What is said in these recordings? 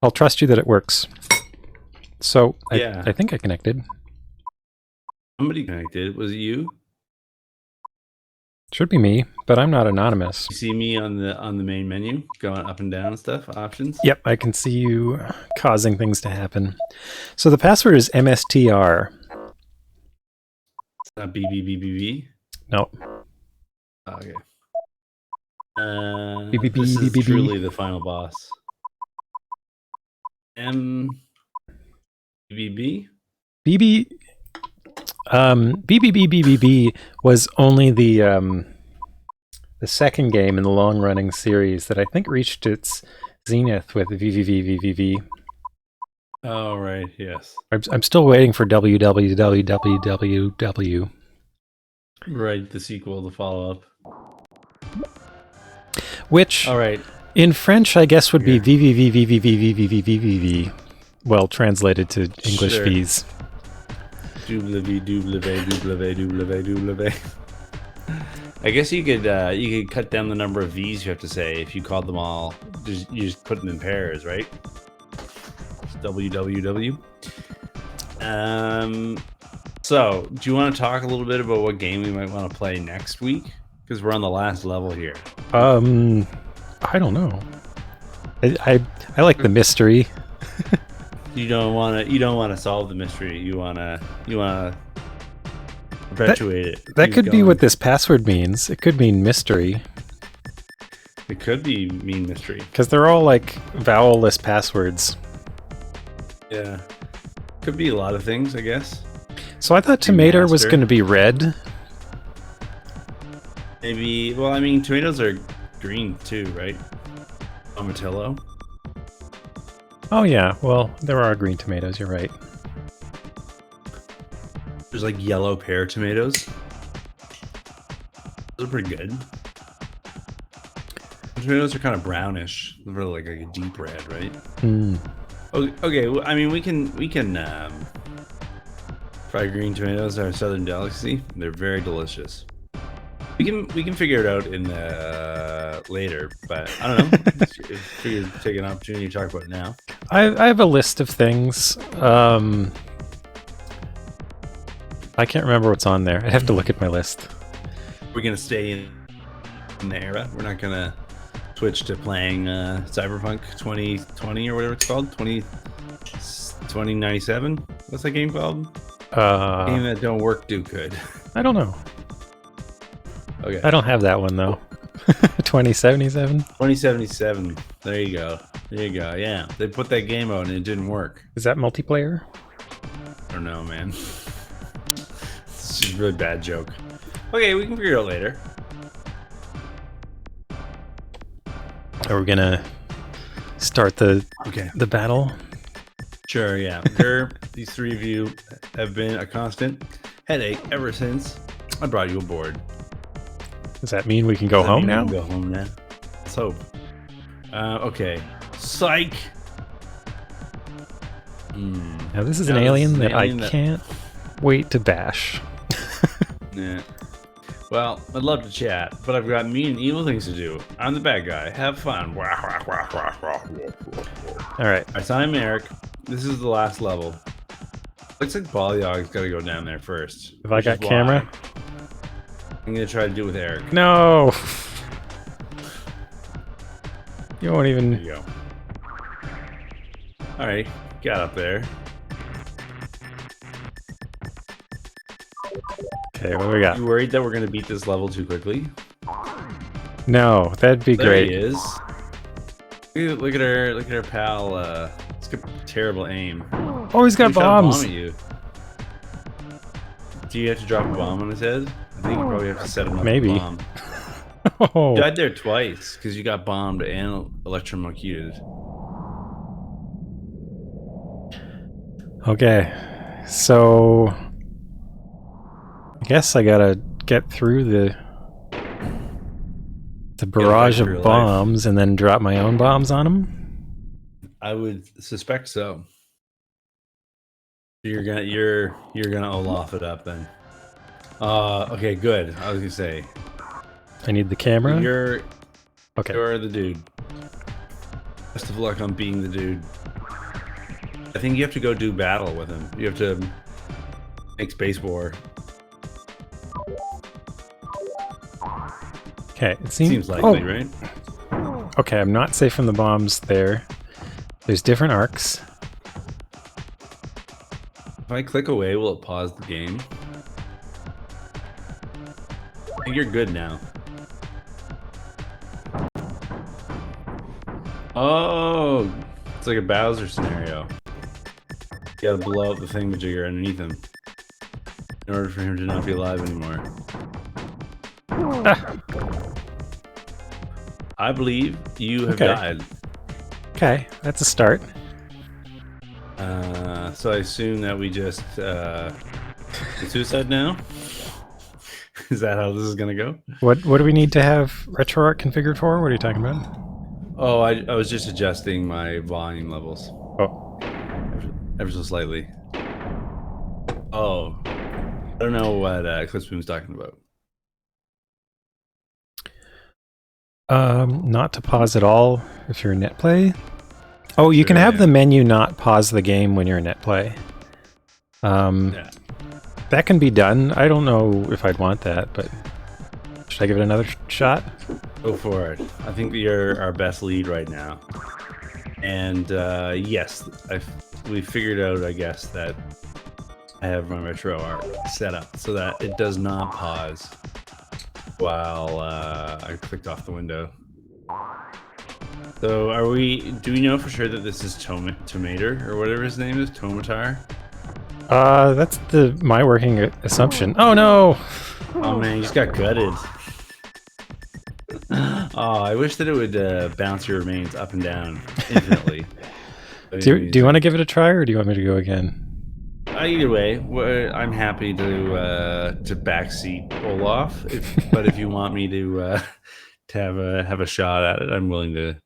I'll trust you that it works. So Yeah. I think I connected. Somebody connected. Was it you? Should be me, but I'm not anonymous. You see me on the main menu going up and down and stuff, options? Yep, I can see you causing things to happen. So the password is MSTR. It's not BBBBB. No. Okay. BBB, This is BBB. truly the final boss. BBB? BBB was only the second game in the long-running series that I think reached its zenith with VVVVVV. Oh, right, yes. I'm still waiting for WWWWWW. Right, the sequel, the follow-up. Which, all right, in French, I guess would be VVVVVVVVVVV. Well, translated to English Sure. V's. W. I guess you could cut down the number of V's you have to say if you called them all. You just put them in pairs, right? WWW. So, do you want to talk a little bit about what game we might want to play next week? Because we're on the last level here. I don't know. I like the mystery. You don't want to solve the mystery. You want to perpetuate it. That could be what this password means. It could mean mystery. It could be mean mystery. Because they're all like vowel-less passwords. Yeah. Could be a lot of things, I guess. So I thought tomato was going to be red. Maybe, well, I mean, tomatoes are green too, right? Tomatillo. Oh yeah, well, there are green tomatoes, you're right. There's like yellow pear tomatoes. Those are pretty good. The tomatoes are kind of brownish. They're like a deep red, right? Okay, well, I mean, we can fry green tomatoes are a southern delicacy. They're very delicious. We can figure it out in later, but I don't know. Figure take an opportunity to talk about it now. I have a list of things. I can't remember what's on there. I'd have to look at my list. We're gonna stay in the era. We're not gonna switch to playing Cyberpunk 2020 or whatever it's called. 2097. What's that game called? Game that don't work too good. I don't know. Okay. I don't have that one though. 2077? 2077. There you go. There you go. Yeah. They put that game out and it didn't work. Is that multiplayer? I don't know, man. It's just a really bad joke. Okay, we can figure it out later. Are we gonna start the battle? Sure, yeah. These three of you have been a constant headache ever since I brought you aboard. Does that mean we can go home now? Go home now. Let's hope. Okay. Psych. Now this is an alien that I can't wait to bash. Yeah. Well, I'd love to chat, but I've got mean and evil things to do. I'm the bad guy. Have fun. Alright. So I'm Eric. This is the last level. Looks like Balyog's got to go down there first. Have I got camera? I'm going to try to do it with Eric. No! You won't even... There you go. Alright, got up there. Okay, what do we got? You worried that we're going to beat this level too quickly? No, that'd be great. There he is. Look at our pal. He's got terrible aim. Oh, he's got bombs. Bomb at you. Do you have to drop a bomb on his head? I think you probably have to set him up. Maybe. With a bomb. Oh. You died there twice because you got bombed and electrocuted. Okay, so I guess I gotta get through the barrage of bombs and then drop my own bombs on them. I would suspect so. You're gonna Olaf it up then. Okay, good. I was gonna say. I need the camera. You're okay. You're the dude. Best of luck on being the dude. I think you have to go do battle with him. You have to make space war. Okay, it Seems likely, right? Okay, I'm not safe from the bombs there. There's different arcs. If I click away, will it pause the game? I think you're good now. Oh, it's like a Bowser scenario. You gotta blow up the thingamajigger underneath him in order for him to not be alive anymore. Ah. I believe you have died. Okay, that's a start. So I assume that we just suicide now? Is that how this is gonna go? What do we need to have RetroArch configured for? What are you talking about? Oh, I was just adjusting my volume levels. Oh. Ever so slightly. Oh. I don't know what Clipspoon's talking about. Not to pause at all if you're in netplay. Oh, you can have the menu not pause the game when you're in netplay. Yeah. That can be done. I don't know if I'd want that, but should I give it another shot? Go for it. I think you're our best lead right now. And yes, we figured out, I guess, that I have my RetroArch set up so that it does not pause while I clicked off the window. So do we know for sure that this is Tomater or whatever his name is? Tomatar? That's my working assumption. Oh no! Oh man, he just got gutted. Oh, I wish that it would bounce your remains up and down infinitely. Do you want to give it a try, or do you want me to go again? Either way, I'm happy to backseat Olaf. But if you want me to have a shot at it, I'm willing to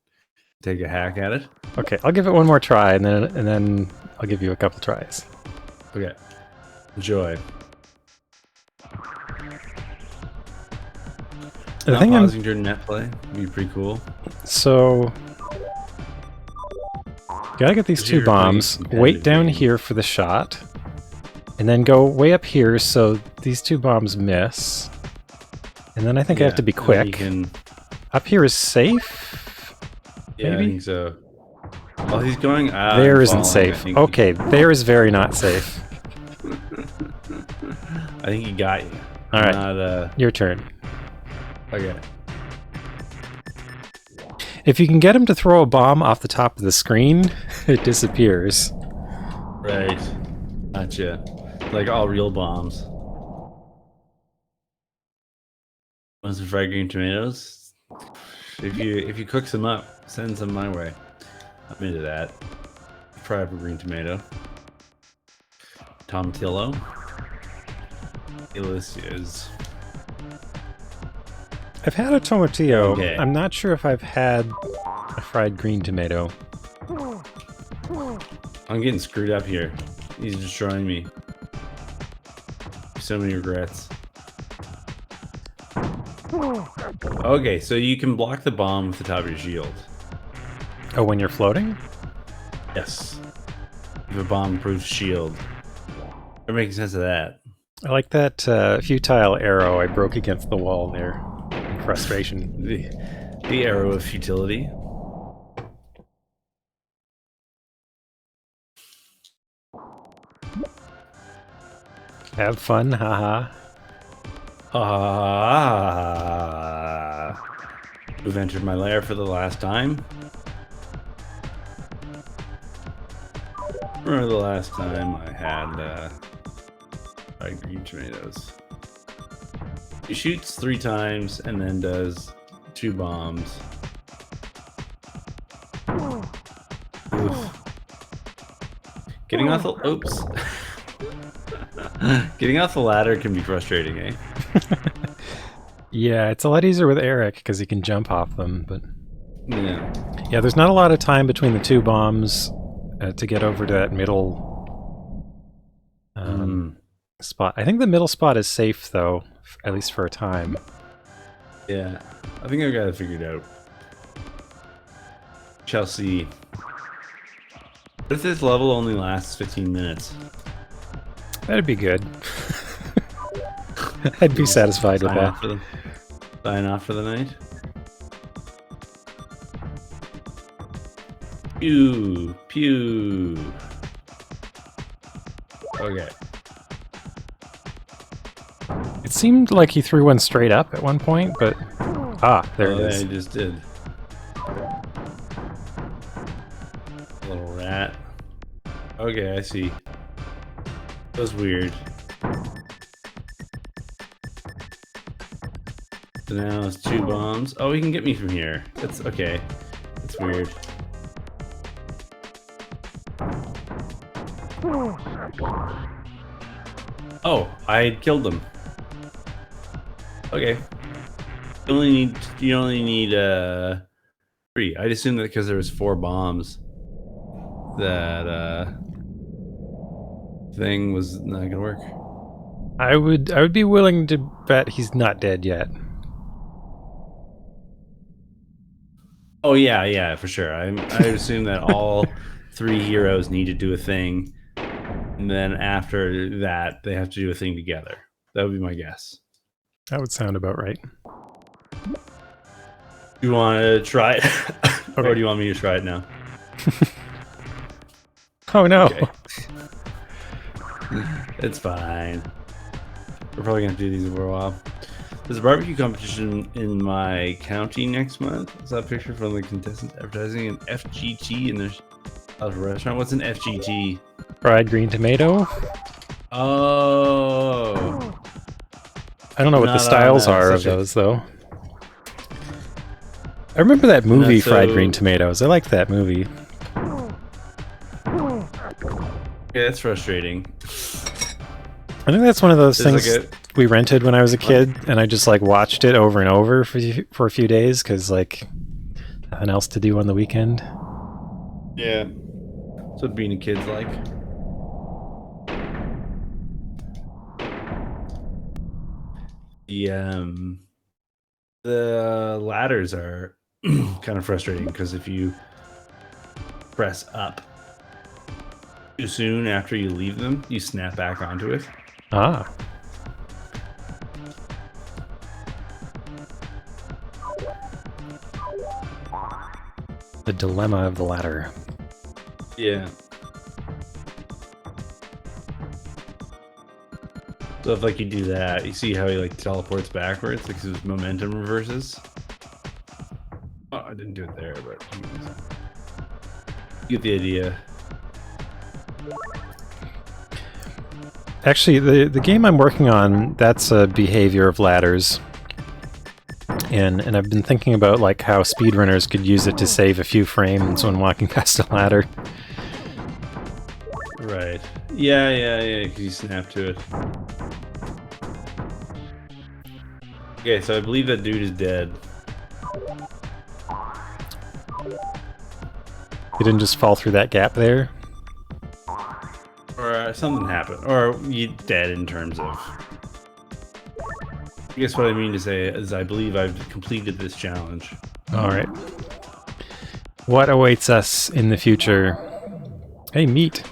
take a hack at it. Okay, I'll give it one more try, and then I'll give you a couple tries. Okay, enjoy. The thing pausing during net play would be pretty cool. So, gotta get these two bombs. Wait down here for the shot, and then go way up here so these two bombs miss. And then I think I have to be quick. Up here is safe. Yeah, maybe? I think so. Oh, he's going. There isn't safe. Okay, there is very not safe. I think he got you. All right, your turn. Okay. If you can get him to throw a bomb off the top of the screen, it disappears. Right. Gotcha. Like all real bombs. Want some fried green tomatoes? If you cook some up, send some my way. I'm into that. Fry up a green tomato. Tomatillo. Delicious. I've had a tomatillo. Okay. I'm not sure if I've had a fried green tomato. I'm getting screwed up here. He's destroying me. So many regrets. Okay, so you can block the bomb with the top of your shield. Oh, when you're floating? Yes. You have a bomb-proof shield. We're making sense of that. I like that futile arrow I broke against the wall there. In frustration. The arrow of futility. Have fun, haha. We've entered my lair for the last time. Remember the last time I had green tomatoes. He shoots 3 times and then does 2 bombs. Oof. Getting off the oops. Getting off the ladder can be frustrating, eh? Yeah, it's a lot easier with Eric because he can jump off them, but yeah, there's not a lot of time between the 2 bombs to get over to that middle spot. I think the middle spot is safe though, at least for a time. Yeah, I think I've got it figured out. Shall see. What if this level only lasts 15 minutes? That'd be good. I'd be satisfied with that. Sign off for the night. Pew, pew. Okay. It seemed like he threw one straight up at one point, but... Ah, there it is. Yeah, he just did. Little rat. Okay, I see. That was weird. So now it's 2 bombs. Oh, he can get me from here. That's okay. That's weird. Oh, I killed them. Okay. You only need 3. I'd assume that because there was 4 bombs that thing was not gonna work. I would be willing to bet he's not dead yet. Oh yeah, for sure. I assume that all 3 heroes need to do a thing, and then after that they have to do a thing together. That would be my guess. That would sound about right. You want to try it? Okay. Or do you want me to try it now? Oh no. Okay. It's fine. We're probably gonna do these for a while. There's a barbecue competition in my county next month. I saw a picture from the contestants advertising an FGT in a restaurant. What's an FGT? Fried green tomato? Oh. I don't know what the styles are of those, though. I remember that movie, Fried Green Tomatoes. I liked that movie. Yeah, it's frustrating. I think that's one of those things we rented when I was a kid, and I just like watched it over and over for a few days because like nothing else to do on the weekend. Yeah, that's what being a kid's like. The ladders are kind of frustrating because if you press up too soon after you leave them, you snap back onto it. Ah. The dilemma of the ladder. Yeah. So if like you do that, you see how he like teleports backwards because his momentum reverses. Oh, I didn't do it there, but you get the idea. Actually, the game I'm working on, that's a behavior of ladders. And I've been thinking about like how speedrunners could use it to save a few frames when walking past a ladder. Right. Yeah, because you snap to it. Okay, so I believe that dude is dead. He didn't just fall through that gap there? Or something happened. Or you dead in terms of... I guess what I mean to say is I believe I've completed this challenge. Alright. What awaits us in the future? Hey, meat.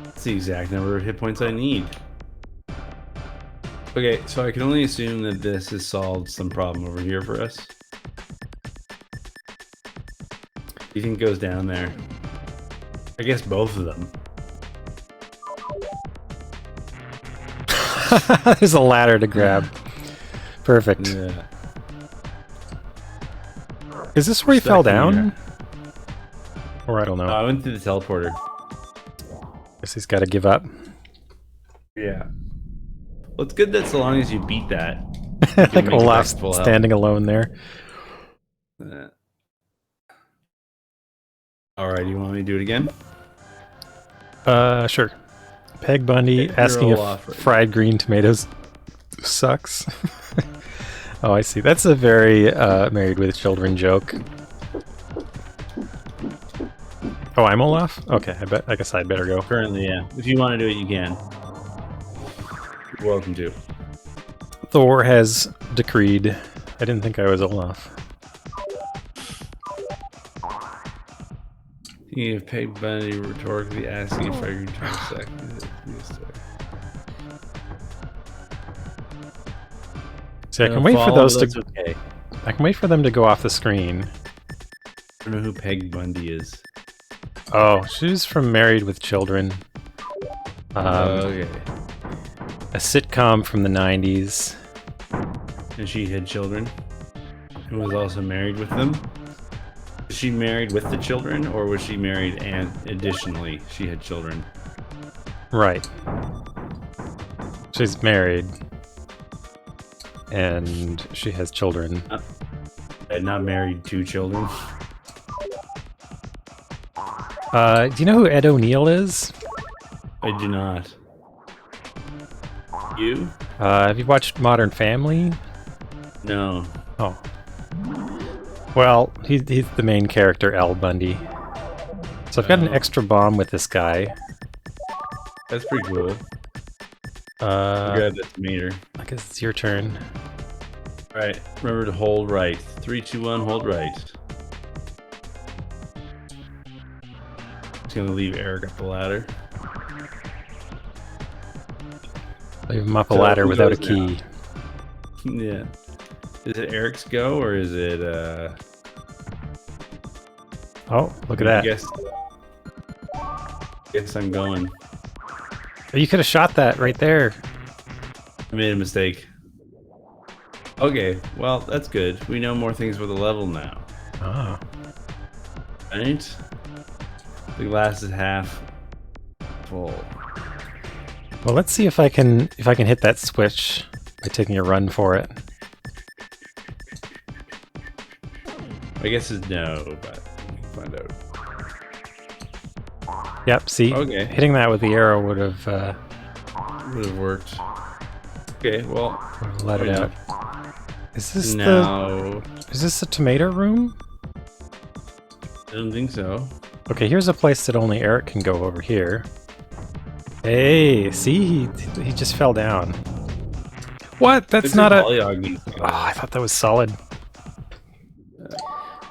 That's the exact number of hit points I need. Okay, so I can only assume that this has solved some problem over here for us. You think it goes down there? I guess both of them. There's a ladder to grab. Perfect. Yeah. Is this where he fell down? Or I don't know. I went through the teleporter. Guess he's got to give up. Yeah. Well, it's good that so long as you beat that. Like Olaf's standing alone there. Alright, you want me to do it again? Sure. Peg Bundy asking if fried green tomatoes sucks. Oh, I see. That's a very Married with Children joke. Oh, I'm Olaf? Okay, I guess I'd better go. Currently, yeah. If you want to do it, you can. You're welcome to. the war has decreed. I didn't think I was Olaf. You have Peg Bundy rhetorically asking if I can turn second. See, I can wait for those to. Okay. I can wait for them to go off the screen. I don't know who Peg Bundy is. Oh, she's from Married with Children. Okay. A sitcom from the 90s. And she had children. And was also married with them. Was she married with the children, or was she married and additionally she had children? Right. She's married. And she has children. And not married to children. Do you know who Ed O'Neill is? I do not. You? Have you watched Modern Family? No. Oh. Well, he's the main character, Al Bundy. So I've got an extra bomb with this guy. That's pretty cool. Good, that's meter. I guess it's your turn. Alright, remember to hold right. 3, 2, 1, hold right. Just gonna leave Eric up the ladder. Leave him up a ladder without a key. Yeah. Is it Eric's go, or is it, Oh, look at that. Guess I'm going. You could have shot that right there. I made a mistake. Okay, well, that's good. We know more things with the level now. Oh. Right? The glass is half full. Well, let's see if I can hit that switch by taking a run for it. I guess it's no, but we can find out. Yep, see? Okay. Hitting that with the arrow would have worked. Okay, well, let it out. Is this is this the tomato room? I don't think so. Okay, here's a place that only Eric can go over here. Hey, see, he just fell down. What? That's not a. Oh, I thought that was solid.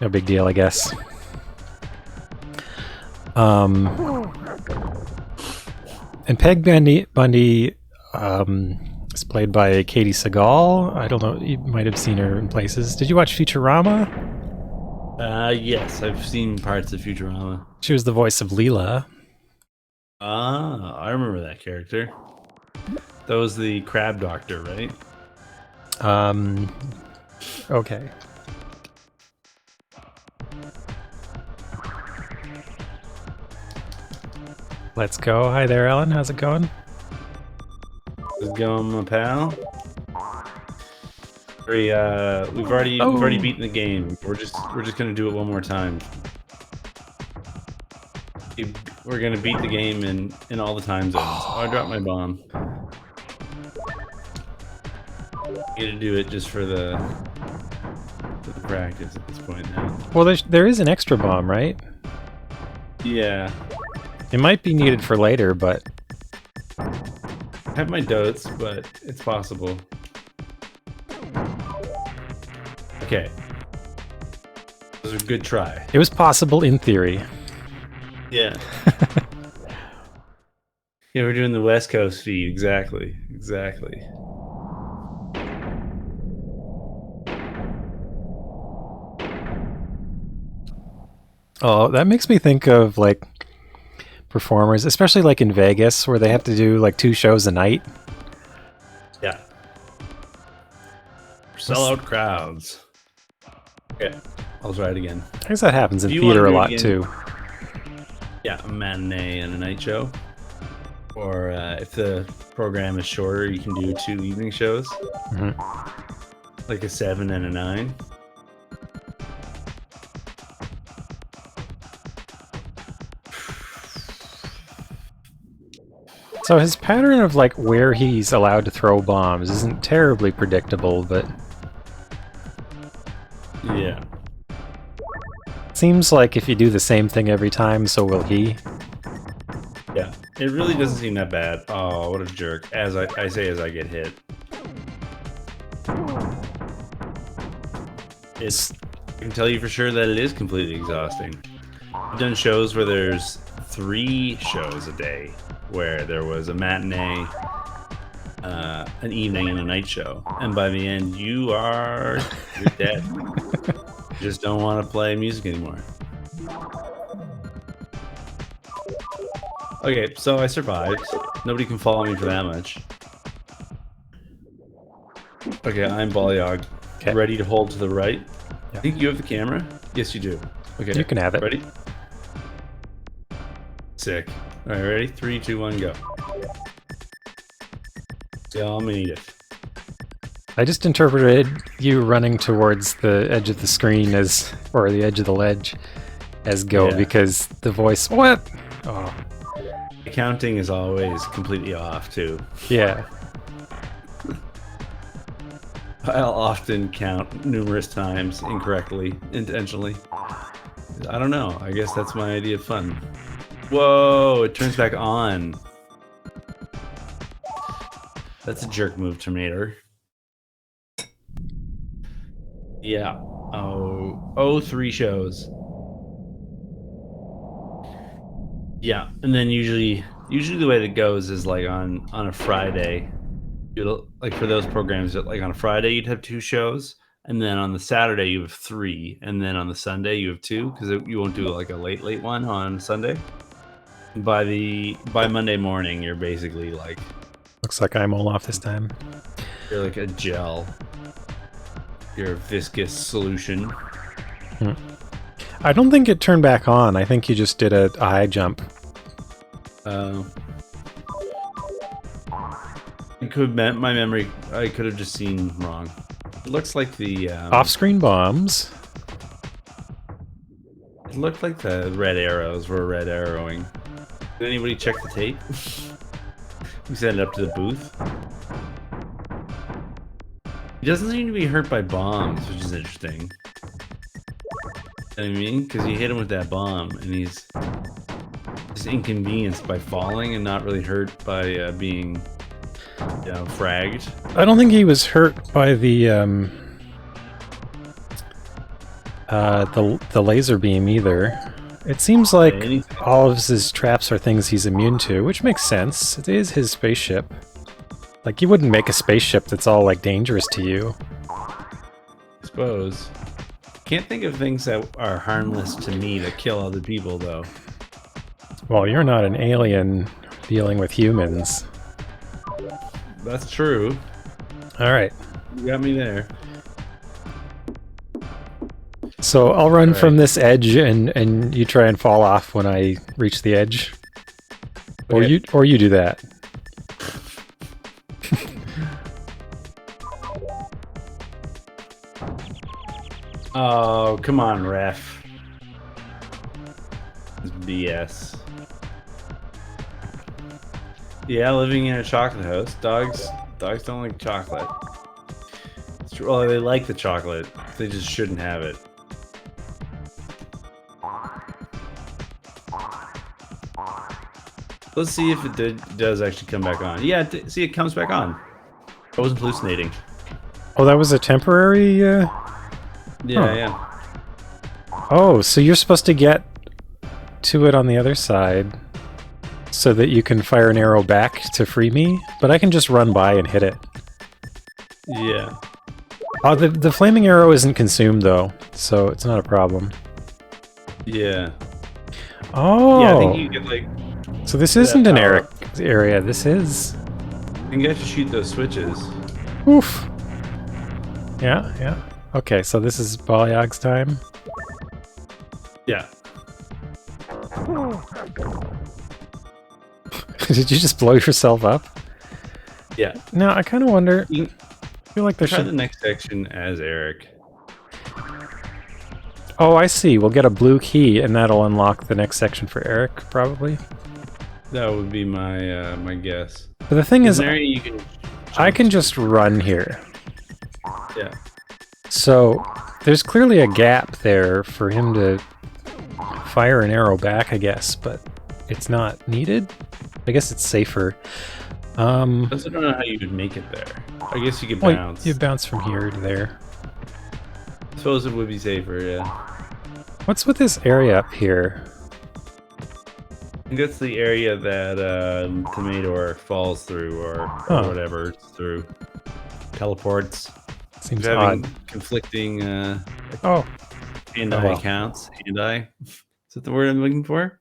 No big deal, I guess. And Peg Bundy is played by Katie Sagal. I don't know, you might have seen her in places. Did you watch Futurama? Yes, I've seen parts of Futurama. She was the voice of Leela. Ah, I remember that character. That was the crab doctor, right? Okay. Let's go. Hi there, Ellen. How's it going? How's it going, my pal? We've already beaten the game. We're just gonna do it one more time. We're gonna beat the game in all the time zones. Oh, I dropped my bomb. I'm gonna do it just for the practice at this point now. Well, there is an extra bomb, right? Yeah. It might be needed for later, but... I have my doubts, but it's possible. Okay. That was a good try. It was possible in theory. Yeah. Yeah, we're doing the West Coast feed. Exactly. Exactly. Oh, that makes me think of, like, performers, especially like in Vegas, where they have to do like 2 shows a night. Yeah. Sell out crowds. Okay, I'll try it again. I guess that happens in theater a lot too. Yeah, a matinee and a night show. Or if the program is shorter, you can do 2 evening shows. Mm-hmm. Like a 7 and a 9. So his pattern of like where he's allowed to throw bombs isn't terribly predictable, but yeah. Seems like if you do the same thing every time, so will he. Yeah, it really doesn't seem that bad. Oh, what a jerk. As I say as I get hit. I can tell you for sure that it is completely exhausting. I've done shows where there's 3 shows a day, where there was a matinee, an evening, and a night show, and by the end you're dead. You just don't want to play music anymore. Okay, so I survived. Nobody can follow me for that much. Okay, I'm Balayag. Okay. Ready to hold to the right. Yeah. I think you have the camera? Yes, you do. Okay. You can have it. Ready? Sick. Alright, ready? 3, 2, 1, go. Yeah, I'm gonna eat it. I just interpreted you running towards the edge of the screen as, or the edge of the ledge, as go, because the voice, what? Oh. The counting is always completely off, too. Yeah. I'll often count numerous times incorrectly, intentionally. I don't know. I guess that's my idea of fun. Whoa, it turns back on. That's a jerk move, Terminator. Yeah. Oh, 3 shows. Yeah, and then usually the way that goes is like on a Friday. Like for those programs, like on a Friday you'd have 2 shows, and then on the Saturday you have 3, and then on the Sunday you have 2, because you won't do like a late one on Sunday. By Monday morning, you're basically like. Looks like I'm all off this time. You're like a gel. You're a viscous solution. I don't think it turned back on. I think you just did a high jump. It could have my memory. I could have just seen wrong. It looks like the off-screen bombs. It looked like the red arrows were red arrowing. Did anybody check the tape? We sent it up to the booth. He doesn't seem to be hurt by bombs, which is interesting. You know what I mean? Because you hit him with that bomb, and he's just inconvenienced by falling and not really hurt by being, fragged. I don't think he was hurt by the laser beam either. It seems like all of his traps are things he's immune to, which makes sense. It is his spaceship. Like, you wouldn't make a spaceship that's all, like, dangerous to you. I suppose. Can't think of things that are harmless to me that kill other people, though. Well, you're not an alien dealing with humans. That's true. Alright. You got me there. So I'll run from this edge, and you try and fall off when I reach the edge. Okay. Or you do that. Oh, come on, ref. It's BS. Yeah, living in a chocolate house. Dogs don't like chocolate. It's true. Well, they like the chocolate. They just shouldn't have it. Let's see if it does actually come back on. Yeah, see, it comes back on. I wasn't hallucinating. Oh, that was a temporary... Yeah. Oh, so you're supposed to get to it on the other side so that you can fire an arrow back to free me, but I can just run by and hit it. Yeah. Oh, the flaming arrow isn't consumed, though, so it's not a problem. Yeah. Oh! Yeah, I think you get, like... So this isn't an area, this is... I think you have to shoot those switches. Oof! Yeah. Okay, so this is Balayag's time? Yeah. Did you just blow yourself up? Yeah. Now, I kind of wonder... I feel like there should... Try the next section as Eric. Oh, I see. We'll get a blue key, and that'll unlock the next section for Eric, probably. That would be my my guess. But the thing is, I can just run here. Yeah. So, there's clearly a gap there for him to fire an arrow back, I guess, but it's not needed? I guess it's safer. I also don't know how you would make it there. I guess you could bounce. You bounce from here to there. The suppose it would be safer, yeah. What's with this area up here? I think that's the area that Tomato falls through, or whatever it's through. Teleports. Seems having odd. Conflicting hand-eye counts. Hand-eye. Is that the word I'm looking for?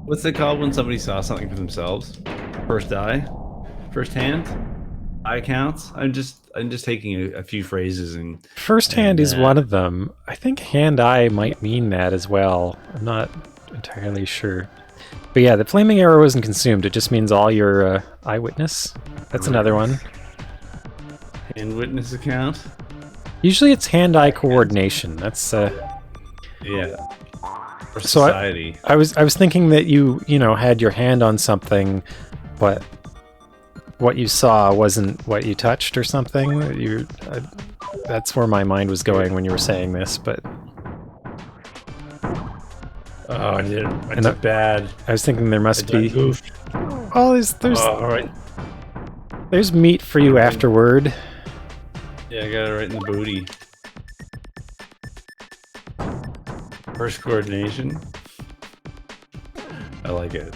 What's it called when somebody saw something for themselves? First eye? First hand? Eye counts? I'm just taking a few phrases and... First hand is one of them. I think hand-eye might mean that as well. I'm not entirely sure. But yeah, the flaming arrow isn't consumed. It just means all your eyewitness. That's another one. Hand witness account? Usually it's hand-eye coordination. That's yeah. For so society. I was thinking that you had your hand on something, but what you saw wasn't what you touched or something. That's where my mind was going when you were saying this, but oh, I did. I took bad. I was thinking there must be. Goofed. Oh, there's all right. There's meat for you afterward. Yeah, I got it right in the booty. First coordination. I like it.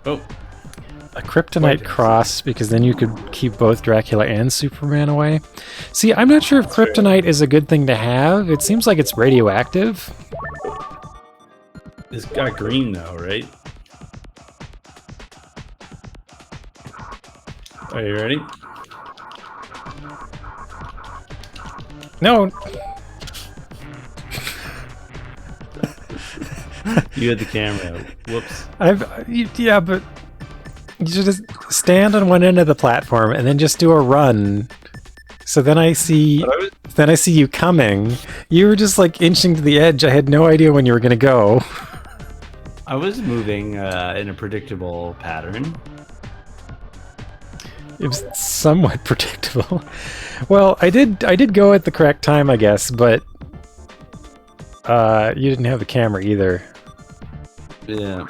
Oh. A kryptonite cross, because then you could keep both Dracula and Superman away. See, I'm not sure if kryptonite is a good thing to have. It seems like it's radioactive. It's got green though, right? Are you ready? No. You had the camera out. Whoops. Yeah, but you should just stand on one end of the platform and then just do a run. So then I see you coming. You were just like inching to the edge. I had no idea when you were gonna go. I was moving in a predictable pattern. It was somewhat predictable. Well, I did go at the correct time, I guess, but you didn't have the camera either. Yeah.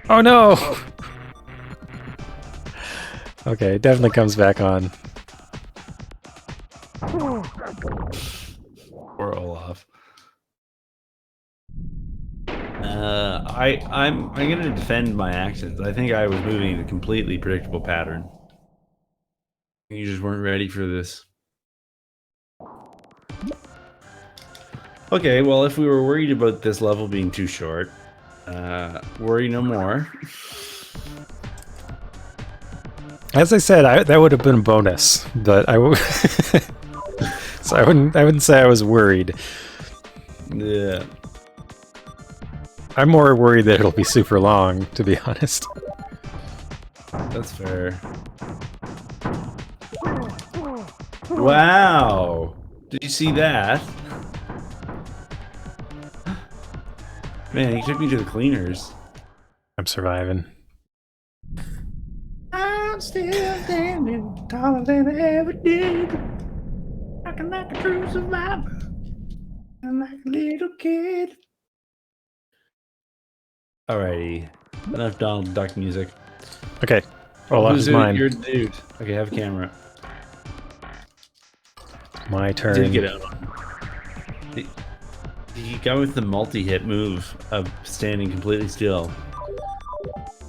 Oh no! Okay, it definitely comes back on. Poor Olaf. I'm gonna defend my actions. I think I was moving in a completely predictable pattern. You just weren't ready for this. Okay, well, if we were worried about this level being too short, worry no more. As I said, that would have been a bonus, but so I wouldn't say I was worried. Yeah. I'm more worried that it'll be super long, to be honest. That's fair. Wow! Did you see that? Man, he took me to the cleaners. I'm surviving. I'm still standing taller than I ever did. Acting like a true survivor. I'm like a little kid. Alrighty. Enough Donald Duck music. Okay. Olaf is mine. You're the dude. Okay, have a camera. My turn. Did get out on him. He got with the multi-hit move of standing completely still.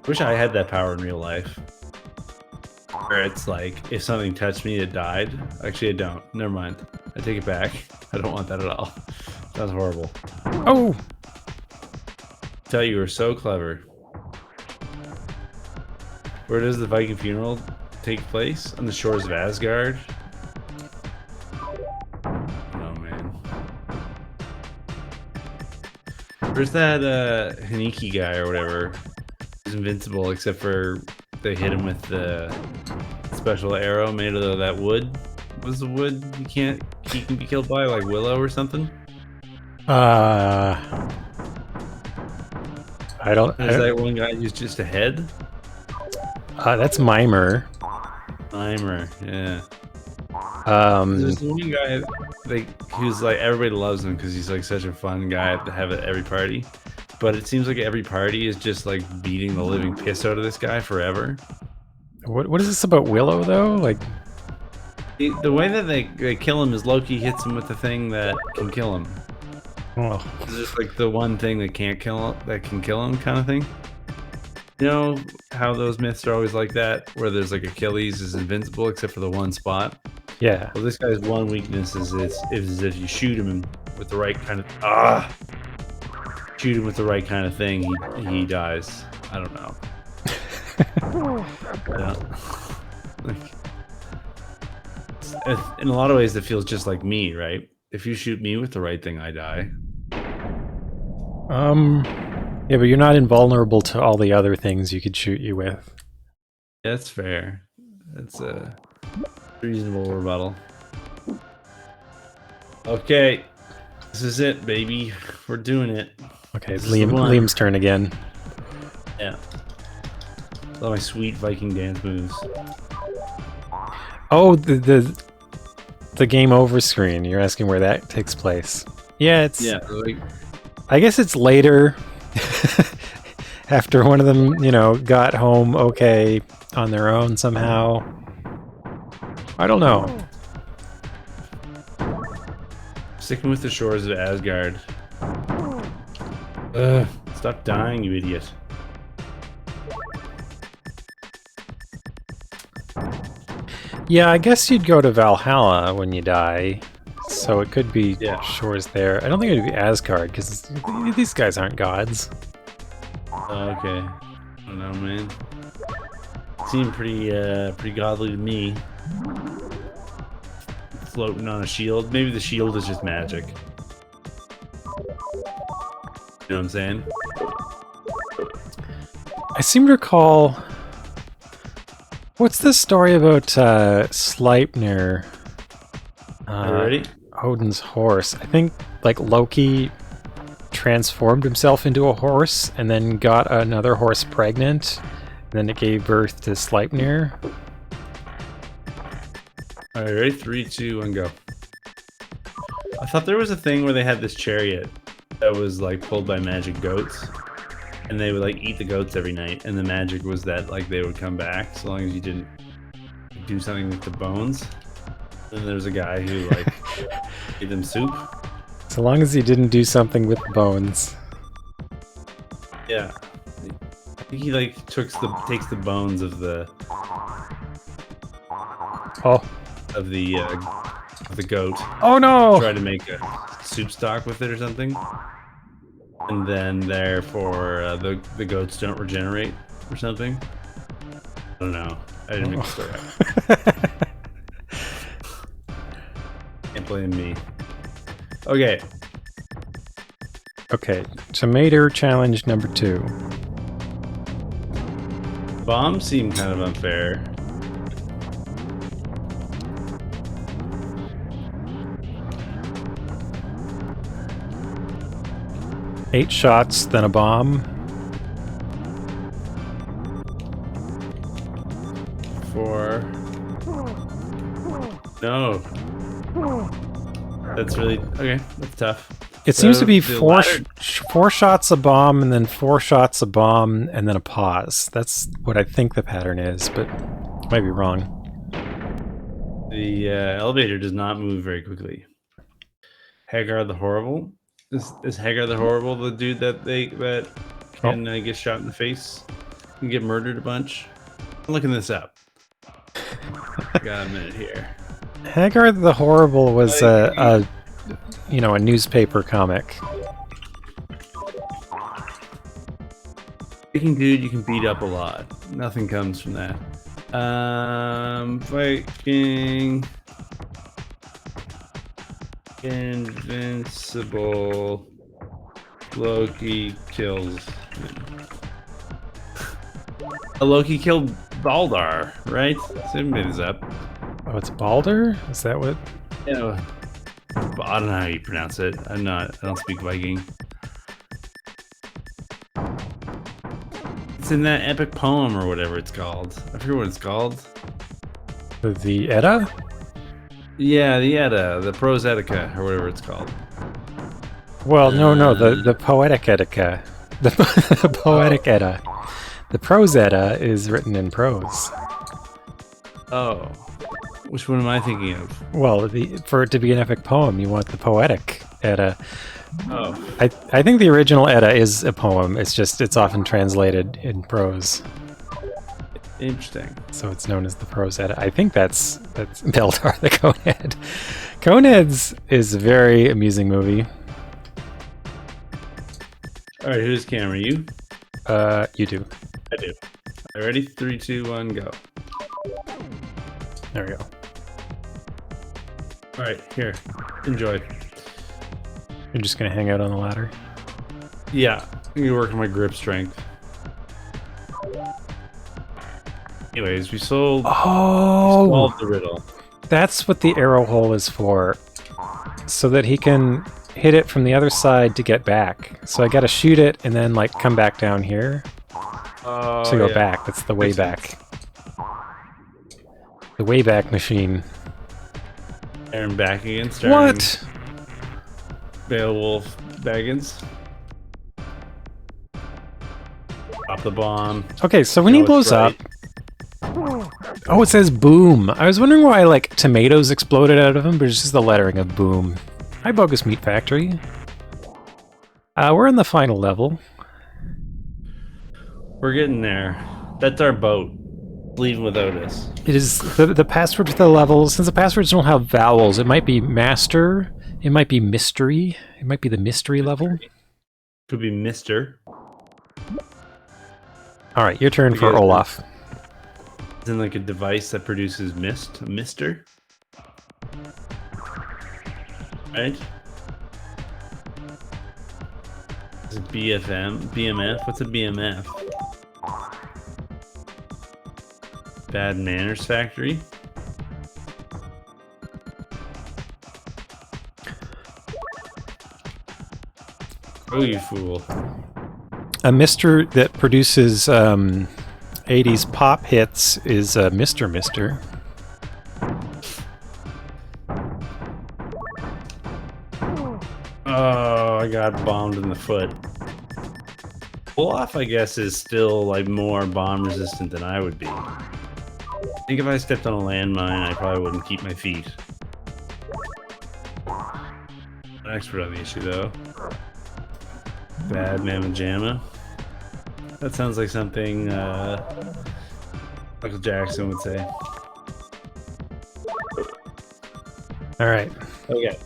Wish I had that power in real life. Where it's like, if something touched me, it died. Actually, I don't. Never mind. I take it back. I don't want that at all. That was horrible. Oh! I tell you were so clever. Where does the Viking funeral take place? On the shores of Asgard? Oh, man. Where's that Haniki guy or whatever? He's invincible except for they hit him with the special arrow made of that wood. What's the wood he can be killed by, like willow or something? I don't. Is that one guy who's just a head? That's Mimer. Mimer, yeah. There's one guy who's like everybody loves him because he's like such a fun guy to have at every party. but it seems like every party is just like beating the living piss out of this guy forever. What is this about Willow though? Like the way that they kill him is Loki hits him with the thing that can kill him. Oh. It's just like the one thing that can't kill him, that can kill him, kind of thing. You know how those myths are always like that, where there's like Achilles is invincible except for the one spot. Yeah. Well, this guy's one weakness is if you shoot him with the right kind of shoot him with the right kind of thing, he dies. I don't know. In a lot of ways, it feels just like me, right? If you shoot me with the right thing, I die. Yeah, but you're not invulnerable to all the other things you could shoot you with. That's fair. That's a reasonable rebuttal. Okay, this is it, baby. We're doing it. Okay, Liam's turn again. Yeah. All my sweet Viking dance moves. Oh, the game over screen. You're asking where that takes place. Yeah, it's. Yeah. Like, I guess it's later. After one of them, got home okay on their own somehow. I don't know. Sticking with the shores of Asgard. Stop dying, you idiot. Yeah, I guess you'd go to Valhalla when you die. So it could be shores there. I don't think it would be Asgard, because these guys aren't gods. Okay. I don't know, man. Seemed pretty godly to me. Floating on a shield. Maybe the shield is just magic. You know what I'm saying? I seem to recall... What's the story about Sleipnir? Are you ready? Odin's horse. I think, like, Loki transformed himself into a horse and then got another horse pregnant, and then it gave birth to Sleipnir. All right, ready? 3, 2, 1, go. I thought there was a thing where they had this chariot that was like pulled by magic goats, and they would like eat the goats every night, and the magic was that like they would come back so long as you didn't do something with the bones. And there was a guy who like gave them soup. So long as you didn't do something with bones. Yeah, I think he like takes the bones of the of the goat. Oh no! Try to make a soup stock with it or something, and then therefore the goats don't regenerate or something. I don't know. I didn't make the story up. Can't blame me. Okay. Okay, Tomato challenge number 2. Bombs seem kind of unfair. Eight shots, then a bomb. 4. No. That's really okay. That's tough. It seems to be four shots a bomb, and then 4 shots a bomb, and then a pause. That's what I think the pattern is, but I might be wrong. The elevator does not move very quickly. Hagar the Horrible. Is Hagar the Horrible the dude that can get shot in the face and get murdered a bunch? I'm looking this up. Got a minute here. Hagar the Horrible was a newspaper comic. Viking dude you can beat up a lot. Nothing comes from that. Viking invincible Loki kills him. Loki killed Baldar, right? So made this up. Oh, it's Balder? Is that what? Yeah. I don't know how you pronounce it. I don't speak Viking. It's in that epic poem or whatever it's called. I forget what it's called. The Edda? Yeah, the Edda, the Prose Etica, or whatever it's called. Well, no, the Poetic Etica. The poetic Edda. The prose Edda is written in prose. Oh. Which one am I thinking of? Well, for it to be an epic poem, you want the poetic Edda. Oh. I think the original Edda is a poem. It's often translated in prose. Interesting. So it's known as the prose Edda. I think that's Beldar the Conehead. Coneheads is a very amusing movie. All right, who's camera? You? You do. I do. All right, ready? 3, 2, 1, go. There we go. All right, here. Enjoy. You're just gonna hang out on the ladder? Yeah, I'm gonna work on my grip strength. Anyways, we solved the riddle. That's what the arrow hole is for. So that he can hit it from the other side to get back. So I gotta shoot it and then like come back down here to go back. That's the way back. The Wayback Machine. Aaron back again. What? Beowulf Baggins. Drop the bomb. Okay, so when he blows up... Oh, it says boom. I was wondering why, like, tomatoes exploded out of him, but it's just the lettering of boom. Hi, Bogus Meat Factory. We're in the final level. We're getting there. That's our boat. Leaving without us. It is the password to the level. Since the passwords don't have vowels, it might be master, it might be mystery, it might be the mystery level. Could be Mister. All right, your turn for Olaf. Isn't like a device that produces mist, a mister? Right? Is it BFM? BMF? What's a BMF? Bad Manners Factory? Oh, you fool. A mister that produces 80s pop hits is Mr. Mister. Oh, I got bombed in the foot. Olaf, I guess, is still like more bomb resistant than I would be. I think if I stepped on a landmine, I probably wouldn't keep my feet. An expert on the issue, though. Bad Mamma Jamma. That sounds like something Michael Jackson would say. All right. Okay.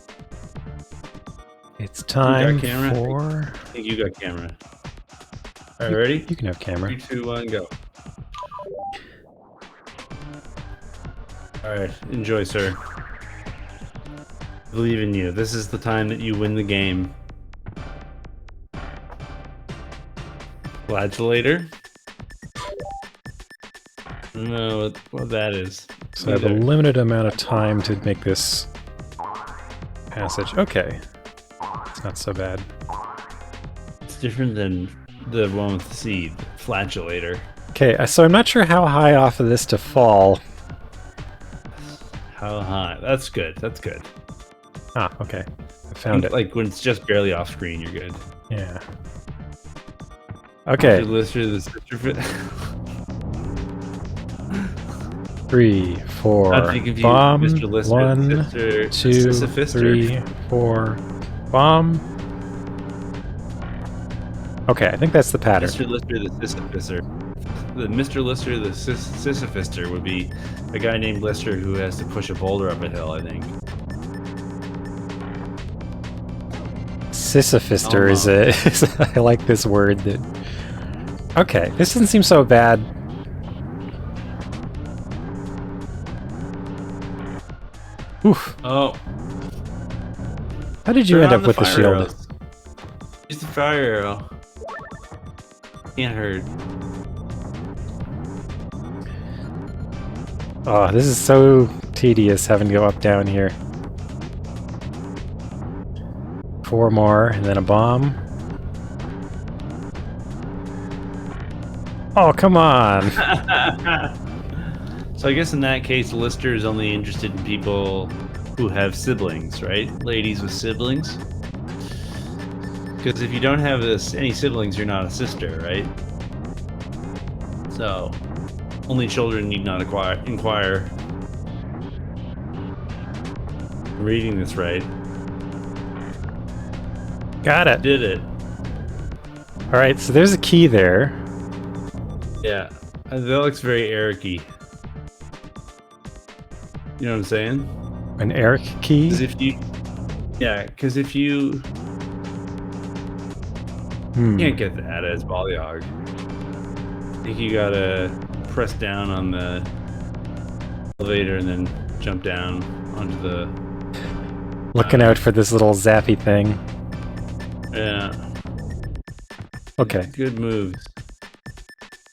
It's time camera? for... I think you got camera. All right, ready? You can have camera. 3, 2, 1, go. All right, enjoy, sir. I believe in you. This is the time that you win the game. Flagellator? I don't know what that is. So I have a limited amount of time to make this passage. Okay. It's not so bad. It's different than the one with the seed. Flagellator. Okay, so I'm not sure how high off of this to fall. How high? That's good. That's good. Ah, okay. I found it. Like when it's just barely off screen, you're good. Yeah. Okay. The 3, 4. I think if you, bomb. Mr. Lister, 1, sister, 2, Sisyphister. 3, 4. Bomb. Okay, I think that's the pattern. Mr. Lister, the Sisyphister. The Mr. Lister, the Sisyphister would be a guy named Lister who has to push a boulder up a hill, I think. Sisyphister is a... I like this word that... Okay, this doesn't seem so bad. Oof. Oh. How did you end up with the shield? Arrows. Use the fire arrow. Can't hurt. Oh, this is so tedious having to go up down here. 4 more, and then a bomb. Oh, come on! So I guess in that case, Lister is only interested in people who have siblings, right? Ladies with siblings. Because if you don't have any siblings, you're not a sister, right? So, only children need not inquire. I'm reading this right. Got it. Did it. All right, so there's a key there. Yeah. That looks very Eric-y. You know what I'm saying? An Eric key? Because if you can't get that as Balayage. I think you gotta press down on the elevator and then jump down onto the... Looking out for this little zappy thing. Yeah. Okay. Good moves.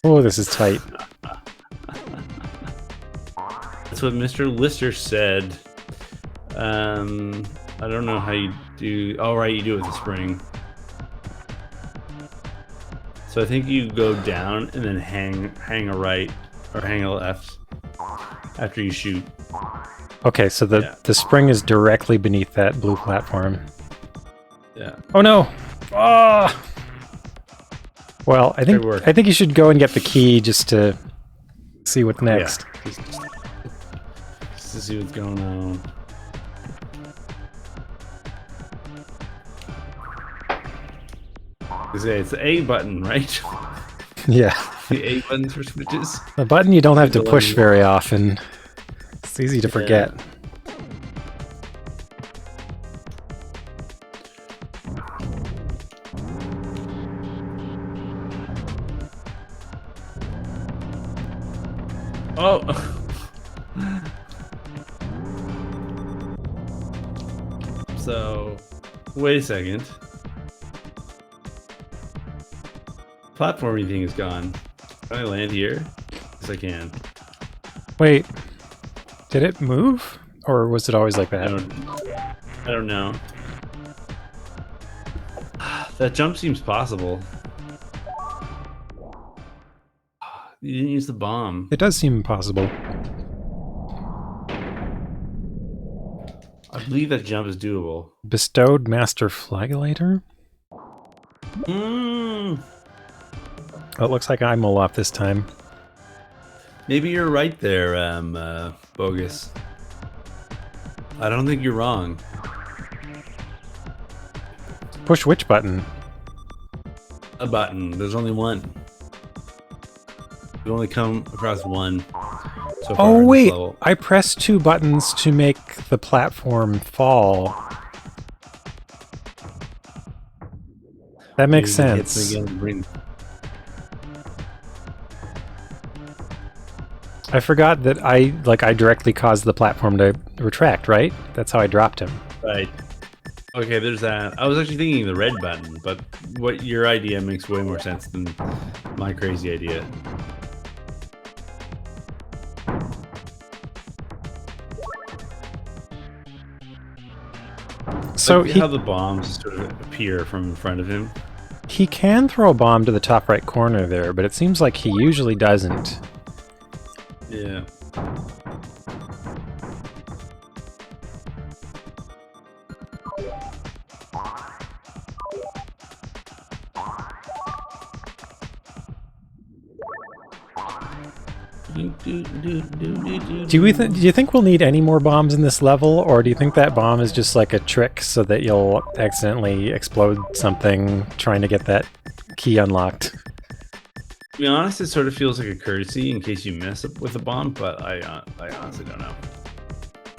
Oh, this is tight. That's what Mr. Lister said. I don't know how you do... Oh, right, you do it with the spring. So I think you go down and then hang a right or hang a left after you shoot. Okay, so the spring is directly beneath that blue platform. Yeah. Oh no! Ah! Well, I think you should go and get the key just to see what's next. Yeah. Just to see what's going on. It's the A button, right? Yeah. The A buttons for switches. A button you don't have to push very often. It's easy to forget. Oh! So, wait a second. Platformy thing is gone. Can I land here? Yes, I can. Wait, did it move? Or was it always like that? I don't know. That jump seems possible. You didn't use the bomb. It does seem impossible. I believe that jump is doable. Bestowed Master Flagellator? Mm. Oh, it looks like I'm Olaf this time. Maybe you're right there, Bogus. I don't think you're wrong. Push which button? A button. There's only one. We've only come across one so far. Oh in this wait, level. I pressed 2 buttons to make the platform fall. That makes sense. I forgot that I directly caused the platform to retract, right? That's how I dropped him. Right. Okay, there's that. I was actually thinking the red button, but what your idea makes way more sense than my crazy idea. So like how the bombs sort of appear from in front of him. He can throw a bomb to the top right corner there, but it seems like he usually doesn't. Yeah. Do you think we'll need any more bombs in this level, or do you think that bomb is just like a trick so that you'll accidentally explode something trying to get that key unlocked? To be honest, it sort of feels like a courtesy in case you mess up with a bomb, but I honestly don't know.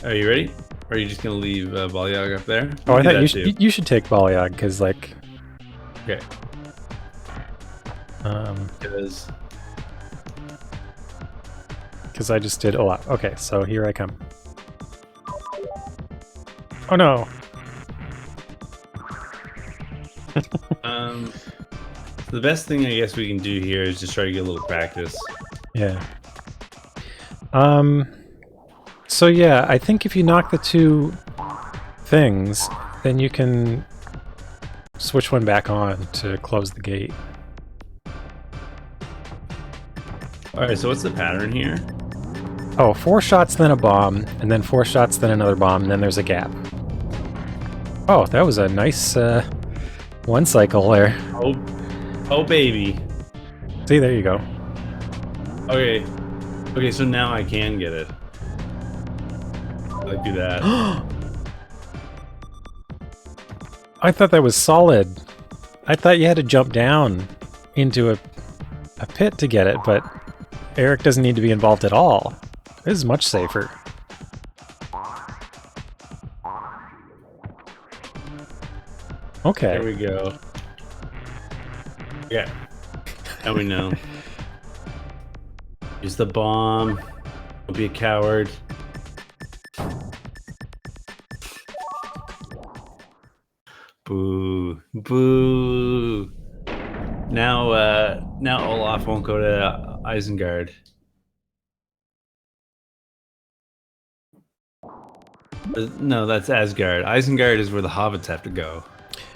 Are you ready? Or are you just gonna leave Balayage up there? Oh, I thought you should take Balayage because, like, okay. Because I just did a lot. Okay, so here I come. Oh no! The best thing I guess we can do here is just try to get a little practice. Yeah. So yeah, I think if you knock the 2 things, then you can switch one back on to close the gate. Alright, so what's the pattern here? Oh, 4 shots, then a bomb, and then 4 shots, then another bomb, and then there's a gap. Oh, that was a nice One cycle there. Oh, baby. See, there you go. Okay. Okay, so now I can get it. I do that. I thought that was solid. I thought you had to jump down into a pit to get it, but Eric doesn't need to be involved at all. This is much safer. Okay. There we go. Yeah. Now we know. Use the bomb. Don't be a coward. Boo. Boo. Now Olaf won't go to Isengard. No, that's Asgard. Isengard is where the hobbits have to go.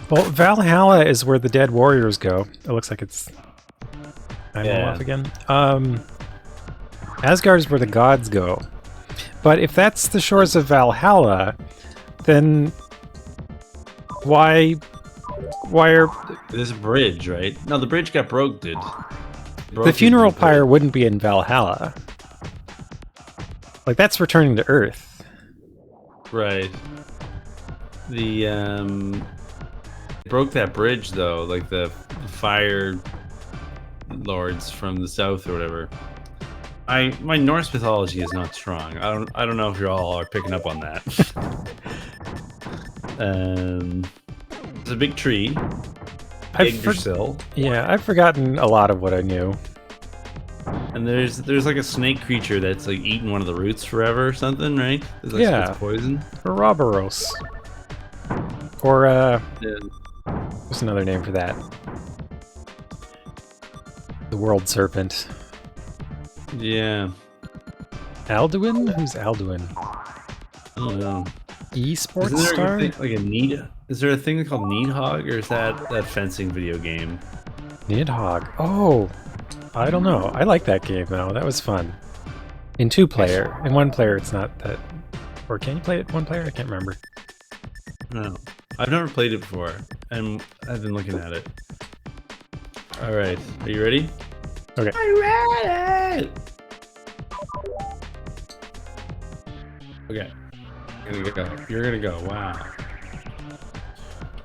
Well, Valhalla is where the dead warriors go. It looks like it's... I'm Olaf again. Asgard is where the gods go. But if that's the shores of Valhalla, then why are... There's a bridge, right? No, the bridge got broke, dude. The funeral pyre wouldn't be in Valhalla. Like, that's returning to Earth. Right. The, broke that bridge, though, like the fire lords from the south or whatever. My Norse mythology is not strong. I don't know if you all are picking up on that. There's a big tree. Yggdrasil. Yeah, I've forgotten a lot of what I knew. And there's like a snake creature that's like eating one of the roots forever or something, right? It's like, yeah. It's poison. Ouroboros. Or what's another name for that? The world serpent. Yeah. Alduin? Who's Alduin? I don't know. Esports Isn't there star? Is there a thing called Needhog, or is that fencing video game? Nidhogg. Oh, I don't know. I like that game though. That was fun. In 2-player. In 1-player, it's not that. Or can you play it 1-player? I can't remember. No, I've never played it before, and I've been looking at it. All right, are you ready? Okay. I'm ready. Okay. You're gonna go. Wow.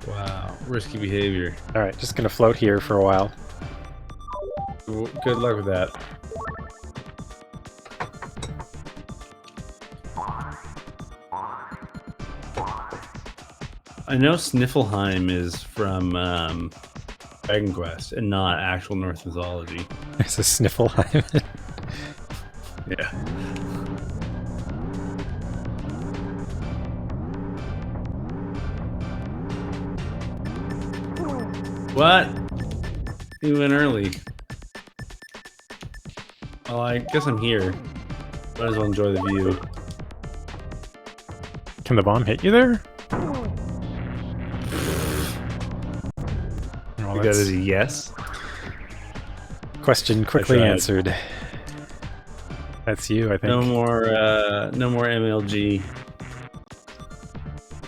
Wow. Risky behavior. All right, just gonna float here for a while. Good luck with that. I know Sniffleheim is from Dragon Quest and not actual Norse mythology. There's a Sniffleheim. Yeah. What? You went early. Well, I guess I'm here. Might as well enjoy the view. Can the bomb hit you there? Well, that is a yes. Question quickly answered. That's you, I think. No more MLG.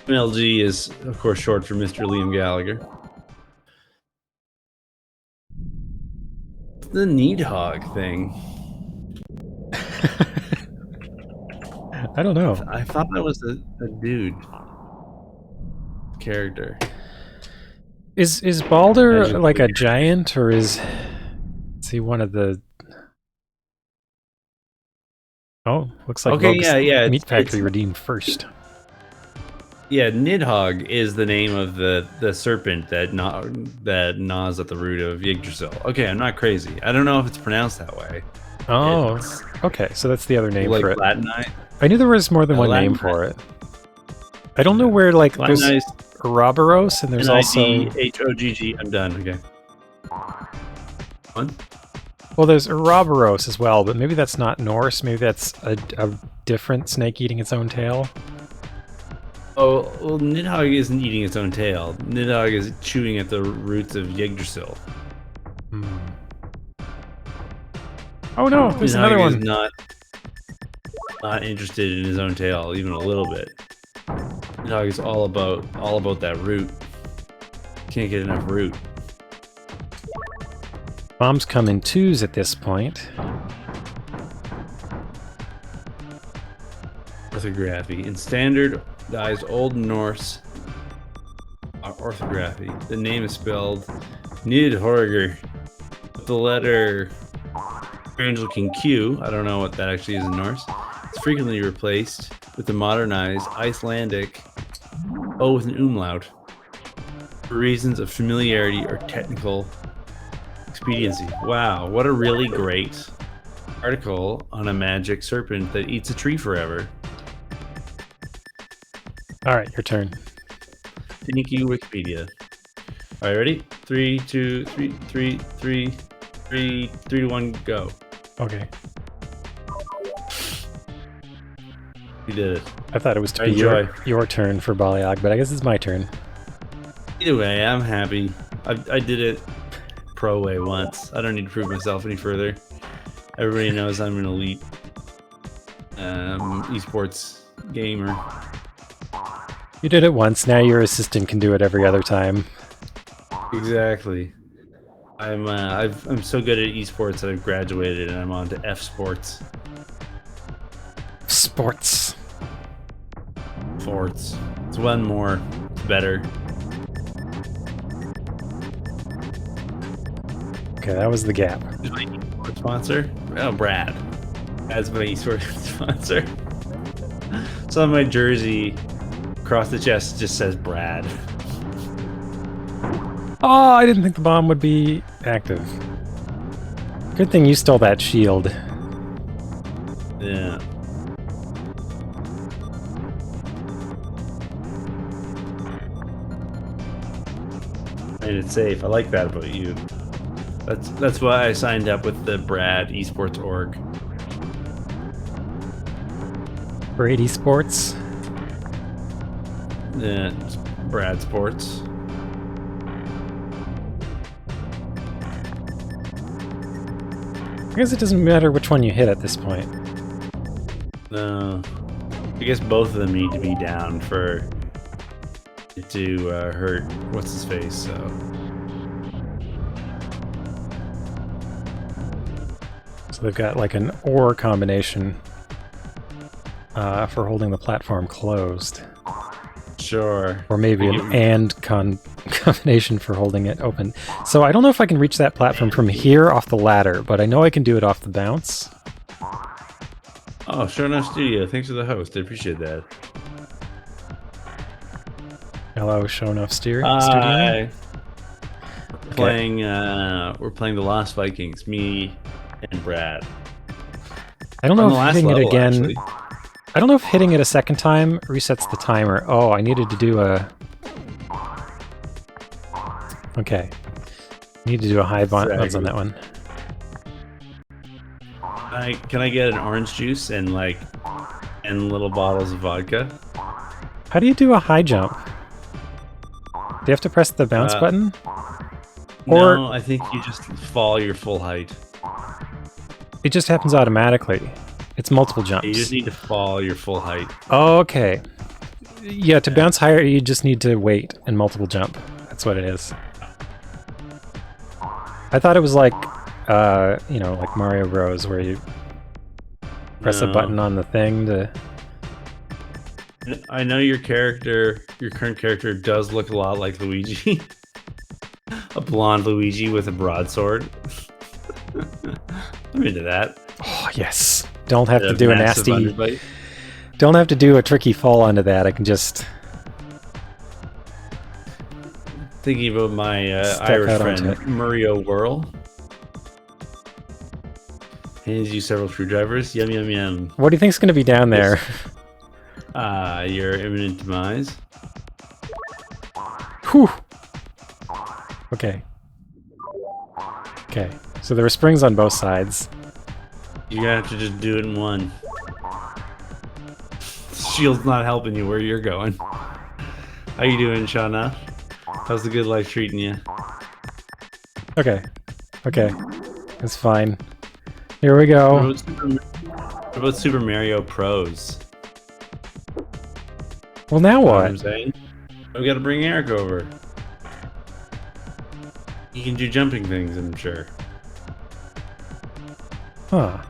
MLG is, of course, short for Mr. Liam Gallagher. The Needhog thing. I don't know. I thought that was a dude character. Is Baldur like a giant, or is he one of the... Oh, looks like okay, Meat Factory redeemed first. Yeah, Nidhogg is the name of the serpent that gnaws at the root of Yggdrasil. Okay, I'm not crazy. I don't know if it's pronounced that way. Oh, okay, so that's the other name for it. Latinized? I knew there was more than one name for it. I don't know where, like, there's Ouroboros, and there's also... N-I-D-H-O-G-G. I'm done, okay. One? Well, there's Ouroboros as well, but maybe that's not Norse. Maybe that's a different snake eating its own tail. Oh, well, Nidhogg isn't eating its own tail. Nidhogg is chewing at the roots of Yggdrasil. Hmm. Oh no, there's another one. Nidhogg is not interested in his own tail, even a little bit. Nidhogg is all about that root. Can't get enough root. Bombs come in twos at this point. Orthography. In standardized Old Norse orthography, the name is spelled Nidhorger with the letter Angel King Q. I don't know what that actually is in Norse. It's frequently replaced with the modernized Icelandic O with an umlaut for reasons of familiarity or technical expediency. Wow, what a really great article on a magic serpent that eats a tree forever. Alright, your turn. Thank you, Wikipedia. Alright, ready? 3, 2, 3, 3, 3, 3, 3, 2, 1, go. Okay. You did it. I thought it was to be Enjoy. your turn for Baliag, but I guess it's my turn. Either way, I'm happy. I did it pro way once. I don't need to prove myself any further. Everybody knows I'm an elite esports gamer. You did it once, now your assistant can do it every other time. Exactly. I'm so good at esports that I've graduated and I'm on to F sports. Sports. Sports. It's one more. It's better. Okay, that was the gap. Who's my esports sponsor? Oh, Brad. That's my esports sponsor. So on my jersey, across the chest, just says Brad. Oh, I didn't think the bomb would be active. Good thing you stole that shield. Yeah. Made it safe. I like that about you. That's why I signed up with the Brad Esports org. Brady Sports. Yeah, it's Brad Sports. I guess it doesn't matter which one you hit at this point. No. I guess both of them need to be down for it to hurt what's his face, so. So they've got like an OR combination for holding the platform closed. Sure. Or maybe an AND combination for holding it open. So I don't know if I can reach that platform from here off the ladder, but I know I can do it off the bounce. Oh, Show Enough Studio. Thanks for the host. I appreciate that. Hello, Show Enough Studio. Hi. We're playing the Lost Vikings, me and Brad. I don't know if hitting it again. Actually. I don't know if hitting it a second time resets the timer. Oh, I needed to do a. Okay. Need to do a high bounce on that one. Can I get an orange juice and like 10 little bottles of vodka? How do you do a high jump? Do you have to press the bounce button? Or no, I think you just fall your full height. It just happens automatically. It's multiple jumps. You just need to fall your full height. Okay. Yeah, to bounce higher, you just need to wait and multiple jump. That's what it is. I thought it was like, you know, like Mario Bros, where you press a button on the thing to... I know your character, your current character, does look a lot like Luigi. A blonde Luigi with a broadsword. I'm into that. Oh, yes. Don't have to do a nasty... Underbite. Don't have to do a tricky fall onto that. I can just... Thinking about my Irish friend, Muriel Whirl. Hands you several screwdrivers. Yum, yum, yum. What do you think's going to be down there? Your imminent demise. Whew. Okay. Okay. So there are springs on both sides. You're gonna have to just do it in one. Shield's not helping you where you're going. How you doing, Shauna? How's the good life treating you? Okay. Okay. It's fine. Here we go. What about Super Mario Pros? Well, now what? I'm saying? We gotta bring Eric over. can do jumping things, I'm sure. Huh.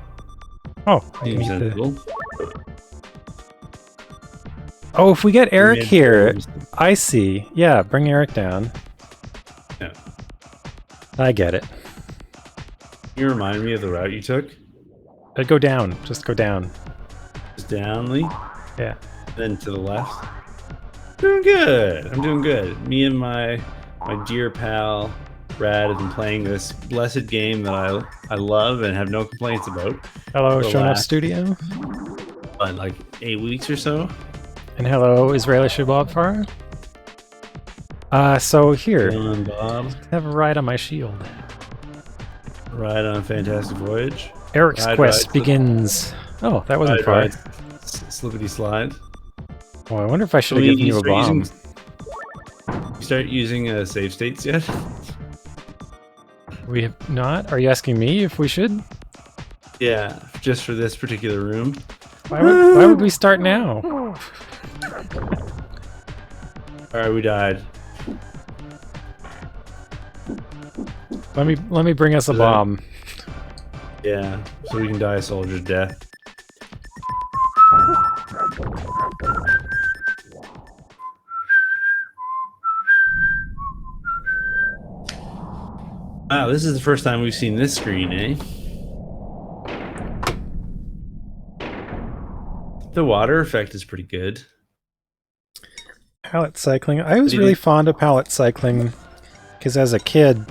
Oh, I can Seems eat sensible. Oh, if we get Eric here, doors. I see. Yeah, bring Eric down. Yeah. I get it. You remind me of the route you took. Go down. Just go down. Just down, Lee. Yeah. Then to the left. Doing good. I'm doing good. Me and my dear pal Brad have been playing this blessed game that I love and have no complaints about. Hello, The Shown Up last- Studio. Like 8 weeks or so. And hello, Israeli Shabab Farah. So here, Dylan and Bob. have a ride on my shield. Ride on a fantastic voyage. Eric's quest begins. Oh, that wasn't far. Slippity slide. Oh, I wonder if I should have given you a bomb. You start using save states yet? We have not? Are you asking me if we should? Yeah, just for this particular room. Why would we start now? Alright, we died. Let me bring us a bomb. Yeah, so we can die a soldier's death. Wow, this is the first time we've seen this screen, eh? The water effect is pretty good. Pallet cycling. I was really fond of pallet cycling because as a kid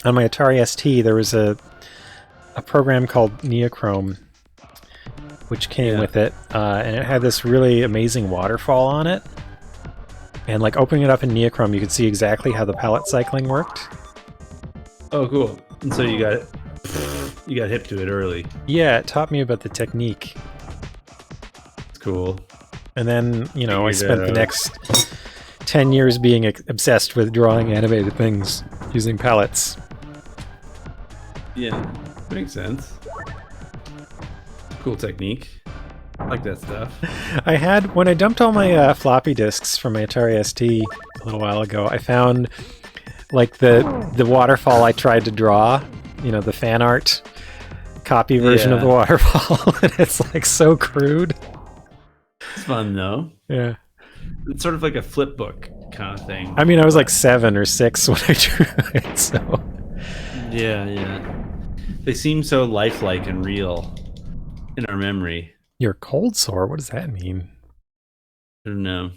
on my Atari ST there was a program called Neochrome which came with it, and it had this really amazing waterfall on it. And like opening it up in Neochrome, you could see exactly how the pallet cycling worked. Oh, cool. And so you got hip to it early. Yeah, it taught me about the technique. It's cool. And then, you know, I spent the next 10 years being obsessed with drawing animated things using palettes. Yeah, makes sense. Cool technique. I like that stuff. I had, when I dumped all my floppy disks from my Atari ST a little while ago, I found like the waterfall I tried to draw, you know, the fan art copy version of the waterfall. And it's like so crude. It's fun though. Yeah. It's sort of like a flip book kind of thing. I mean, I was like 7 or 6 when I drew it, so. Yeah. They seem so lifelike and real in our memory. You're cold sore? What does that mean? I don't know.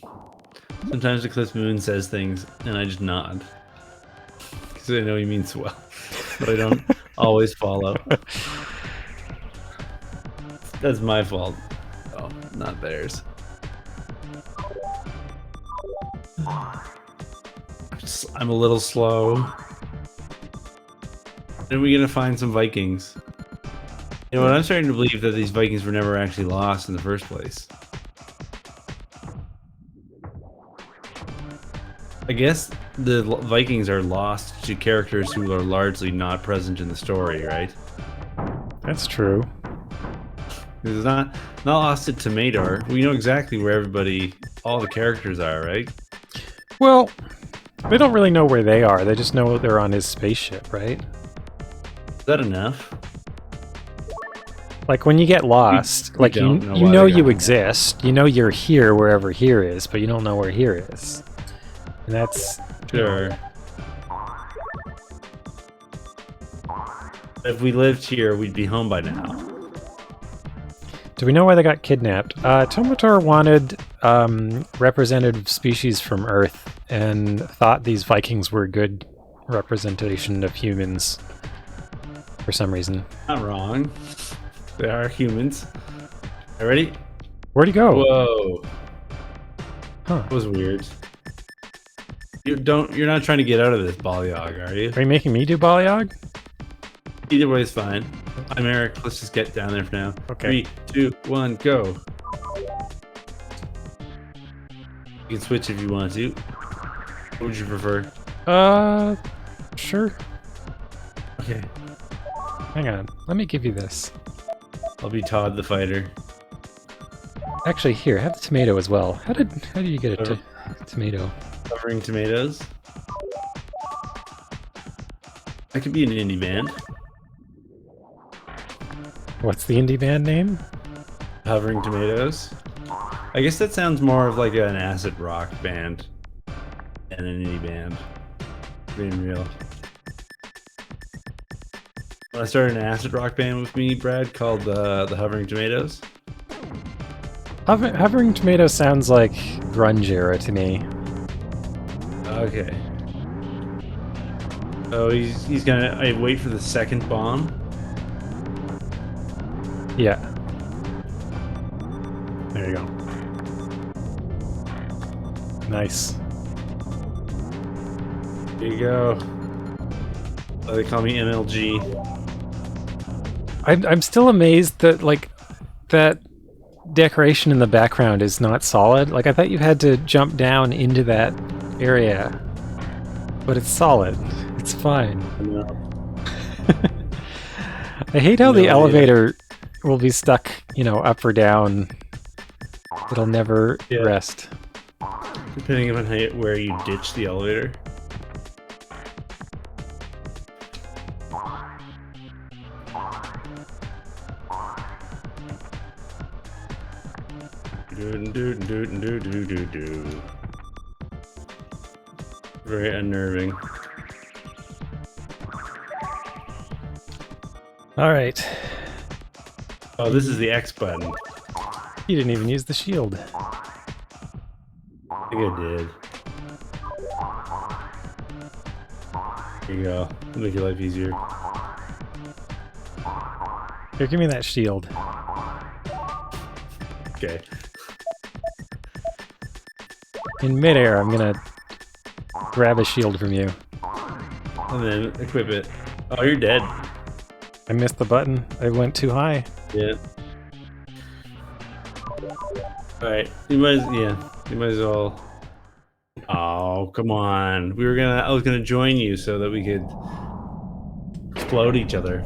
Sometimes Eclipse Moon says things and I just nod. Because I know he means well. But I don't always follow. That's my fault. Oh, not theirs. I'm a little slow. When are we gonna find some Vikings? You know what? I'm starting to believe that these Vikings were never actually lost in the first place. I guess the Vikings are lost to characters who are largely not present in the story, right? That's true. It's not lost to Tomator. We know exactly where all the characters are, right? Well, they don't really know where they are. They just know they're on his spaceship, right? Is that enough? Like when you get lost, like you know you exist. You know you're here wherever here is, but you don't know where here is. And that's sure. If we lived here, we'd be home by now. Do we know why they got kidnapped? Tomator wanted representative species from Earth and thought these Vikings were a good representation of humans for some reason. Not wrong. They are humans. All ready? Where'd he go? Whoa. Huh. That was weird. You're not trying to get out of this, Balyog, are you? Are you making me do Balyog? Either way is fine. I'm Eric. Let's just get down there for now. Okay. 3, 2, 1, go. You can switch if you want to. What would you prefer? Sure. Okay. Hang on. Let me give you this. I'll be Todd the fighter. Actually, here, have the tomato as well. How did you get a tomato? Covering tomatoes. That could be an indie band. What's the indie band name? Hovering Tomatoes. I guess that sounds more of like an acid rock band than an indie band. Being real. I started an acid rock band with me, Brad, called the Hovering Tomatoes. Hovering Tomato sounds like grunge era to me. Okay. Oh, he's gonna wait for the second bomb. Yeah. There you go. Nice. There you go. Oh, they call me MLG. I'm still amazed that like that decoration in the background is not solid. Like I thought you had to jump down into that area, but it's solid. It's fine. I hate how the elevator will be stuck, you know, up or down. It'll never rest. Depending on where you ditch the elevator. Very unnerving. All right. Oh, this is the X button. You didn't even use the shield. I think I did. Here you go. Make your life easier. Here, give me that shield. Okay. In midair, I'm gonna grab a shield from you. And then equip it. Oh, you're dead. I missed the button. I went too high. Yeah. Alright. You might as well. Oh, come on. I was gonna join you so that we could explode each other.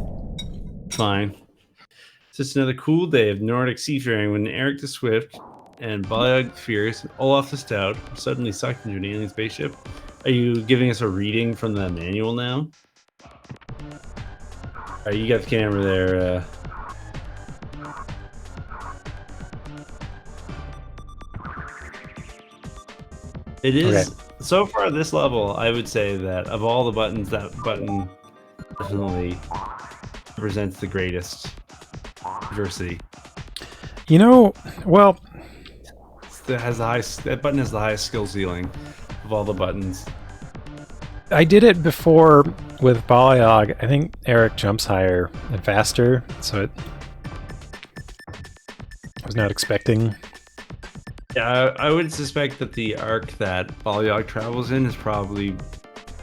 Fine. It's just another cool day of Nordic seafaring when Eric the Swift and Balyog the Fierce and Olaf the Stout are suddenly sucked into an alien spaceship. Are you giving us a reading from the manual now? Alright, you got the camera there. It is, so far this level, I would say that of all the buttons, that button definitely represents the greatest diversity. You know, well... That button has the highest skill ceiling of all the buttons. I did it before with Balyog. I think Eric jumps higher and faster, so I was not expecting. Yeah, I would suspect that the arc that Balyog travels in probably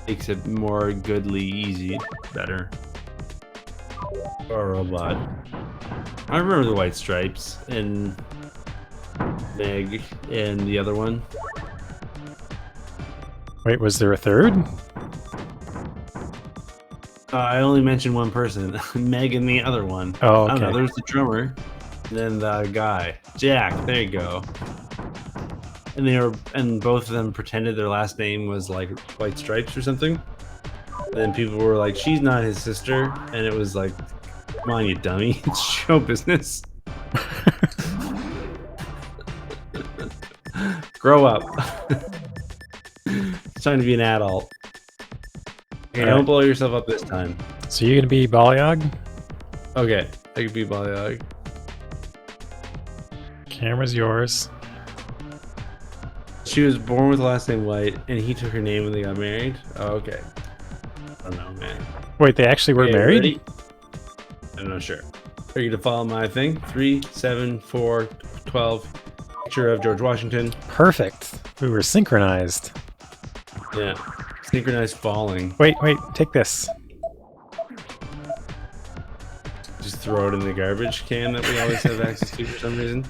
makes it more goodly, easy, better. For a robot. I remember the White Stripes and Meg and the other one. Wait, was there a third? I only mentioned one person, Meg and the other one. Oh, okay. I don't know, there's the drummer, and then the guy, Jack. There you go. And both of them pretended their last name was like White Stripes or something. And then people were like, "She's not his sister," and it was like, "Come on, you dummy! It's show business. Grow up." It's time to be an adult. Okay, don't blow yourself up this time. So you're gonna be Balyog? Okay, I could be Balyog. Camera's yours. She was born with the last name White, and he took her name when they got married. Oh, okay. I don't know, man. Wait, they actually were married? Ready? I'm not sure. Are you gonna follow my thing? 3, 7, 4, 12. Picture of George Washington. Perfect. We were synchronized. Yeah. Synchronized falling. Wait, take this. Just throw it in the garbage can that we always have access to for some reason.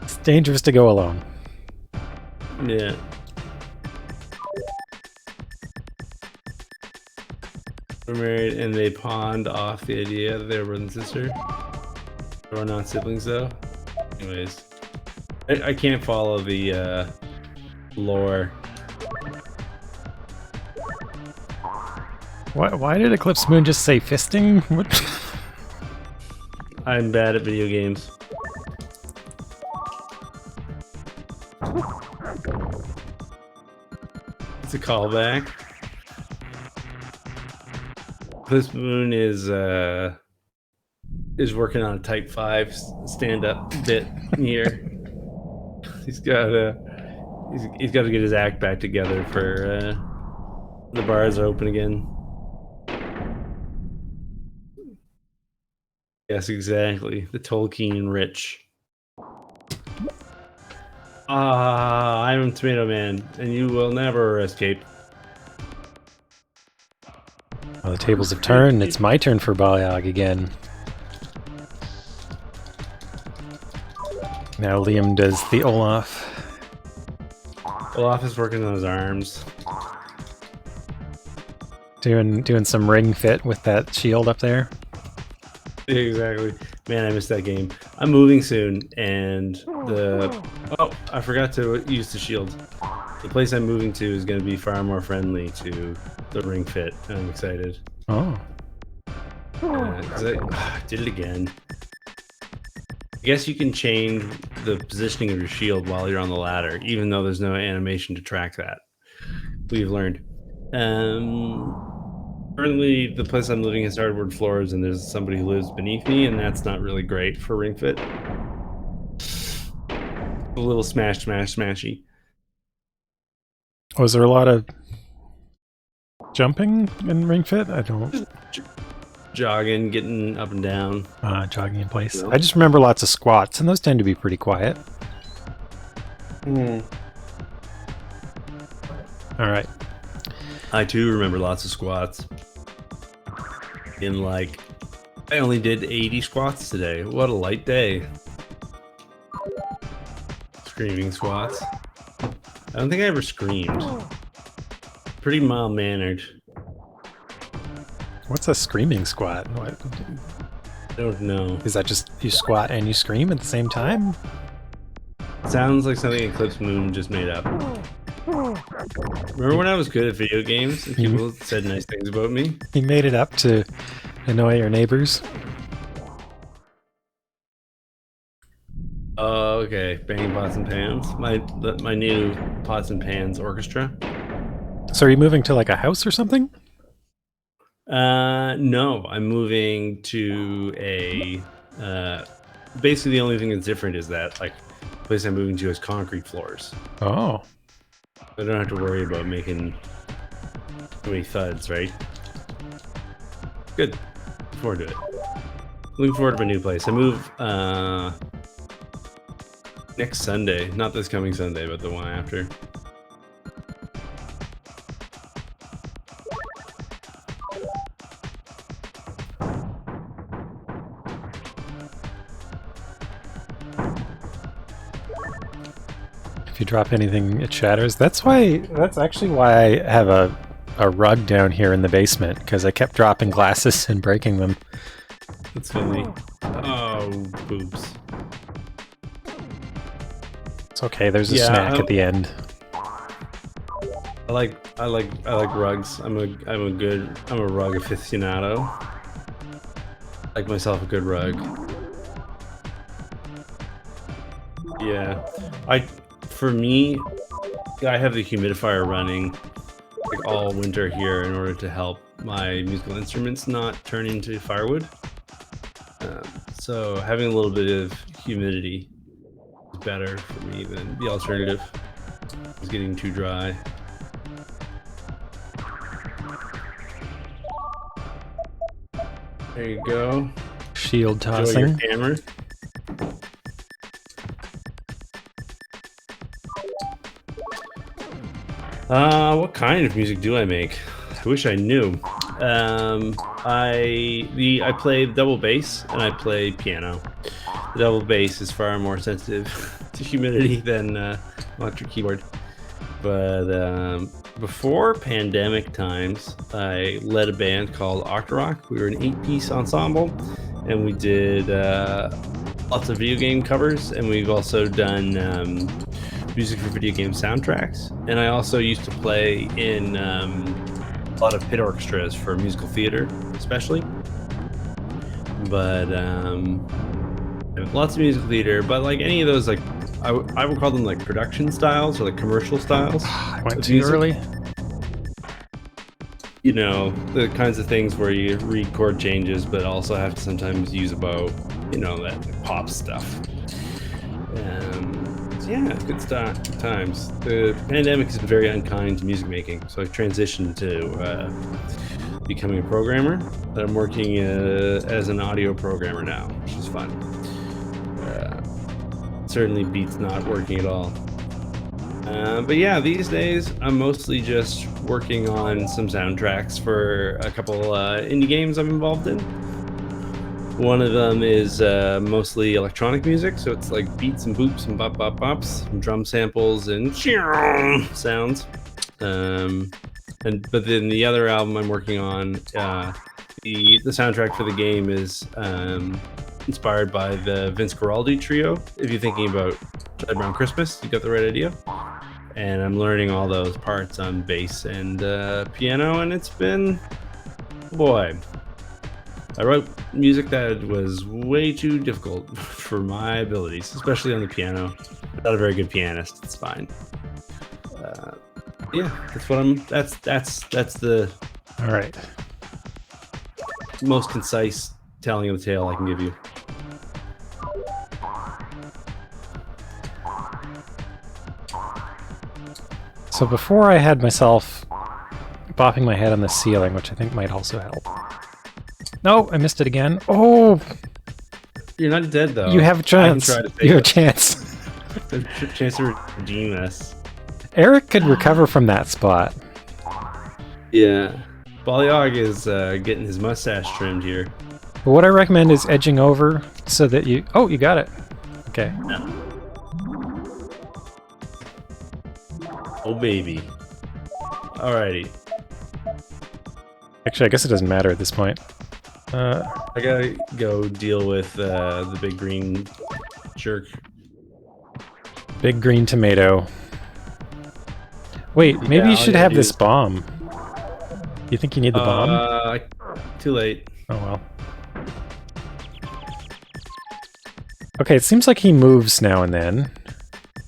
It's dangerous to go alone. Yeah. We're married and they pawned off the idea that they were brother and sister. They were not siblings though. Anyways. I can't follow the lore. Why did Eclipse Moon just say fisting? What? I'm bad at video games. It's a callback. Eclipse Moon is working on a Type 5 stand-up bit here. He's got to get his act back together for the bars are open again. Yes, exactly. The Tolkien rich. I'm Tomato Man, and you will never escape. Well, the tables have turned. It's my turn for Balayag again. Now Liam does the Olaf. Olaf is working on his arms. Doing some ring fit with that shield up there. Exactly. Man, I missed that game. I'm moving soon, and I forgot to use the shield. The place I'm moving to is going to be far more friendly to the ring fit, and I'm excited. Oh. I did it again. I guess you can change the positioning of your shield while you're on the ladder, even though there's no animation to track that. We've learned. Currently, the place I'm living has hardwood floors, and there's somebody who lives beneath me, and that's not really great for ring fit. A little smashy. Was there a lot of jumping in ring fit? I don't. Jogging, getting up and down. Jogging in place. No. I just remember lots of squats, and those tend to be pretty quiet. All right. I too remember lots of squats. I only did 80 squats today. What a light day. Screaming squats. I don't think I ever screamed. Pretty mild-mannered. What's a screaming squat? I don't know. Is that just you squat and you scream at the same time? Sounds like something Eclipse Moon just made up. Remember when I was good at video games and people said nice things about me? He made it up to annoy your neighbors. Oh, okay. Banging Pots and Pans. My new Pots and Pans orchestra. So are you moving to like a house or something? No, I'm moving to a basically the only thing that's different is that the place I'm moving to has concrete floors. Oh. I don't have to worry about making too many thuds, right? Good. Looking forward to it. Looking forward to my new place. I move next Sunday. Not this coming Sunday, but the one after. If you drop anything, it shatters. That's actually why I have a rug down here in the basement, because I kept dropping glasses and breaking them. That's funny. Oh, boobs. It's okay. There's a snack at the end. I like rugs. I'm a rug aficionado. I like myself a good rug. Yeah, for me, I have the humidifier running all winter here in order to help my musical instruments not turn into firewood. So having a little bit of humidity is better for me than the alternative. It's getting too dry. There you go. Shield tossing. Enjoy your hammer. What kind of music do I make? I wish I knew. I play double bass and I play piano. The double bass is far more sensitive to humidity than electric keyboard. But before pandemic times, I led a band called Octarock. We were an 8-piece ensemble, and we did lots of video game covers, and we've also done music for video game soundtracks. And I also used to play in lot of pit orchestras for musical theater, especially. But lots of musical theater, but like any of those, like I would call them like production styles or like commercial styles. I went too early. You know, the kinds of things where you read chord changes, but also have to sometimes use about, you know, that pop stuff. So yeah, it's good stuff. Good times. The pandemic has been very unkind to music making, so I've transitioned to becoming a programmer. I'm working as an audio programmer now, which is fun. Certainly beats not working at all. But yeah, these days I'm mostly just working on some soundtracks for a couple indie games I'm involved in. One of them is mostly electronic music, so it's like beats and boops and bop bop bops, and drum samples and sounds. But then the other album I'm working on, the soundtrack for the game is inspired by the Vince Guaraldi trio. If you're thinking about Charlie Brown Christmas, you got the right idea. And I'm learning all those parts on bass and piano, and it's been, boy, I wrote music that was way too difficult for my abilities, especially on the piano. I'm not a very good pianist. It's fine. Yeah, that's what I'm. That's the. All right. Most concise telling of the tale I can give you. So before I had myself bopping my head on the ceiling, which I think might also help. No, I missed it again. Oh! You're not dead, though. You have a chance. You have a chance. A chance to redeem us. Eric could recover from that spot. Yeah. Balayog is getting his mustache trimmed here. But what I recommend is edging over so that you... Oh, you got it. Okay. Yeah. Oh, baby. Alrighty. Actually, I guess it doesn't matter at this point. I gotta go deal with the big green jerk. Big green tomato. Wait, maybe you should have this bomb. You think you need the bomb? Too late. Oh well. Okay, it seems like he moves now and then.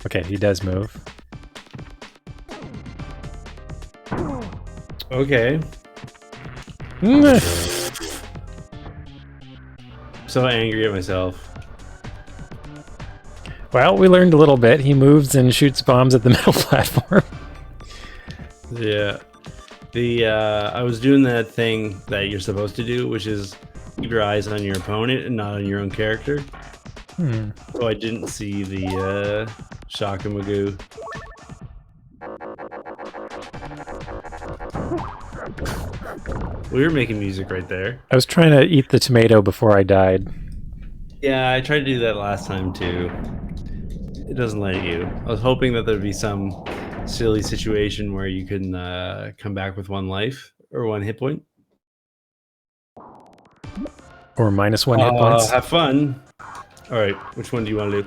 Okay, he does move. Okay. So angry at myself. Well, we learned a little bit. He moves and shoots bombs at the metal platform. Yeah. I was doing that thing that you're supposed to do, which is keep your eyes on your opponent and not on your own character. So I didn't see the shock and magoo. We were making music right there. I was trying to eat the tomato before I died. Yeah, I tried to do that last time too. It doesn't let you. I was hoping that there'd be some silly situation where you can come back with one life or one hit point. Or -1 hit points. Have fun. All right, which one do you want to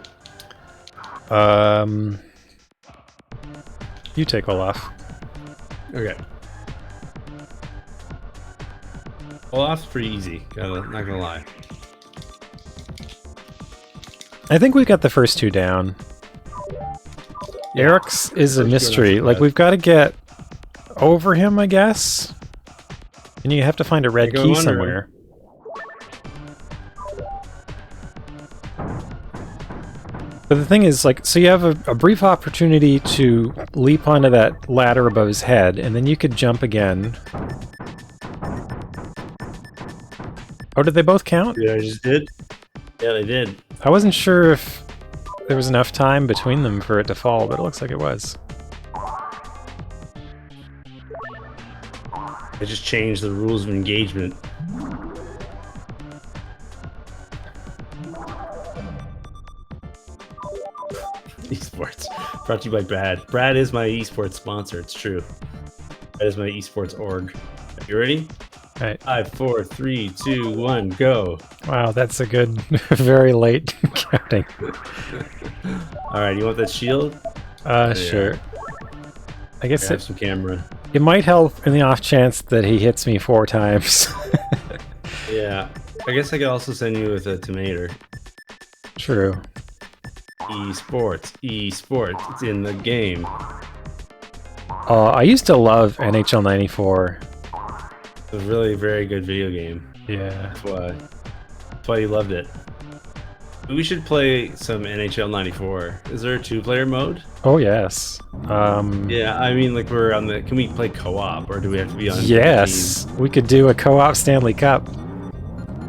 do? You take Olaf. Okay. Olaf's pretty easy. Not gonna lie. I think we got the first two down. Yeah. Eric's is a mystery. Like, we've got to get over him, I guess. And you have to find a red key somewhere. But the thing is, like, so you have a brief opportunity to leap onto that ladder above his head, and then you could jump again. Oh, did they both count? Yeah, I just did. Yeah, they did. I wasn't sure if there was enough time between them for it to fall, but it looks like it was. I just changed the rules of engagement. Esports. Brought to you by Brad. Brad is my esports sponsor, it's true. That is my esports org. You ready? All right. 5, 4, 3, 2, 1, go. Wow, that's a good, very late counting. All right, you want that shield? Sure. I guess I have some camera. It might help in the off chance that he hits me 4 times. Yeah. I guess I could also send you with a tomato. True. Esports. It's in the game. I used to love NHL 94. It's a really very good video game. Yeah. That's why you loved it. We should play some NHL 94. Is there a 2-player mode? Oh yes. Yeah, I mean, like we're on the. Can we play co-op, or do we have to be on? Yes, we could do a co-op Stanley Cup.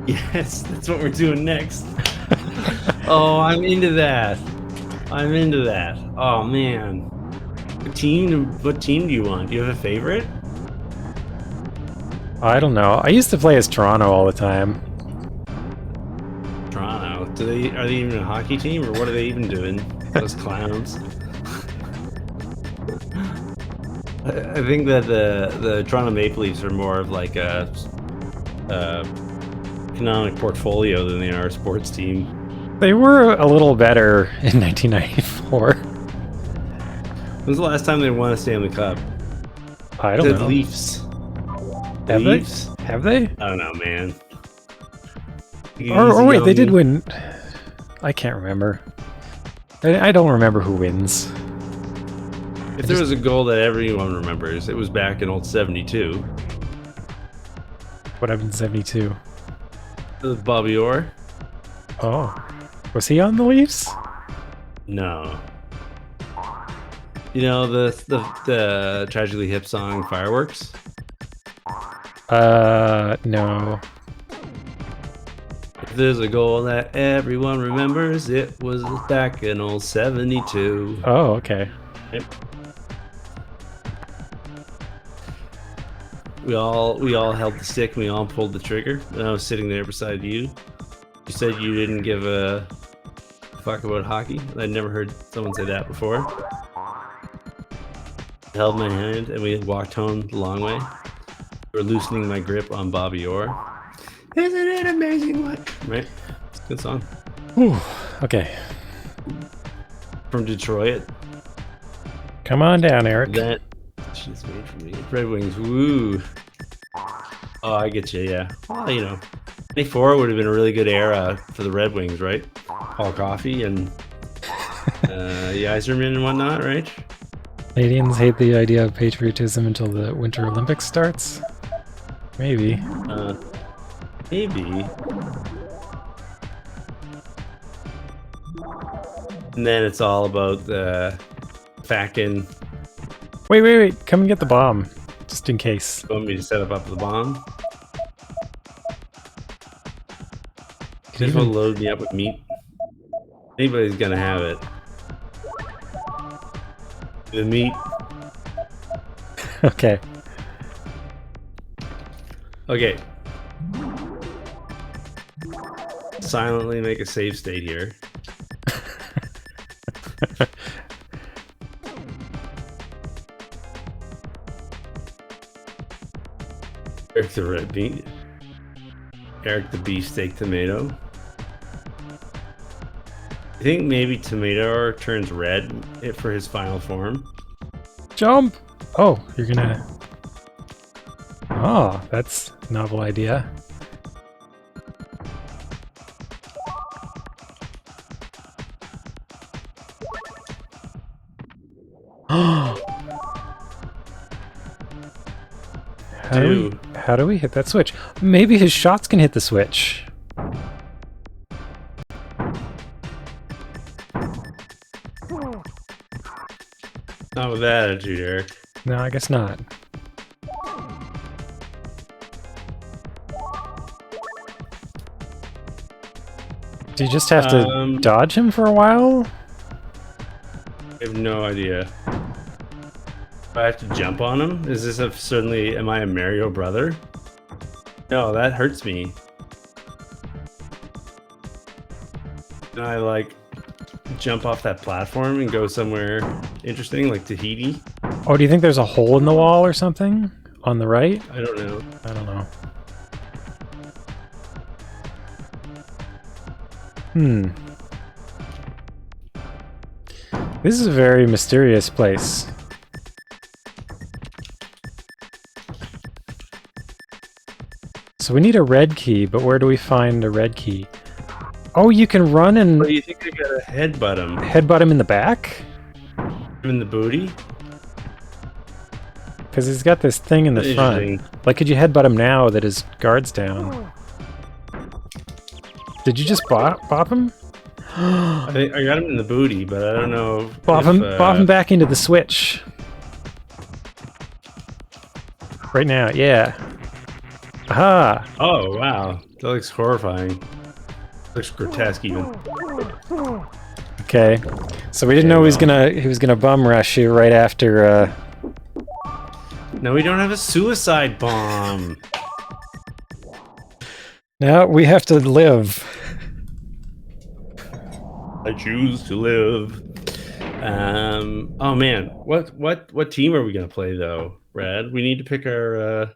Yes, that's what we're doing next. Oh, I'm into that. Oh man, what team do you want? Do you have a favorite? I don't know. I used to play as Toronto all the time. Toronto. Are they even a hockey team, or what are they even doing? Those clowns. I think that the Toronto Maple Leafs are more of like a economic portfolio than they are a sports team. They were a little better in 1994. When's the last time they won a Stanley Cup? I don't know. The Leafs. Have Leafs? they? Have they? I don't know, man. Or wait, they did win. I can't remember. I don't remember who wins. If there was a goal that everyone remembers, it was back in old 72. What happened in 72? It was Bobby Orr. Oh. Was he on the Leafs? No. You know the Tragically Hip song Fireworks? No. If there's a goal that everyone remembers, it was back in old 72. Oh, okay. Yep. We all held the stick and we all pulled the trigger. And I was sitting there beside you. You said you didn't give a fuck about hockey. I'd never heard someone say that before. I held my hand and we walked home the long way. We were loosening my grip on Bobby Orr. Isn't it amazing what? Right? It's a good song. Whew. Okay. From Detroit. Come on down, Eric. That shit's made for me. Red Wings, woo. Oh, I get you, yeah. Well, you know, 94 would have been a really good era for the Red Wings, right? Paul Coffey and the Yzerman and whatnot, right? Canadians hate the idea of patriotism until the Winter Olympics starts? Maybe. Maybe. And then it's all about the fucking... Wait. Come and get the bomb. Just in case. You want me to set up the bomb? You just want to load me up with meat? Anybody's gonna have it. The meat. Okay. Okay. Silently make a save state here. Eric the red bean. Eric the beefsteak tomato. I think maybe tomato turns red for his final form. Jump! Oh, you're gonna... Oh, that's a novel idea. How do we hit that switch? Maybe his shots can hit the switch. Not with that attitude, Eric. No, I guess not. Do you just have to dodge him for a while? I have no idea. Do I have to jump on him? Is this suddenly, am I a Mario brother? No, that hurts me. Can I like jump off that platform and go somewhere interesting like Tahiti? Oh, do you think there's a hole in the wall or something? On the right? I don't know. I don't know. This is a very mysterious place. So we need a red key, but where do we find a red key? Oh, you can run and... What do you think I gotta headbutt him? Headbutt him in the back? In the booty? Because he's got this thing in the front. Like, could you headbutt him now that his guard's down? Did you just bop him? I think I got him in the booty, but I don't know. Bop him back into the switch. Right now, yeah. Aha! Oh wow, that looks horrifying. Looks grotesque even. Okay, so we didn't know he was gonna bum rush you right after. No, we don't have a suicide bomb. Now we have to live. I choose to live. Oh man, what team are we gonna play though, Brad? We need to pick our.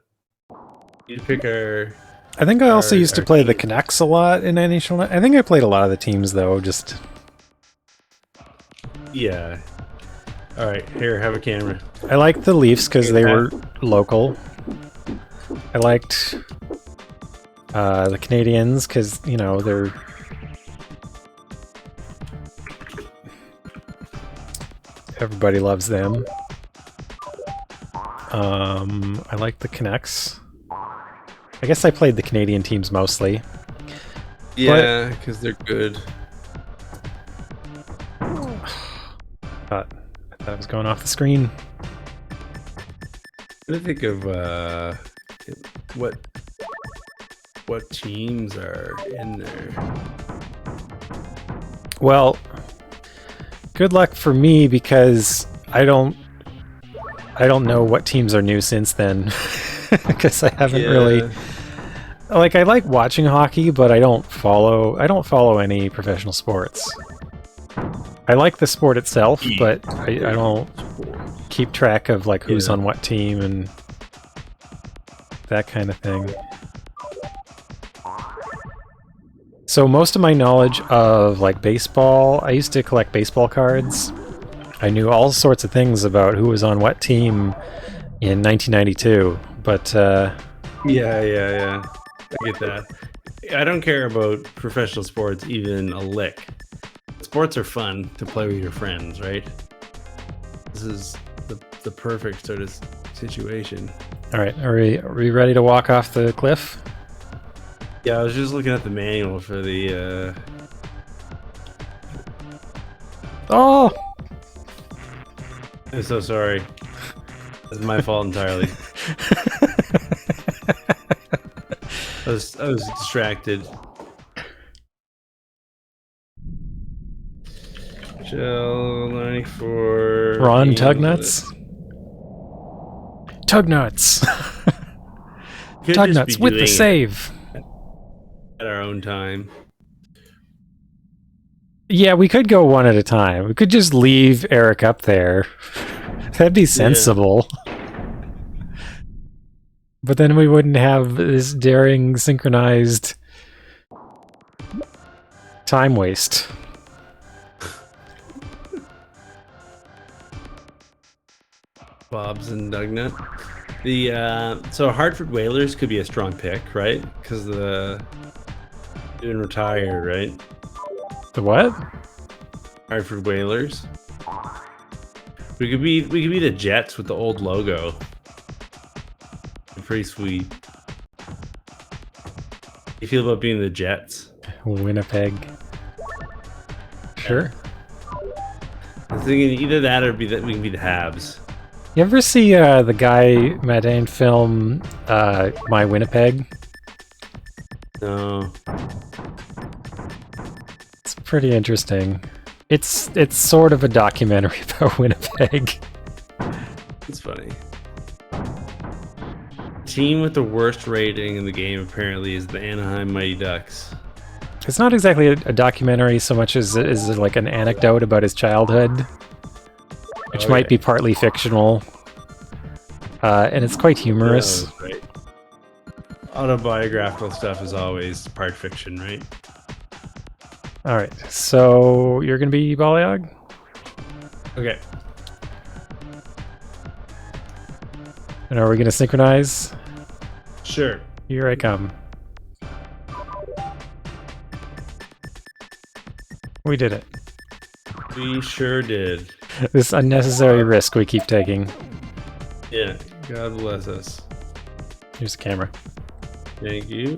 I think I also used to play the Canucks a lot in NHL. I think I played a lot of the teams though. Just. Yeah. All right, here, have a camera. I liked the Leafs because they were local. I liked the Canadians because, you know, they're... Everybody loves them. I like the Canucks. I guess I played the Canadian teams mostly. Yeah, because they're good. I thought I was going off the screen. I think of what teams are in there. Well, good luck for me because I don't know what teams are new since then because I haven't really. Like, I like watching hockey, but I don't follow any professional sports. I like the sport itself, but I don't keep track of like who's on what team and that kind of thing. So most of my knowledge of like baseball, I used to collect baseball cards. I knew all sorts of things about who was on what team in 1992, but yeah. I get that. I don't care about professional sports even a lick. Sports are fun to play with your friends, right? This is the perfect sort of situation. All right, are we ready to walk off the cliff? Yeah, I was just looking at the manual for the. Oh! I'm so sorry. It's my fault entirely. I was distracted. Shell 94. Ron Tugnuts? Tugnuts! Tugnuts with the save! At our own time. Yeah, we could go one at a time. We could just leave Eric up there. That'd be sensible. Yeah. But then we wouldn't have this daring, synchronized time waste. Bob's and Dugnut. So Hartford Whalers could be a strong pick, right? Because they've been retired, right? The what? Hartford Whalers. We could be the Jets with the old logo. Pretty sweet. How you feel about being the Jets? Winnipeg. Sure. I was thinking either that or we can be the Habs. You ever see the Guy Madane film My Winnipeg? No. It's pretty interesting. It's sort of a documentary about Winnipeg. It's funny. Team with the worst rating in the game apparently is the Anaheim Mighty Ducks. It's not exactly a documentary so much as like an anecdote about his childhood, which might be partly fictional, and it's quite humorous. Yeah, right. Autobiographical stuff is always part fiction, right? All right, so you're gonna be Balayag? Okay. And are we gonna synchronize? Sure. Here I come. We did it. We sure did. This unnecessary risk we keep taking. Yeah, God bless us. Here's the camera. Thank you.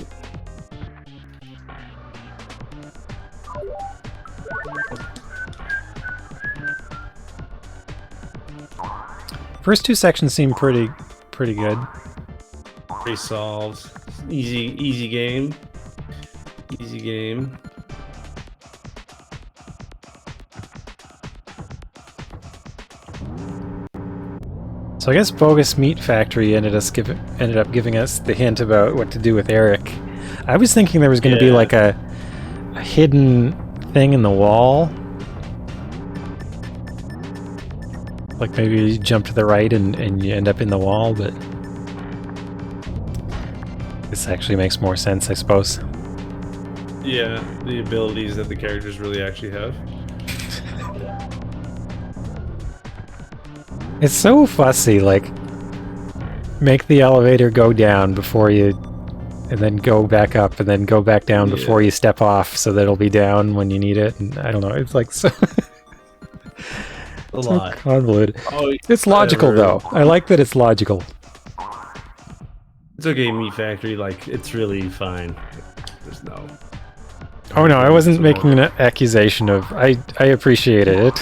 First two sections seem pretty good. Pretty solved. Easy game. Easy game. So I guess Bogus Meat Factory ended up giving us the hint about what to do with Eric. I was thinking there was going to be like a hidden thing in the wall. Like maybe you jump to the right and you end up in the wall, but this actually makes more sense, I suppose. Yeah, the abilities that the characters really actually have. It's so fussy, like, make the elevator go down before you, and then go back up, and then go back down before you step off, so that it'll be down when you need it, and I don't know, it's like so... a lot. Convoluted. Oh, it's logical, though. I like that it's logical. It's okay, Meat Factory, like, it's really fine. There's no... Oh no, I wasn't making an accusation of... I appreciated it.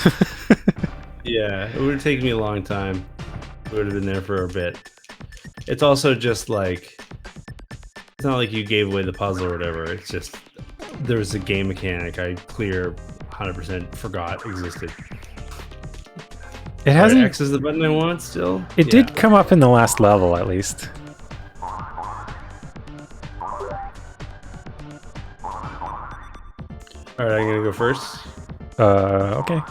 Yeah, it would have taken me a long time. It would have been there for a bit. It's also just like... It's not like you gave away the puzzle or whatever. It's just... There was a game mechanic I 100% forgot existed. It hasn't... X is the button I want still? It did come up in the last level, at least. Alright, I'm gonna go first. Okay.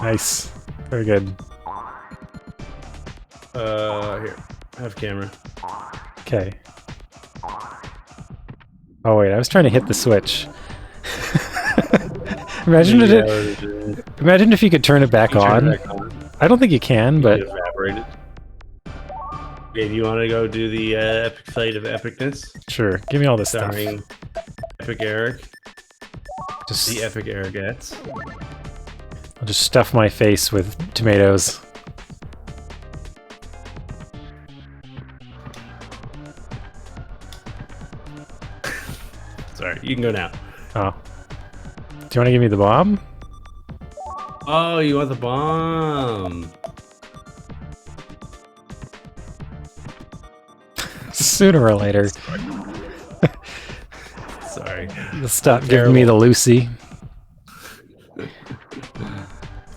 Nice. Very good. Here. Have camera. Okay. Oh wait, I was trying to hit the switch. Imagine if you could turn it back on. I don't think you can, but... Evaporated. Okay, do you want to go do the epic fight of epicness? Sure, give me all this stuff. Starring Epic Eric. Just the Epic Ericettes. I'll just stuff my face with tomatoes. Sorry, you can go now. Oh. Do you want to give me the bomb? Oh, you want the bomb. Sooner or later. Sorry. You'll stop giving me the Lucy.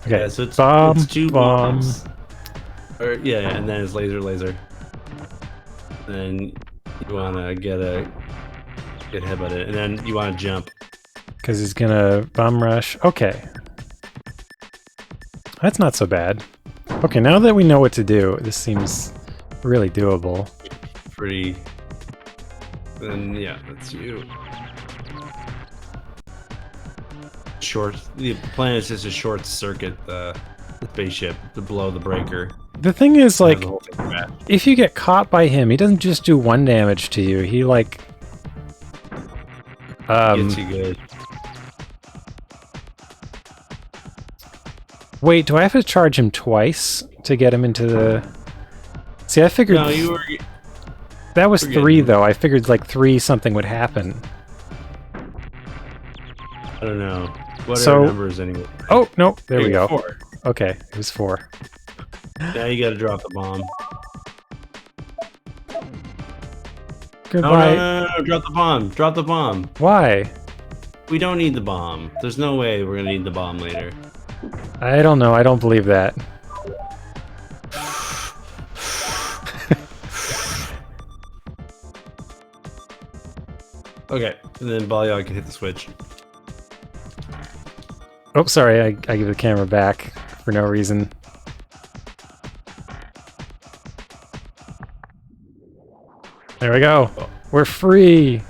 Okay, yeah, so it's two bombs. Or, yeah, and then it's laser. Then you wanna get headbutted, and then you wanna jump. Because he's gonna bomb rush. Okay. That's not so bad. Okay, now that we know what to do, this seems really doable. Pretty. Then yeah, that's you. The plan is just to short circuit the spaceship to blow the breaker. The thing is, like, if you get caught by him, he doesn't just do 1 damage to you. He like gets you good. Wait, do I have to charge him twice to get him into the... See, I figured... No, you were... That was 3, though. I figured, like, 3 something would happen. I don't know. What are numbers anyway? Oh, no. There we go. 4. Okay, it was 4. Now you gotta drop the bomb. Goodbye. No, drop the bomb. Drop the bomb. Why? We don't need the bomb. There's no way we're gonna need the bomb later. I don't know. I don't believe that. Okay, and then Balyog can hit the switch. Oh, sorry. I give the camera back for no reason. There we go. We're free.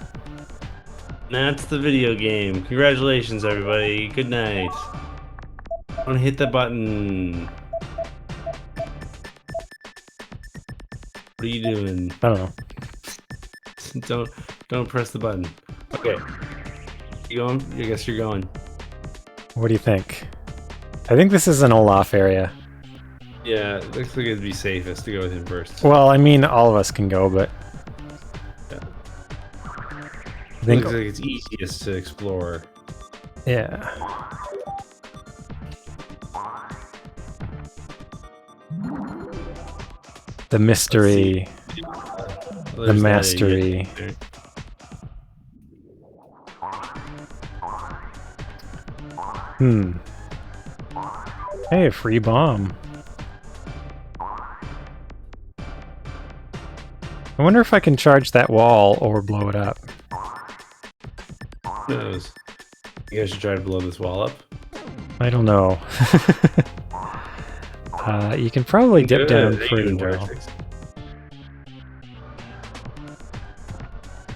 That's the video game. Congratulations, everybody. Good night. I want to hit the button. What are you doing? I don't know. Don't press the button. Okay. You going? I guess you're going. What do you think? I think this is an Olaf area. Yeah, it looks like it'd be safest to go with him first. Well, I mean, all of us can go, but... Yeah. I think... Looks like it's easiest to explore. Yeah. The mystery. The mastery. Hey, a free bomb. I wonder if I can charge that wall or blow it up. Who knows? You guys should try to blow this wall up. I don't know. You can probably dip down pretty well.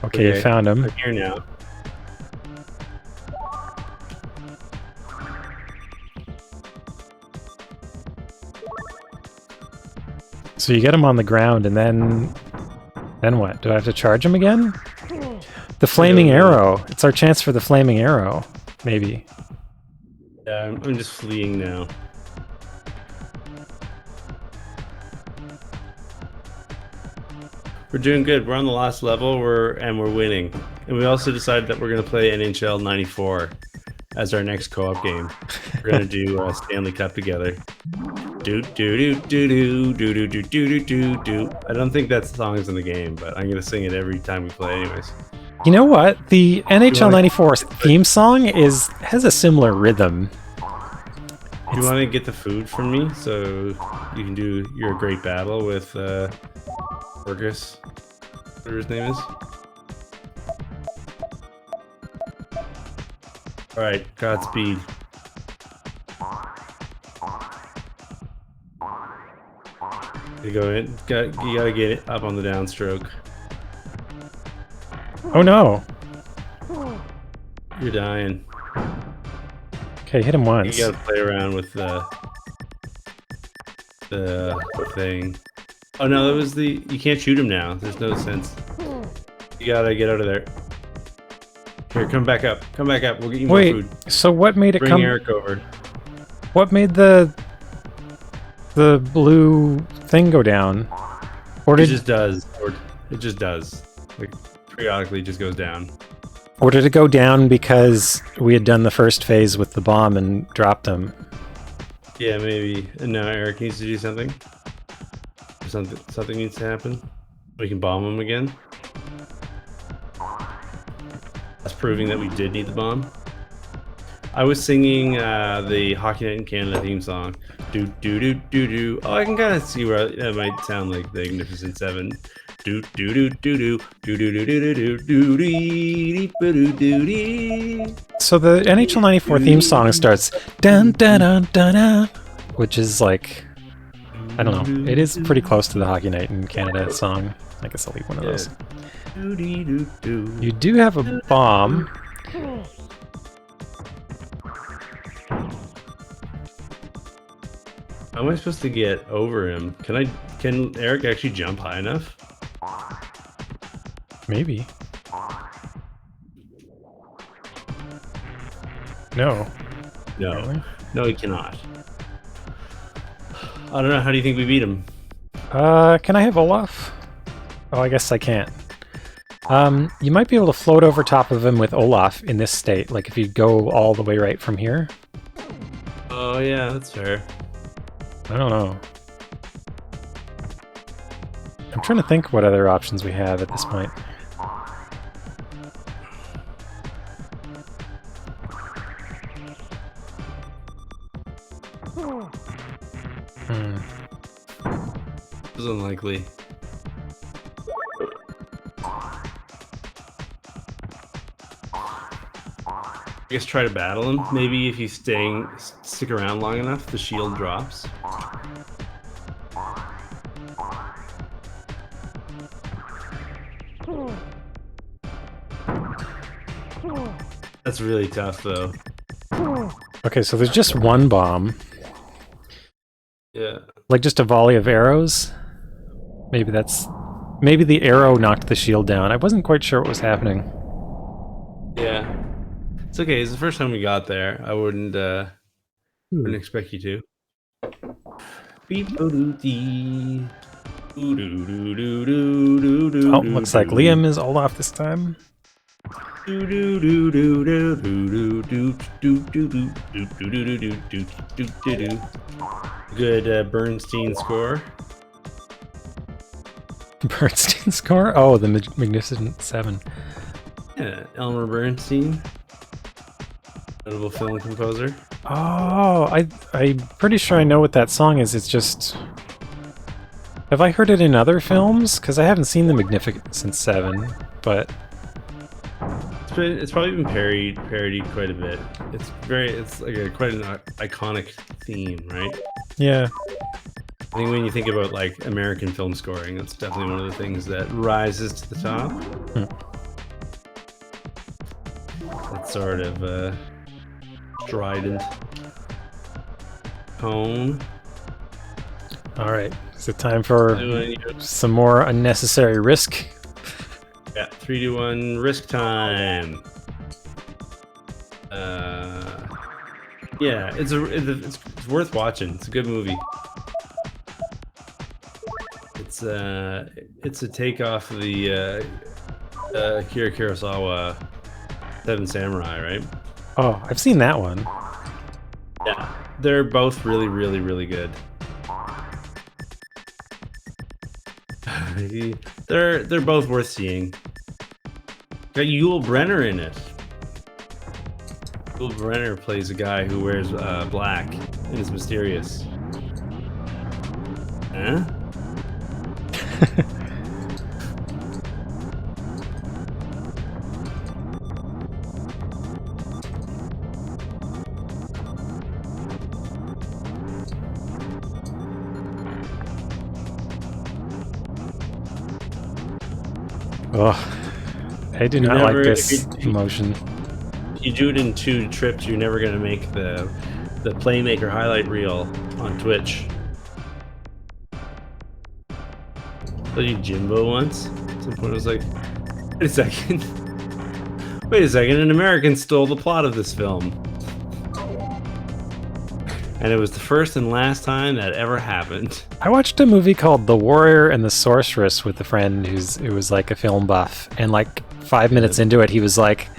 Okay, you found him. I'm here now. So you get him on the ground, and then what? Do I have to charge him again? The flaming arrow. It's our chance for the flaming arrow, maybe. Yeah, I'm just fleeing now. We're doing good. We're on the last level. We're winning. And we also decided that we're gonna play NHL '94 as our next co-op game. We're gonna do Stanley Cup together. Do do do do do do do do do do do. I don't think that song's in the game, but I'm gonna sing it every time we play, anyways. You know what? The NHL '94 theme song has a similar rhythm. Do you want to get the food from me so you can do your great battle with Fergus, whatever his name is? All right, Godspeed. You go in. You gotta get it up on the downstroke. Oh no! You're dying. Okay, hit him once. You gotta play around with the thing. Oh no, that was the. You can't shoot him now. There's no sense. You gotta get out of there. Here, come back up. Come back up. We'll get you more food. Wait, so what made it Bring come? Eric over. What made the blue thing go down? Or did It just does. Or it just does. Like periodically, just goes down. Or did it go down because we had done the first phase with the bomb and dropped them? Yeah, maybe. And now Eric needs to do something. Something needs to happen. We can bomb him again. That's proving that we did need the bomb. I was singing the Hockey Night in Canada theme song. Do do do do do. Oh, I can kind of see where that might sound like the Magnificent Seven. Do do do do do do do do do do do do. So the NHL '94 theme song starts dun dun dun dun dun, which is like, I don't know. It is pretty close to the Hockey Night in Canada song. I guess I'll leave one of those. You do have a bomb. How am I supposed to get over him? Can Eric actually jump high enough? Maybe. No. No. Really? No, he cannot. I don't know. How do you think we beat him? Can I have Olaf? Oh, I guess I can't. You might be able to float over top of him with Olaf in this state, like if you go all the way right from here. Oh, yeah, that's fair. I don't know. I'm trying to think what other options we have at this point. It's unlikely. I guess try to battle him. Maybe if you stick around long enough, the shield drops. That's really tough, though. Okay, so there's just one bomb. Yeah. Like just a volley of arrows? Maybe the arrow knocked the shield down. I wasn't quite sure what was happening. Yeah. It's okay. It's the first time we got there. I wouldn't expect you to. Oh, looks like Liam is all off this time. Good Bernstein score. Bernstein score? Oh, the Magnificent Seven. Yeah, Elmer Bernstein, notable film composer. Oh, I'm pretty sure I know what that song is. It's just... Have I heard it in other films? Because I haven't seen the Magnificent Seven, but... It's probably been parodied quite a bit. It's like quite an iconic theme, right? Yeah. I think when you think about like American film scoring, that's definitely one of the things that rises to the top. That sort of strident tone. All right, is it time for some more unnecessary risk? Yeah, 3, 2, 1, risk time. Yeah, it's worth watching. It's a good movie. It's a takeoff of the Akira Kurosawa Seven Samurai, right? Oh, I've seen that one. Yeah, they're both really, really, really good. They're both worth seeing. Got Yul Brynner in it. Yul Brynner plays a guy who wears black and is mysterious. Huh? Oh, I do not like this emotion. If you do it in 2 trips, you're never gonna make the Playmaker highlight reel on Twitch. So you Jimbo once. At some point, I was like, wait a second. Wait a second. An American stole the plot of this film, and it was the first and last time that ever happened. I watched a movie called The Warrior and the Sorceress with a friend who was like a film buff, and like 5 minutes into it, he was like,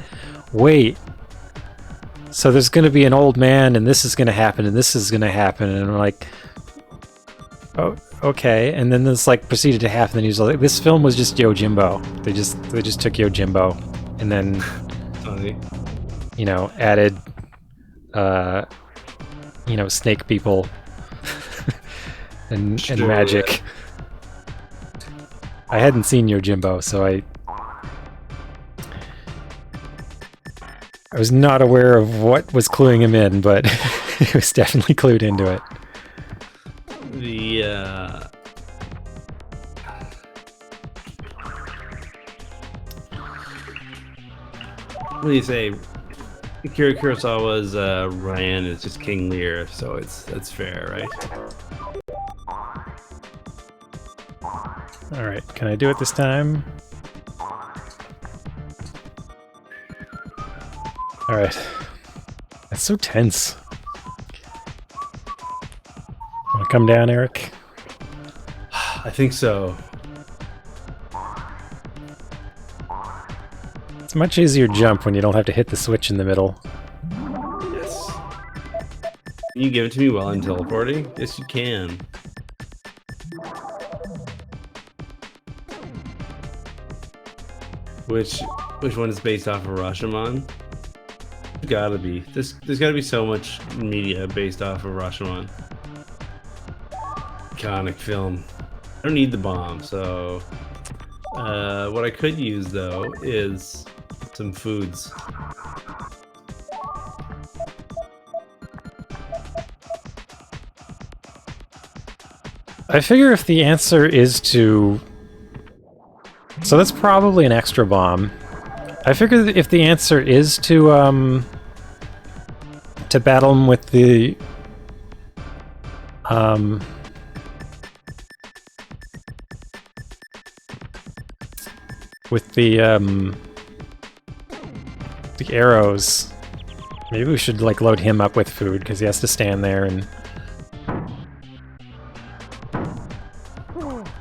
"Wait, so there's going to be an old man, and this is going to happen, and this is going to happen," and I'm like, "Oh, okay." And then this like proceeded to happen, and he was like, "This film was just Yojimbo. They just took Yojimbo, and then, you know, added, you know, snake people." and magic. I hadn't seen Yojimbo, so I was not aware of what was cluing him in, but he was definitely clued into it. What do you say? Akira Kurosawa's Ryan is just King Lear, so that's fair, right? All right, can I do it this time? All right. That's so tense. Want to come down, Eric? I think so. It's a much easier jump when you don't have to hit the switch in the middle. Yes. Can you give it to me while I'm teleporting? Yes, you can. Which one is based off of Rashomon? Gotta be. There's gotta be so much media based off of Rashomon. Iconic film. I don't need the bomb, so what I could use though is some foods. I figure if the answer is to... So that's probably an extra bomb. I figure that if the answer is to battle him with the arrows, Maybe we should like load him up with food because he has to stand there and.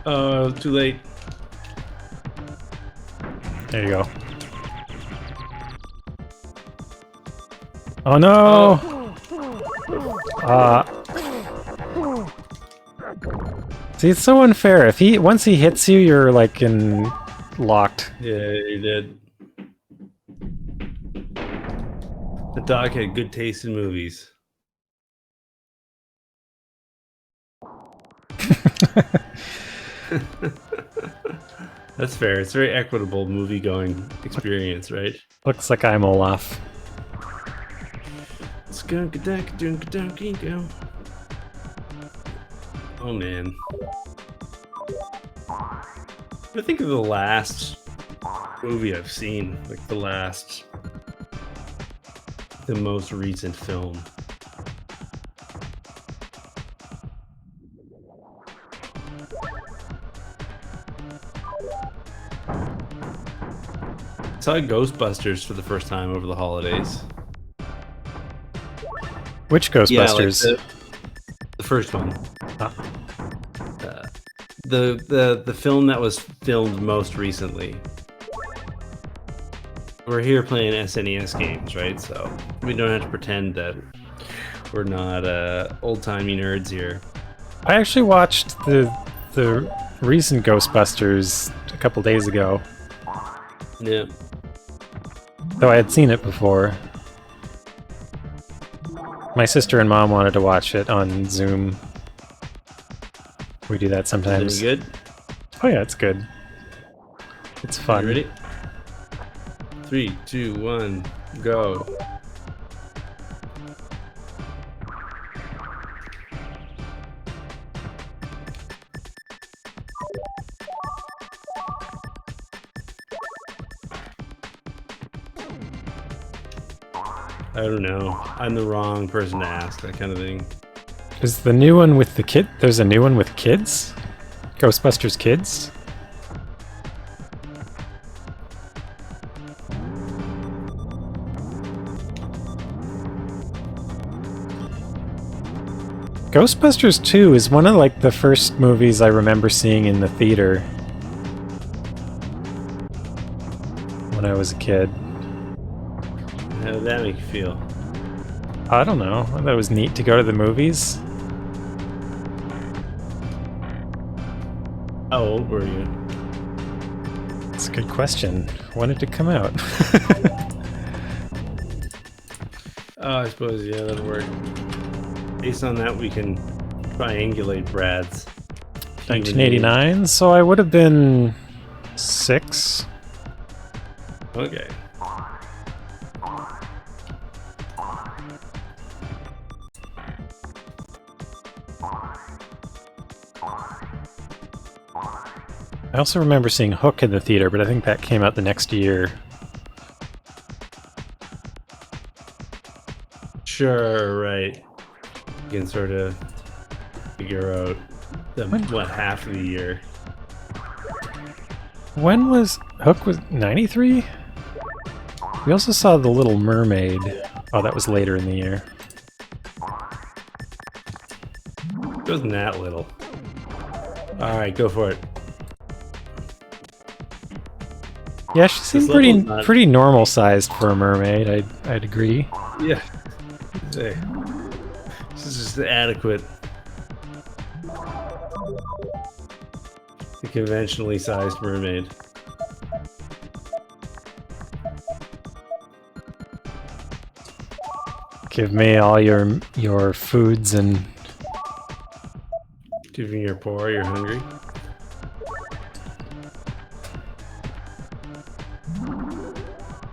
Oh, too late. There you go. Oh no! See, it's so unfair. If once he hits you, you're like locked. Yeah, he did. The dog had good taste in movies. That's fair. It's a very equitable movie-going experience, right? Looks like I'm Olaf. Oh man. I think of the last movie I've seen, like the most recent film. I saw Ghostbusters for the first time over the holidays. Which Ghostbusters? Yeah, like the first one. Huh. The film that was filmed most recently. We're here playing SNES games, right? So we don't have to pretend that we're not old-timey nerds here. I actually watched the recent Ghostbusters a couple days ago. Yeah. Though I had seen it before. My sister and mom wanted to watch it on Zoom. We do that sometimes. Is it good? Oh yeah, it's good. It's fun. You ready? 3, 2, 1, go. I don't know. I'm the wrong person to ask, that kind of thing. Is the new one with the kid? There's a new one with kids? Ghostbusters Kids? Ghostbusters 2 is one of like the first movies I remember seeing in the theater when I was a kid. How did that make you feel? I don't know. I thought it was neat to go to the movies. How old were you? That's a good question. When did it come out? Oh, I suppose, yeah, that'll work. Based on that, we can triangulate Brad's. 1989, so I would have been 6. Okay. I also remember seeing Hook in the theater, but I think that came out the next year. Sure, right. You can sort of figure out what half of the year. When was Hook? Was 93? We also saw The Little Mermaid. Oh, that was later in the year. It wasn't that little. All right, go for it. Yeah, she seemed pretty normal sized for a mermaid. I'd agree. Yeah. This is just adequate. The conventionally sized mermaid. Give me all your foods and. Giving you're poor, you're hungry.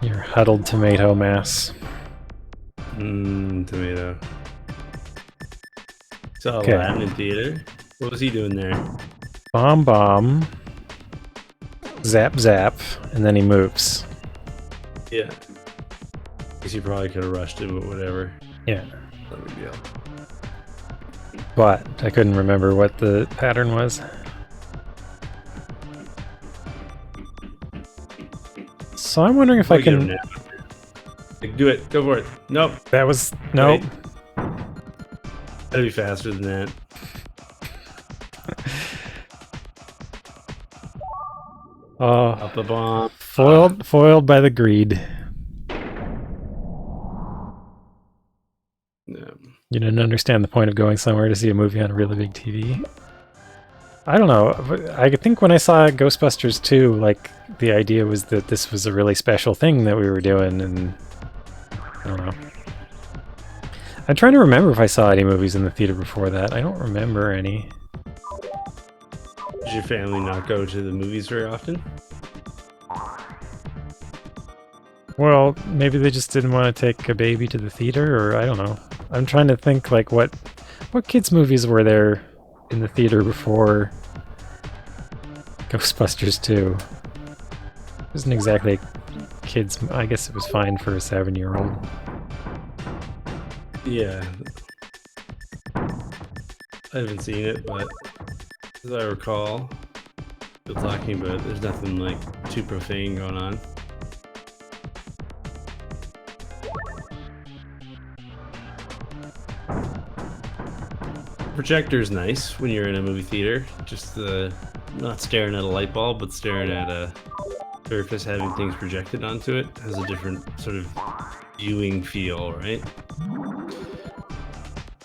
Your huddled tomato mass. Tomato. Saw Okay. Aladdin in theater. What was he doing there? Bomb bomb. Zap zap, and then he moves. Yeah. Guess you probably could have rushed him, but whatever. Yeah. No big deal. But I couldn't remember what the pattern was. So I'm wondering if I can. Do it. Go for it. Nope. That was nope. Gotta be faster than that. Oh, Up the bomb. Foiled by the greed. No. You didn't understand the point of going somewhere to see a movie on a really big TV. I don't know. I think when I saw Ghostbusters 2, like, the idea was that this was a really special thing that we were doing, and I don't know. I'm trying to remember if I saw any movies in the theater before that. I don't remember any. Does your family not go to the movies very often? Well, maybe they just didn't want to take a baby to the theater, or I don't know. I'm trying to think, like, what kids' movies were there in the theater before Ghostbusters 2? It wasn't exactly kids. I guess it was fine for a 7-year-old. Yeah. I haven't seen it, but as I recall, still talking about it, there's nothing like too profane going on. Projector's nice when you're in a movie theater. Just not staring at a light bulb, but staring at a surface having things projected onto it has a different sort of viewing feel, right?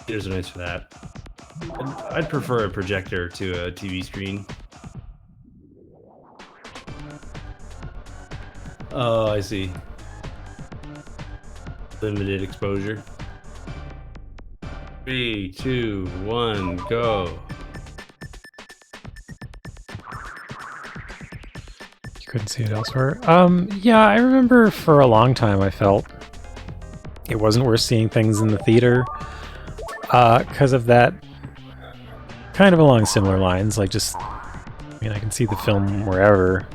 Theaters are nice for that. I'd prefer a projector to a TV screen. Oh, I see. Limited exposure. 3, 2, 1, go. You couldn't see it elsewhere? Yeah, I remember for a long time I felt it wasn't worth seeing things in the theater because of that. Kind of along similar lines, like just, I mean, I can see the film wherever.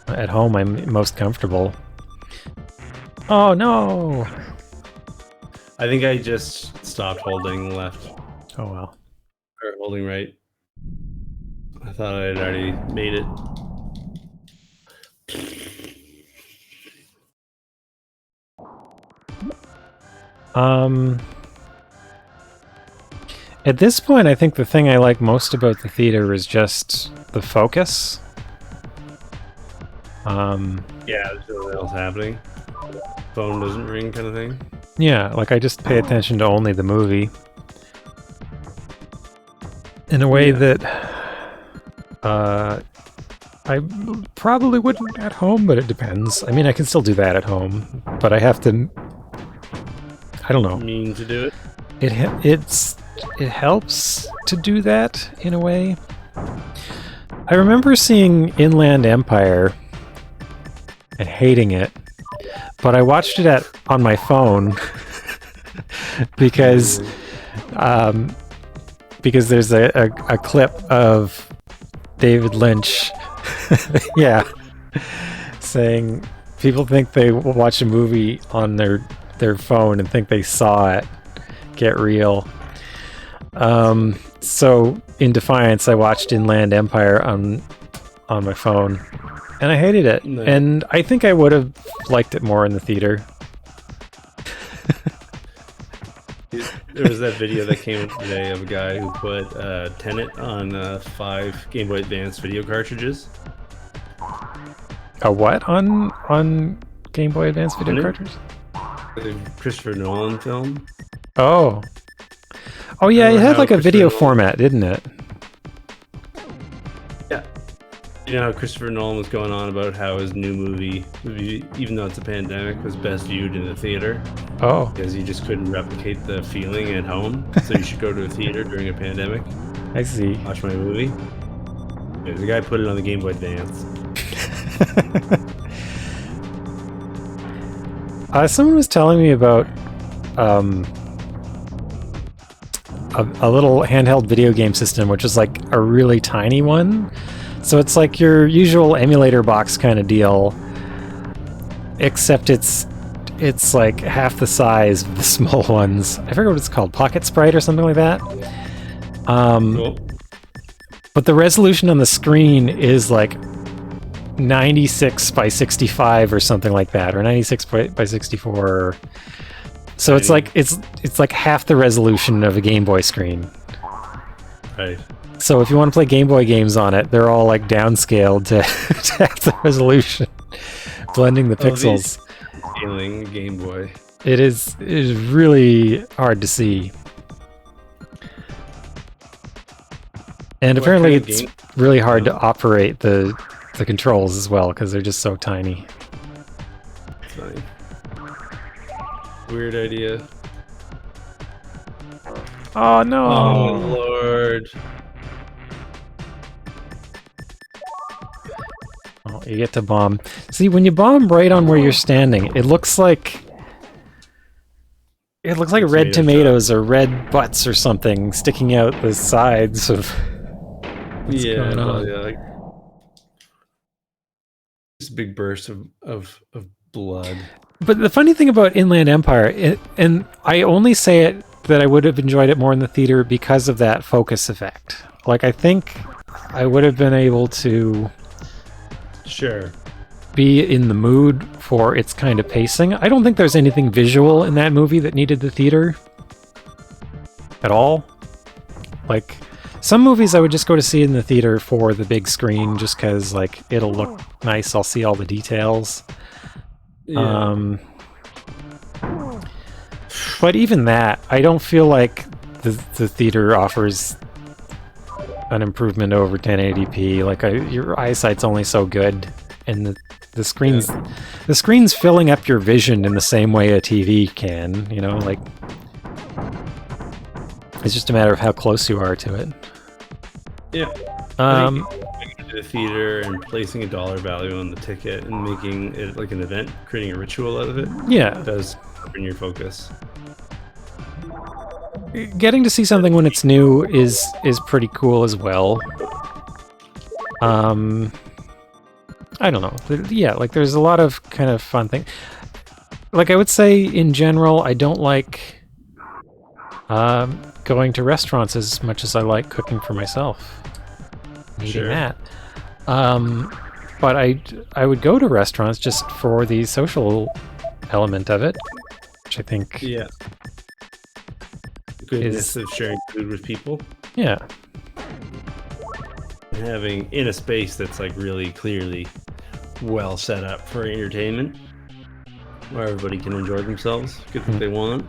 At home, I'm most comfortable. Oh, no! I think I just stopped holding left. Oh, well. Or holding right. I thought I had already made it. At this point, I think the thing I like most about the theater is just the focus. Yeah, there's nothing else happening. Phone doesn't ring, kind of thing. Yeah, like I just pay attention to only the movie. In a way that I probably wouldn't at home, but it depends. I mean, I can still do that at home, but I have to. I don't know. Mean to do it? It helps to do that in a way. I remember seeing Inland Empire and hating it, but I watched it on my phone because there's a clip of David Lynch, yeah, saying people think they watch a movie on their phone and think they saw it. Get real. So in defiance, I watched Inland Empire on my phone, and I hated it. No. And I think I would have liked it more in the theater. There was that video that came up today of a guy who put Tenet on 5 Game Boy Advance video cartridges. A what on Game Boy Advance video cartridges? The Christopher Nolan film. Oh yeah, it had like a video format, didn't it? Yeah. You know how Christopher Nolan was going on about how his new movie, even though it's a pandemic, was best viewed in the theater. Oh. Because he just couldn't replicate the feeling at home. So you should go to a theater during a pandemic. I see. Watch my movie. Yeah, the guy put it on the Game Boy Advance. Someone was telling me about a little handheld video game system, which is like a really tiny one. So it's like your usual emulator box kind of deal, except it's like half the size of the small ones. I forget what it's called, Pocket Sprite or something like that. Cool. But the resolution on the screen is like 96 by 65 or something like that, or 96 by 64. So it's like it's like half the resolution of a Game Boy screen. Right. So if you want to play Game Boy games on it, they're all like downscaled to, to half the resolution, blending the pixels. Scaling Game Boy. It is really hard to see. And apparently it's really hard to operate the controls as well, because they're just so tiny. Funny. Weird idea. Oh no! Oh Lord! Oh, you get to bomb. See, when you bomb right on where you're standing, it looks like red tomatoes or red butts or something sticking out the sides of what's going on. Yeah, like just a big burst of blood. But the funny thing about Inland Empire, and I only say it that I would have enjoyed it more in the theater because of that focus effect. Like, I think I would have been able to be in the mood for its kind of pacing. I don't think there's anything visual in that movie that needed the theater at all. Like, some movies I would just go to see in the theater for the big screen just because, like, it'll look nice. I'll see all the details. Yeah. But even that, I don't feel like the theater offers an improvement over 1080p. Like, your eyesight's only so good, and the screen's filling up your vision in the same way a TV can. You know, like, it's just a matter of how close you are to it. Yeah. The theater and placing a dollar value on the ticket and making it like an event, creating a ritual out of it. Yeah, it does open your focus. Getting to see something when it's new is pretty cool as well. I don't know. Yeah, like, there's a lot of kind of fun things. Like, I would say in general, I don't like going to restaurants as much as I like cooking for myself. Eating that. But I would go to restaurants just for the social element of it, which I think goodness of sharing food with people. Yeah. And having in a space that's like really clearly well set up for entertainment, where everybody can enjoy themselves, get what they want.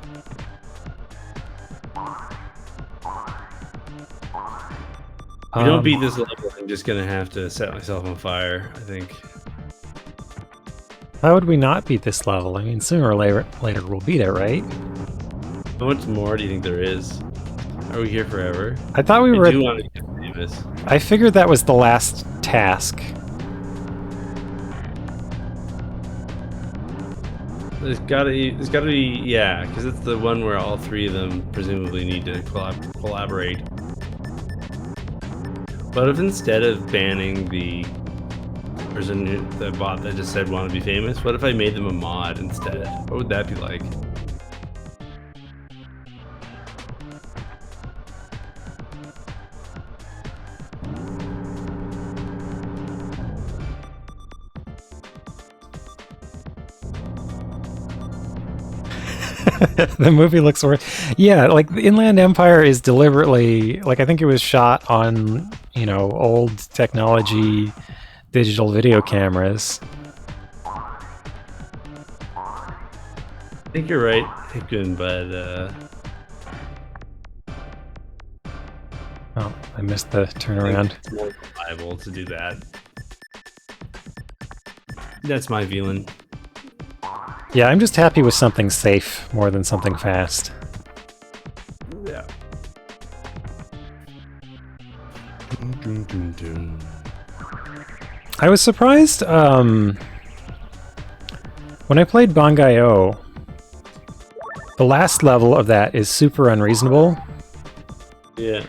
If you don't beat this level, I'm just gonna have to set myself on fire, I think. How would we not beat this level? I mean, sooner or later we'll beat it, right? How much more do you think there is? Are we here forever? I thought we were. I do want to get famous. I figured that was the last task. There's gotta be, yeah, because it's the one where all three of them presumably need to collaborate. But if instead of banning the person, the bot that just said want to be famous, what if I made them a mod instead? What would that be like? The movie looks worse. Yeah, like, the Inland Empire is deliberately, like, I think it was shot on, you know, old technology, digital video cameras. I think you're right, Hickman, but oh, I missed the turnaround. It's more reliable to do that. That's my feeling. Yeah, I'm just happy with something safe more than something fast. Yeah. I was surprised when I played Bangai-O, the last level of that is super unreasonable. Yeah.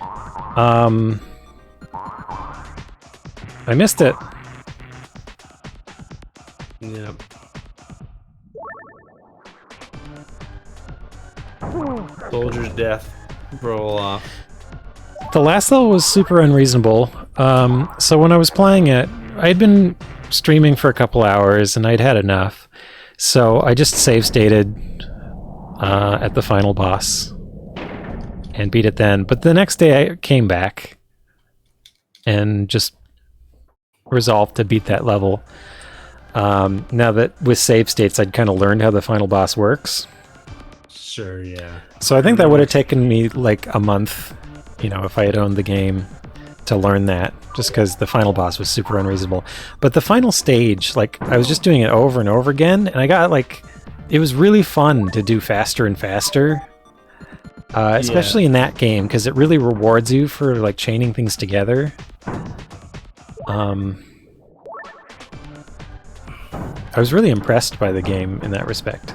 I missed it. Yep. Soldier's death. Roll off. The last level was super unreasonable. So when I was playing it, I'd been streaming for a couple hours, and I'd had enough. So I just save stated at the final boss and beat it then. But the next day I came back and just resolved to beat that level. Now that with save states, I'd kind of learned how the final boss works. Sure, yeah. So I think that would have taken me like a month, if I had owned the game, to learn that, just because the final boss was super unreasonable. But the final stage, like, I was just doing it over and over again, and I got, like, it was really fun to do faster and faster, especially in that game, because it really rewards you for, like, chaining things together. I was really impressed by the game in that respect.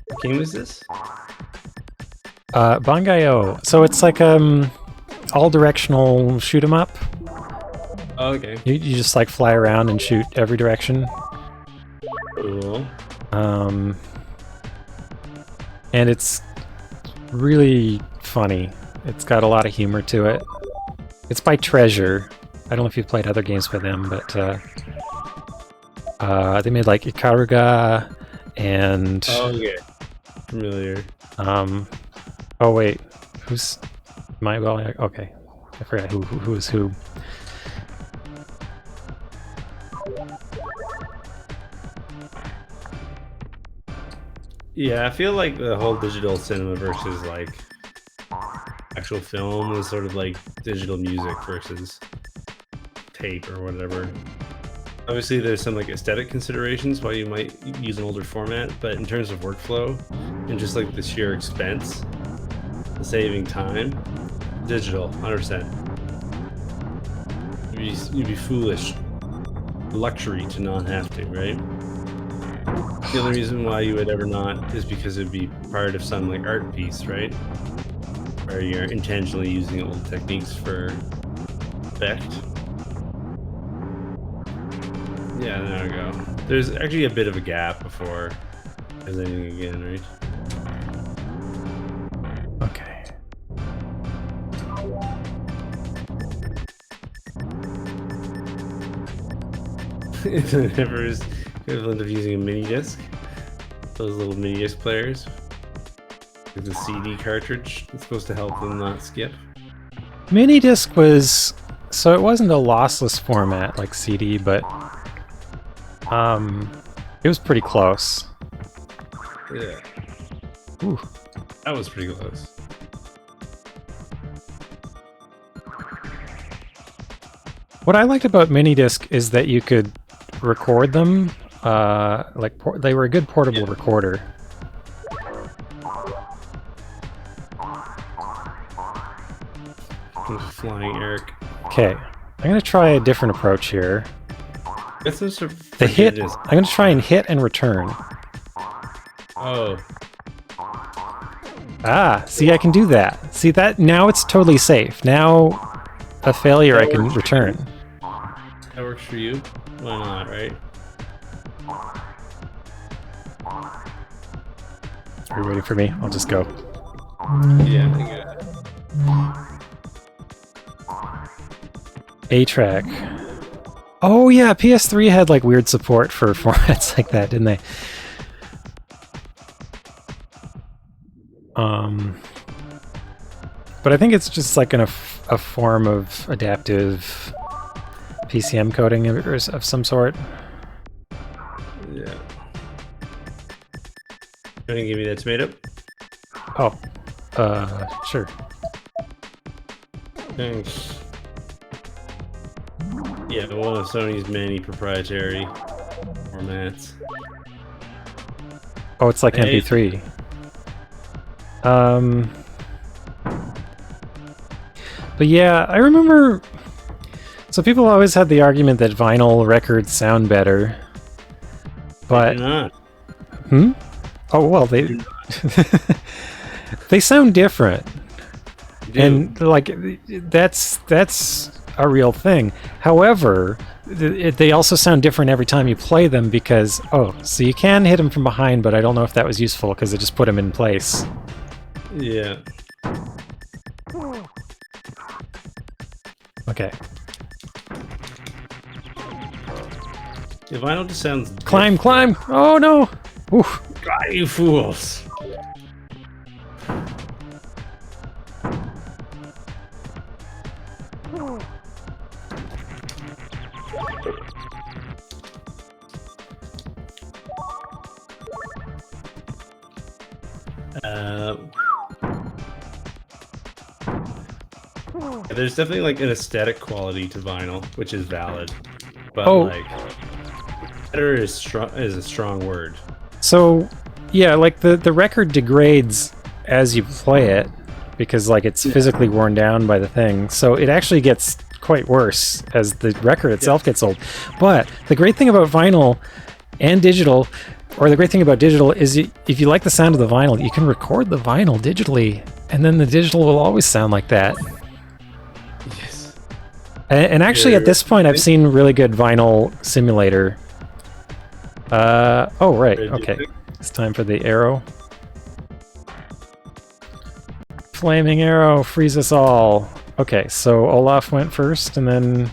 What game is this? Bangai-O. So it's like all-directional shoot 'em up. Oh, okay. You just like fly around and shoot every direction. Cool. And it's really funny. It's got a lot of humor to it. It's by Treasure. I don't know if you've played other games by them, but they made like Ikaruga and... Oh, yeah. Familiar. Oh wait, who's my... Well, okay. I forgot who is who. Yeah, I feel like the whole digital cinema versus like actual film is sort of like digital music versus tape or whatever. Obviously, there's some like aesthetic considerations why you might use an older format, but in terms of workflow and just like the sheer expense, the saving time, digital, 100%. You'd be foolish, luxury to not have to, right? The only reason why you would ever not is because it'd be part of some like art piece, right? Where you're intentionally using old techniques for effect. Yeah, there we go. There's actually a bit of a gap before there's anything again, right? Okay. It's never is equivalent of using a mini disc. Those little mini disc players. With a CD cartridge. It's supposed to help them not skip. Mini disc was... So it wasn't a lossless format like CD, but... it was pretty close. Yeah. Ooh. That was pretty close. What I liked about minidisc is that you could record them. They were a good portable recorder. Flying Eric. Okay, I'm gonna try a different approach here. The hit. I'm gonna try and hit and return. Oh. Ah, see, I can do that. See that? Now it's totally safe. Now, a failure I can return. That works for you? Why not, right? Are you ready for me? I'll just go. Yeah, I got it. A-track. Oh yeah, PS3 had like weird support for formats like that, didn't they? But I think it's just like a form of adaptive PCM coding of some sort. Yeah. Trying to give me that tomato? Oh, sure. Thanks. Yeah, one of Sony's many proprietary formats. Oh, it's like MP3. But yeah, I remember... So people always had the argument that vinyl records sound better. But... Not. Hmm? Oh, well, they... they sound different. And, like, that's a real thing. However, they also sound different every time you play them because... Oh, so you can hit them from behind, but I don't know if that was useful because it just put them in place. Yeah. Okay. The vinyl just sounds... Climb, climb! Oh no! Oof. God, you fools! There's definitely like an aesthetic quality to vinyl, which is valid, but like better is a strong word. So yeah, like the record degrades as you play it because like it's physically worn down by the thing. So it actually gets quite worse as the record itself gets old. But the great thing about vinyl and digital, or the great thing about digital, is if you like the sound of the vinyl, you can record the vinyl digitally, and then the digital will always sound like that. Yes. And actually, at this point, I've seen really good vinyl simulator. Oh, right. Okay. It's time for the arrow. Flaming arrow, freeze us all. Okay, so Olaf went first, and then...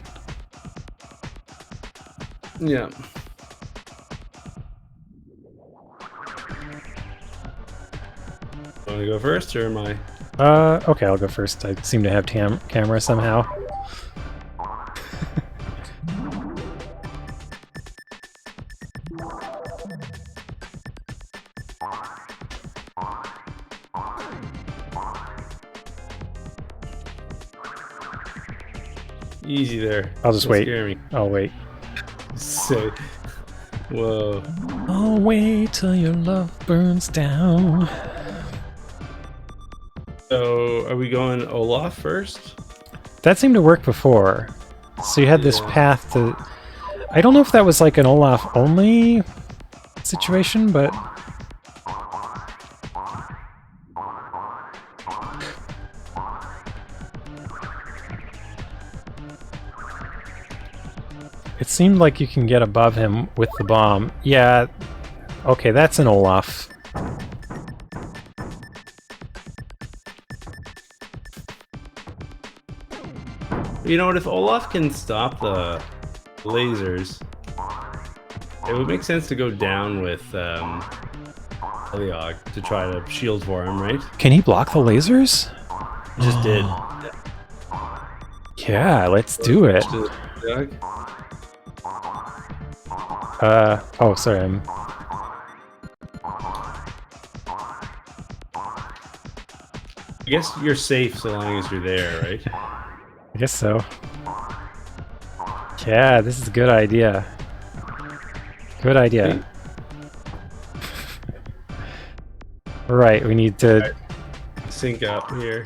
Yeah. Want to go first, or am I? Okay, I'll go first. I seem to have camera somehow. Easy there. I'll just wait. Scare me. I'll wait. Say, whoa. I'll wait till your love burns down. So, are we going Olaf first? That seemed to work before. So you had this path to... I don't know if that was like an Olaf only situation, but... It seemed like you can get above him with the bomb. Yeah, okay, that's an Olaf. You know what, if Olaf can stop the lasers, it would make sense to go down with Eliog to try to shield for him, right? Can he block the lasers? Just did. Yeah, let's do it. Oh, sorry, I guess you're safe so long as you're there, right? I guess so. Yeah, this is a good idea. Good idea. Right, we need to... sync up here.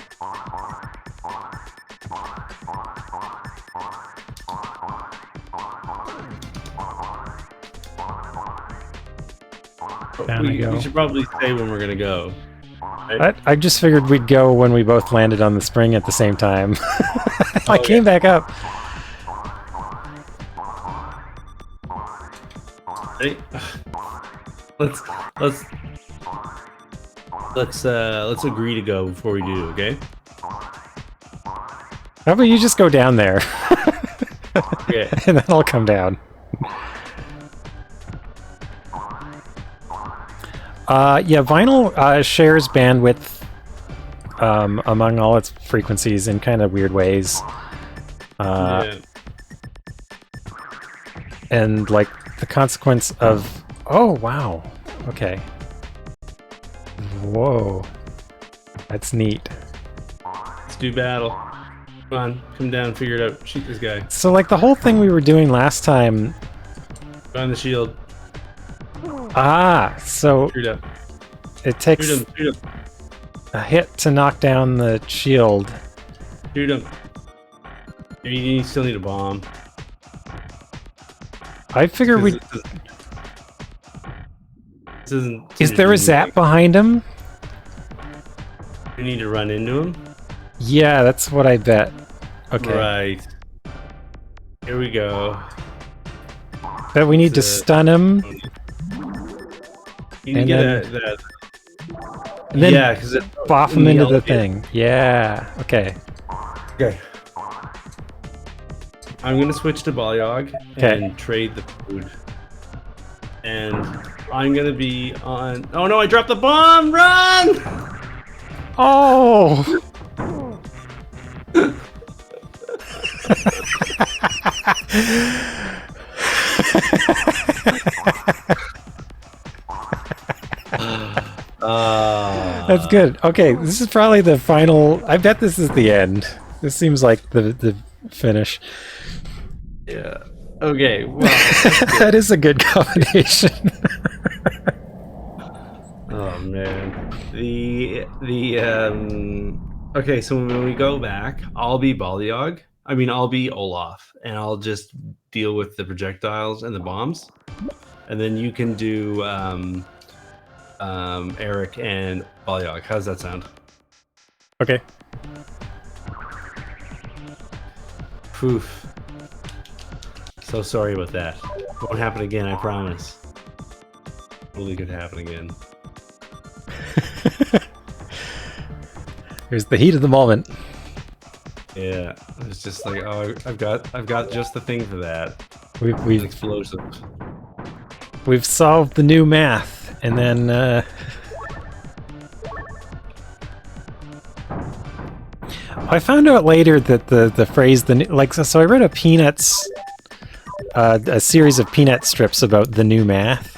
We should probably say when we're gonna go. Right? I just figured we'd go when we both landed on the spring at the same time. I came back up. Right? Let's agree to go before we do, okay? How about you just go down there? Okay. And then I'll come down. Yeah, vinyl shares bandwidth among all its frequencies in kind of weird ways. And like the consequence of... Oh, wow. Okay. Whoa. That's neat. Let's do battle. Come on, come down, figure it out. Shoot this guy. So like the whole thing we were doing last time... Find the shield. Ah, so Shoot up. it takes Shoot him. a hit to knock down the shield. Shoot him. You still need a bomb. I figure we... This isn't... Is there a zap behind him? You need to run into him? Yeah, that's what I bet. Okay. Right. Here we go. Bet we need to stun him. You can And get then- And then yeah, because boff them into the thing. Yeah. Okay. Okay. I'm gonna switch to Balyog and trade the food. And I'm gonna be on. Oh no! I dropped the bomb! Run! Oh! That's good. Okay, this is probably the final. I bet this is the end. This seems like the finish. Yeah. Okay. Well, that is a good combination. Oh man. Okay, so when we go back, I'll be Balyog. I mean, I'll be Olaf, and I'll just deal with the projectiles and the bombs, and then you can do Eric and Balyog. How's that sound? Okay. Poof. So sorry about that. Won't happen again, I promise. Totally could happen again. Here's the heat of the moment. Yeah, it's just like, oh, I've got just the thing for that. We've explosive. We've solved the new math, and then I found out later that the phrase so I read a Peanuts a series of Peanut strips about the new math,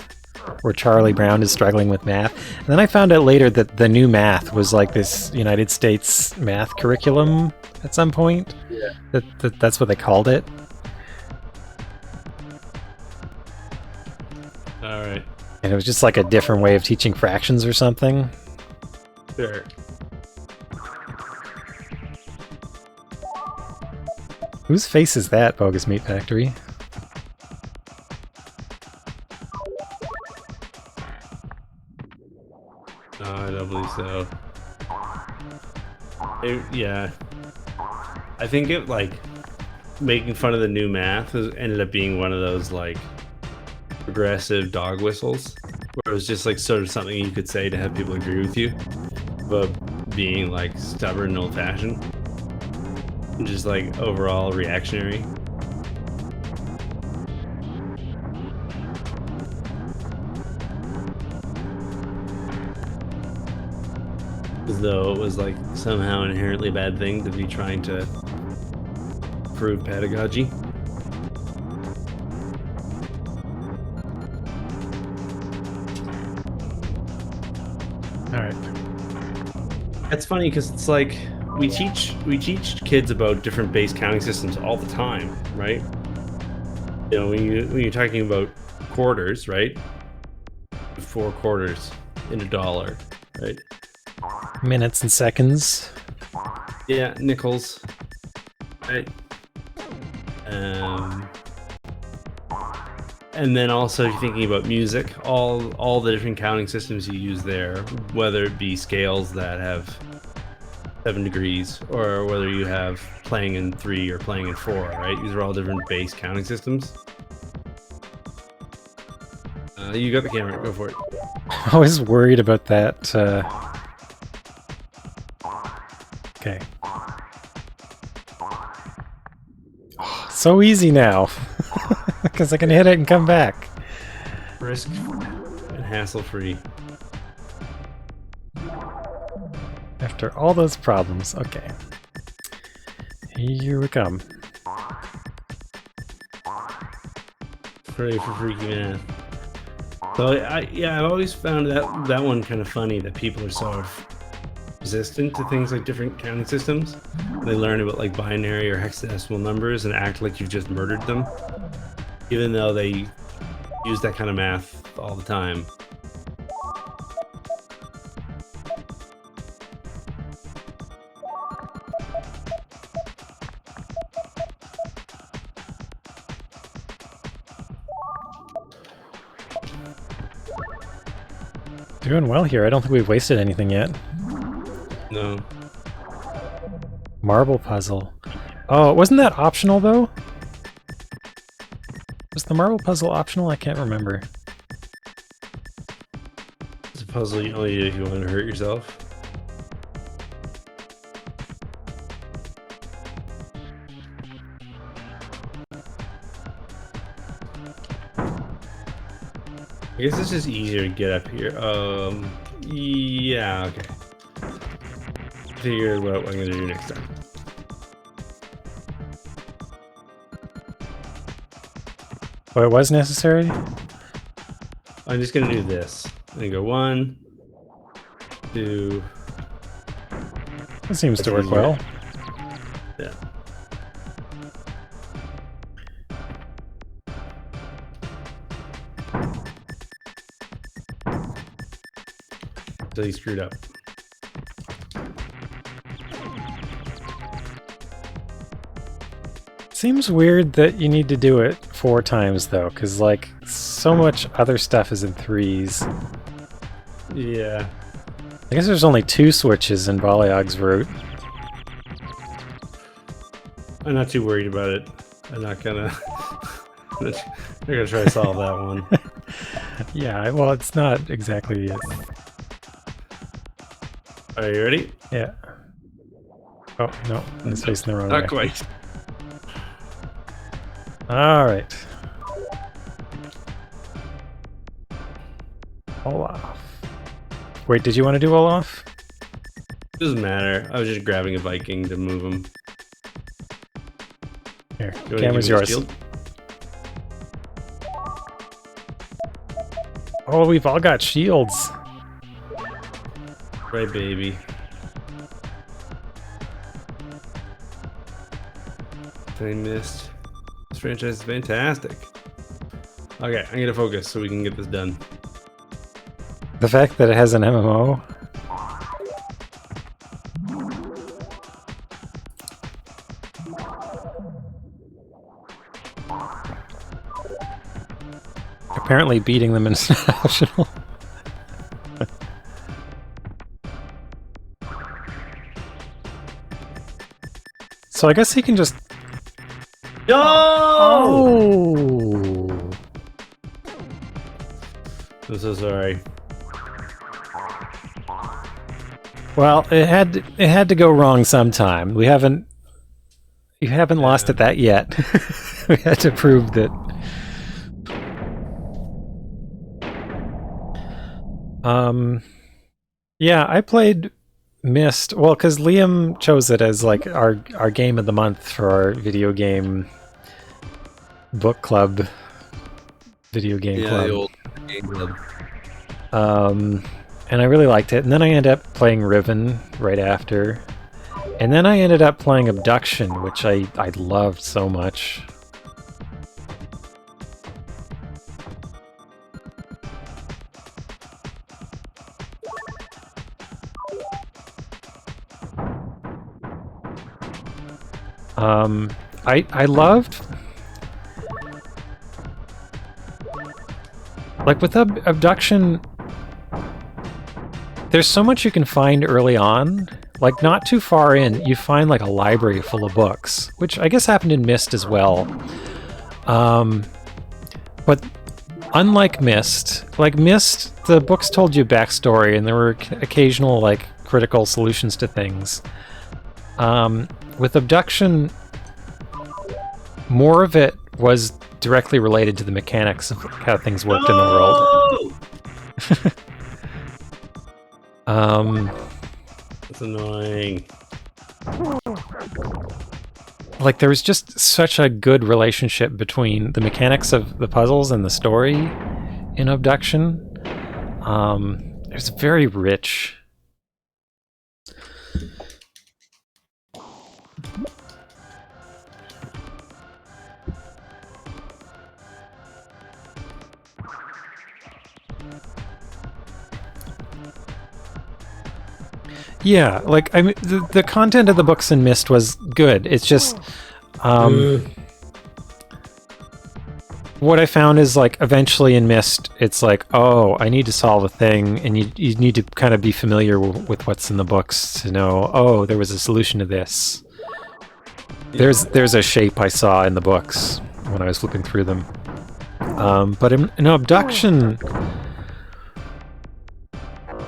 where Charlie Brown is struggling with math, and then I found out later that the new math was like this United States math curriculum at some point. Yeah. That's what they called it. All right. And it was just like a different way of teaching fractions or something. Sure. Whose face is that, Bogus Meat Factory? No, I don't believe so. Yeah. I think it, like, making fun of the new math ended up being one of those, like, progressive dog whistles, where it was just, like, sort of something you could say to have people agree with you, but being, like, stubborn and old-fashioned. Just, like, overall reactionary. As though it was, like, somehow an inherently bad thing to be trying to prove pedagogy. All right. That's funny because it's like we teach kids about different base counting systems all the time, right? You know, when you're talking about quarters, right? 4 quarters in $1, right? Minutes and seconds. Yeah, nickels, right? And then also, if you're thinking about music, all the different counting systems you use there, whether it be scales that have 7 degrees, or whether you have playing in 3 or playing in 4, right? These are all different base counting systems. You got the camera, go for it. I was worried about that. Okay. So easy now, because I can hit it and come back. Risk and hassle-free. After all those problems, okay. Here we come. Hooray for freaky math. So I've always found that one kind of funny, that people are so resistant to things like different counting systems. They learn about like binary or hexadecimal numbers and act like you've just murdered them, even though they use that kind of math all the time. Doing well here. I don't think we've wasted anything yet. No. Marble puzzle. Oh, wasn't that optional though? Was the marble puzzle optional? I can't remember. It's puzzle only if you want to hurt yourself. I guess it's just easier to get up here. Yeah, okay. Figure what I'm gonna do next time. Oh, it was necessary? I'm just gonna do this. I'm gonna go 1, 2. That seems to work well. Yeah. So he screwed up. Seems weird that you need to do it 4 times though, because like so much other stuff is in 3s. Yeah. I guess there's only 2 switches in Balayag's route. I'm not too worried about it. I'm not gonna. I'm gonna try to solve that one. Yeah, well, it's not exactly. Are you ready? Yeah. Oh no, I'm facing the wrong way. Not quite. All right. Olaf. Wait, did you want to do Olaf? Doesn't matter. I was just grabbing a Viking to move him. Here, camera's yours. Oh, we've all got shields. Right, baby. I missed. This franchise is fantastic. Okay, I'm gonna focus so we can get this done. The fact that it has an MMO. Apparently beating them is not optional. So I guess he can just... No! Oh! I'm so sorry. Well, it had to go wrong sometime. You haven't lost at that yet. We had to prove that. Yeah, I played Myst. Well, because Liam chose it as like our game of the month for our video game book club. Video game club. The old game club. And I really liked it. And then I ended up playing Riven right after. And then I ended up playing Abduction, which I loved so much. I loved, like with Abduction, there's so much you can find early on. Like not too far in, you find like a library full of books, which I guess happened in Myst as well. But unlike Myst, like Myst, the books told you backstory and there were occasional like critical solutions to things. With Abduction, more of it was directly related to the mechanics of how things worked in the world. That's annoying. Like there was just such a good relationship between the mechanics of the puzzles and the story in Abduction. It was very rich. Yeah, like I mean, the content of the books in Myst was good. It's just what I found is like eventually in Myst, it's like, oh, I need to solve a thing, and you need to kind of be familiar with what's in the books to know. Oh, there was a solution to this. There's a shape I saw in the books when I was flipping through them. But in Abduction,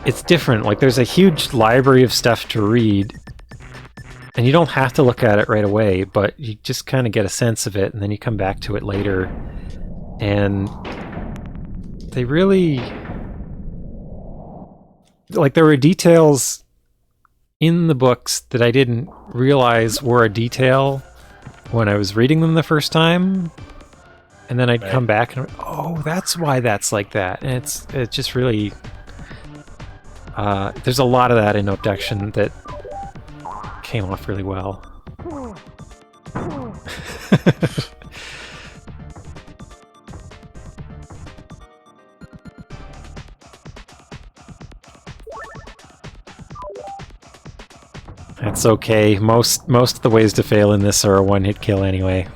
it's different. Like, there's a huge library of stuff to read, and you don't have to look at it right away, but you just kind of get a sense of it, and then you come back to it later. And they really... Like, there were details in the books that I didn't realize were a detail when I was reading them the first time. And then I'd come back and, oh, that's why that's like that. And it's just really... there's a lot of that in Obduction that came off really well. That's okay. Most of the ways to fail in this are a one-hit kill anyway.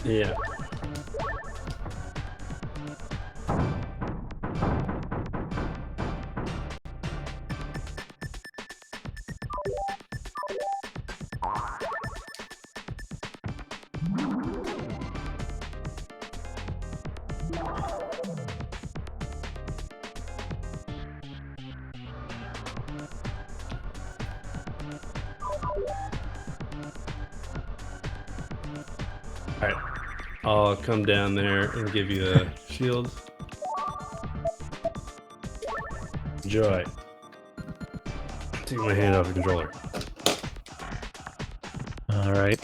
Yeah. Alright, I'll come down there and give you a shield. Enjoy. Take my hand off the controller. Alright.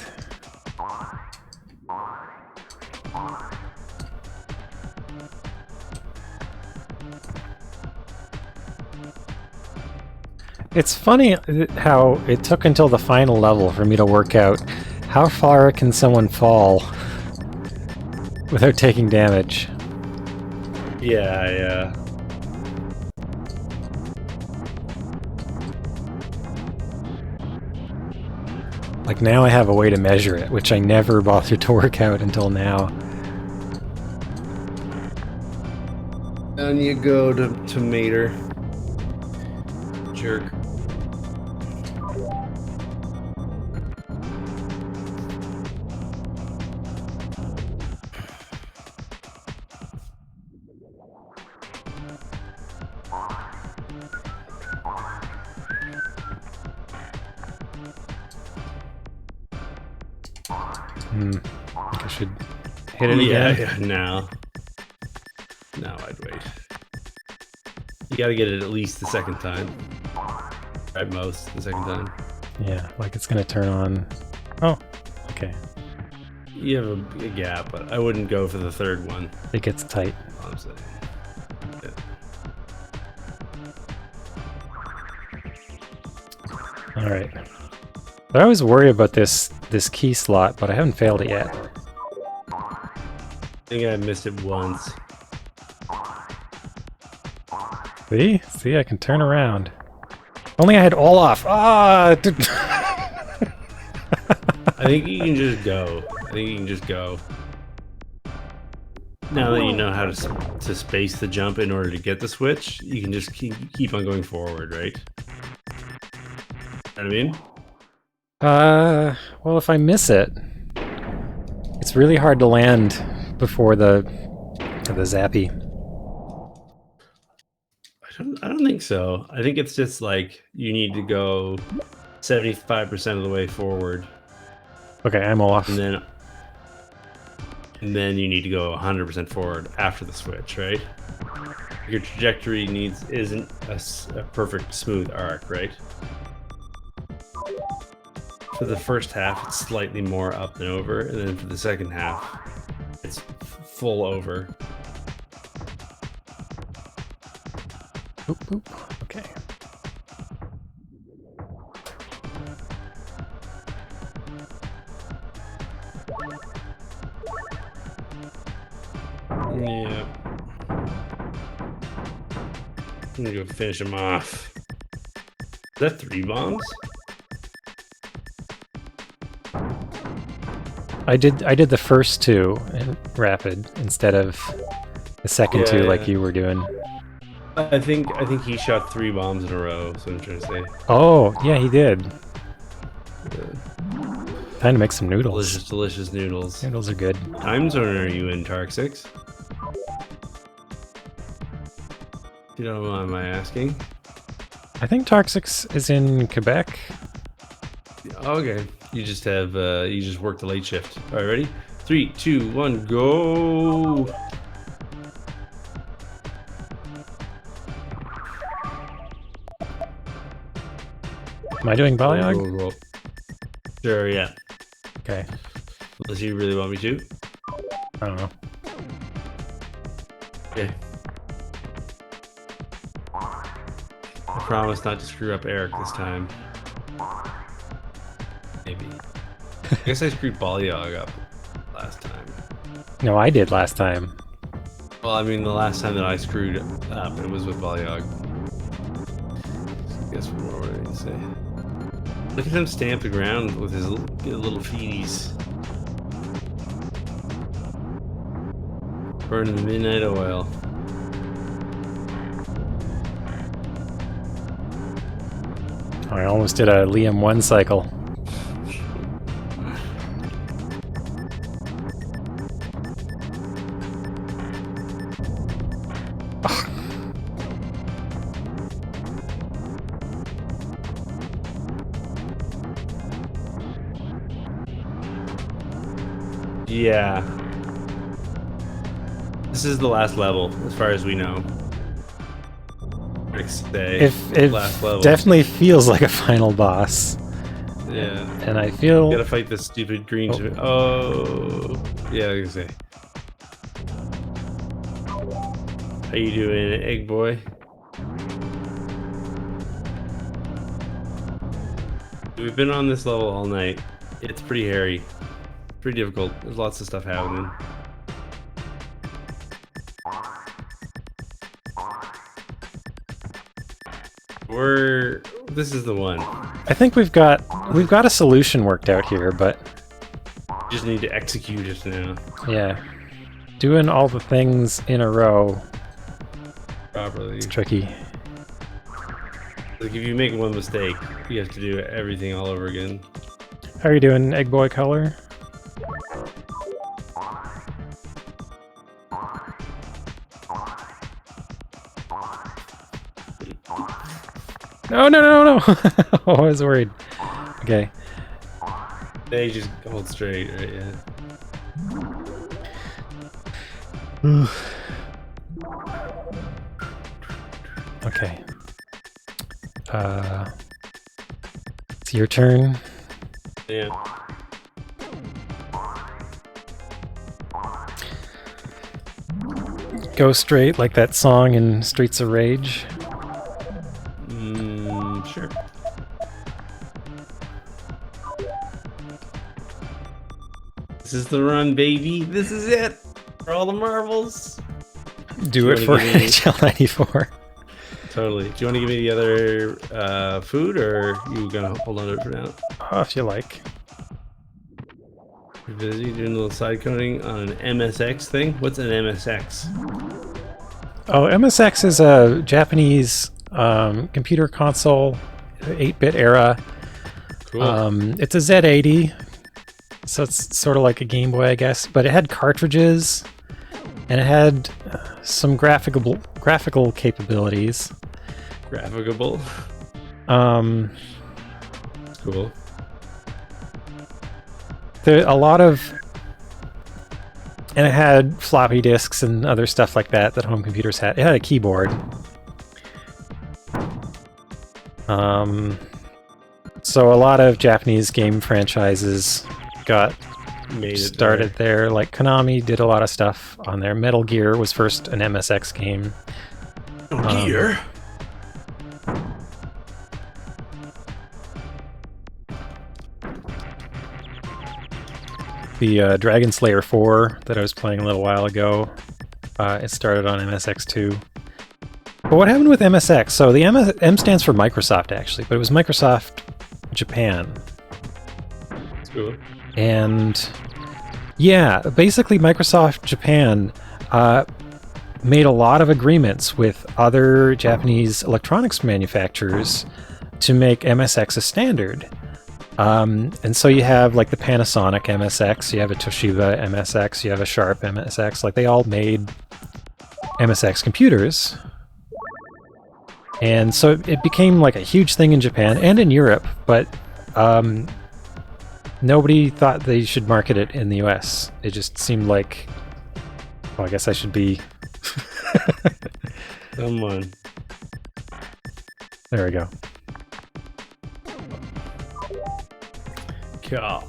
It's funny how it took until the final level for me to work out how far can someone fall without taking damage. Yeah. Like, now I have a way to measure it, which I never bothered to work out until now. Down you go to Mater. Jerk. I think I should hit it again. Yeah, now I'd wait. You gotta get it at least the second time. At most, the second time. Yeah, like it's gonna turn on. Oh, okay. You have a gap, but I wouldn't go for the third one. It gets tight. Honestly. Yeah. Alright. I always worry about this key slot, but I haven't failed it yet. I think I missed it once. See, I can turn around. Only I had all off. Ah! I think you can just go. Now that you know how to space the jump in order to get the switch, you can just keep on going forward, right? You know what I mean? Well, if I miss it, it's really hard to land before the zappy. I don't think so. I think it's just like you need to go 75% of the way forward. Okay, I'm off. And then you need to go 100% forward after the switch, right? Your trajectory isn't a perfect smooth arc, right? For the first half, it's slightly more up than over, and then for the second half, it's full over. Boop, boop. Okay. Yeah. I'm gonna go finish him off. Is that 3 bombs? I did the first 2 in rapid instead of the second 2 like you were doing. I think he shot 3 bombs in a row, so I'm trying to say. Oh, yeah, he did. Time to make some noodles. Delicious noodles. Noodles are good. Time zone are you in, Tark 6? If you don't mind my asking. I think Toxics is in Quebec. Okay. You just have you just work the late shift. All right, ready? 3, 2, 1, go! Am I doing Balayag? Go. Sure, yeah. Okay. Unless you really want me to. I don't know. Okay. I promise not to screw up Eric this time. Maybe. I guess I screwed Balayag up last time. No, I did last time. Well, I mean, the last time that I screwed up, it was with Balayag. I guess what more would I say? Look at him stamp the ground with his little feeties. Burning the midnight oil. I almost did a Liam 1 cycle. Yeah. This is the last level, as far as we know. It last level. definitely feels like a final boss. Yeah. And I feel... You gotta fight this stupid green... Oh. Yeah, I was gonna say. How you doing, egg boy? We've been on this level all night. It's pretty hairy. Pretty difficult. There's lots of stuff happening. This is the one. I think we've got a solution worked out here, but just need to execute it now. Yeah. Doing all the things in a row properly. It's tricky. Like if you make one mistake, you have to do everything all over again. How are you doing, Egg Boy Color? No, no, no, no! Oh, I was worried. Okay. They just hold straight, right? Yeah. Okay. It's your turn. Yeah. Go straight like that song in Streets of Rage. Sure. This is the run, baby. This is it. For all the marbles. Do it for HL94. Totally. Do you want to give me the other food, or are you gonna hold on to it for now? Oh, if you like. You're busy doing a little side coding on an MSX thing? What's an MSX? Oh, MSX is a Japanese computer console, 8-bit era. Cool. It's a Z80, so it's sort of like a Game Boy, I guess, but it had cartridges, and it had some graphical capabilities. Graphicable? Cool. There a lot of... And it had floppy disks and other stuff like that that home computers had. It had a keyboard. So a lot of Japanese game franchises got started there. Like Konami did a lot of stuff on there. Metal Gear was first an MSX game. Gear? The Dragon Slayer 4 that I was playing a little while ago, it started on MSX2. But what happened with MSX? So the M stands for Microsoft, actually, but it was Microsoft Japan. Cool. And yeah, basically Microsoft Japan made a lot of agreements with other Japanese electronics manufacturers to make MSX a standard. And so you have like the Panasonic MSX, you have a Toshiba MSX, you have a Sharp MSX, like they all made MSX computers. And so it became like a huge thing in Japan and in Europe, but nobody thought they should market it in the US. It just seemed like, well, I guess I should be... Come on. There we go. Cool.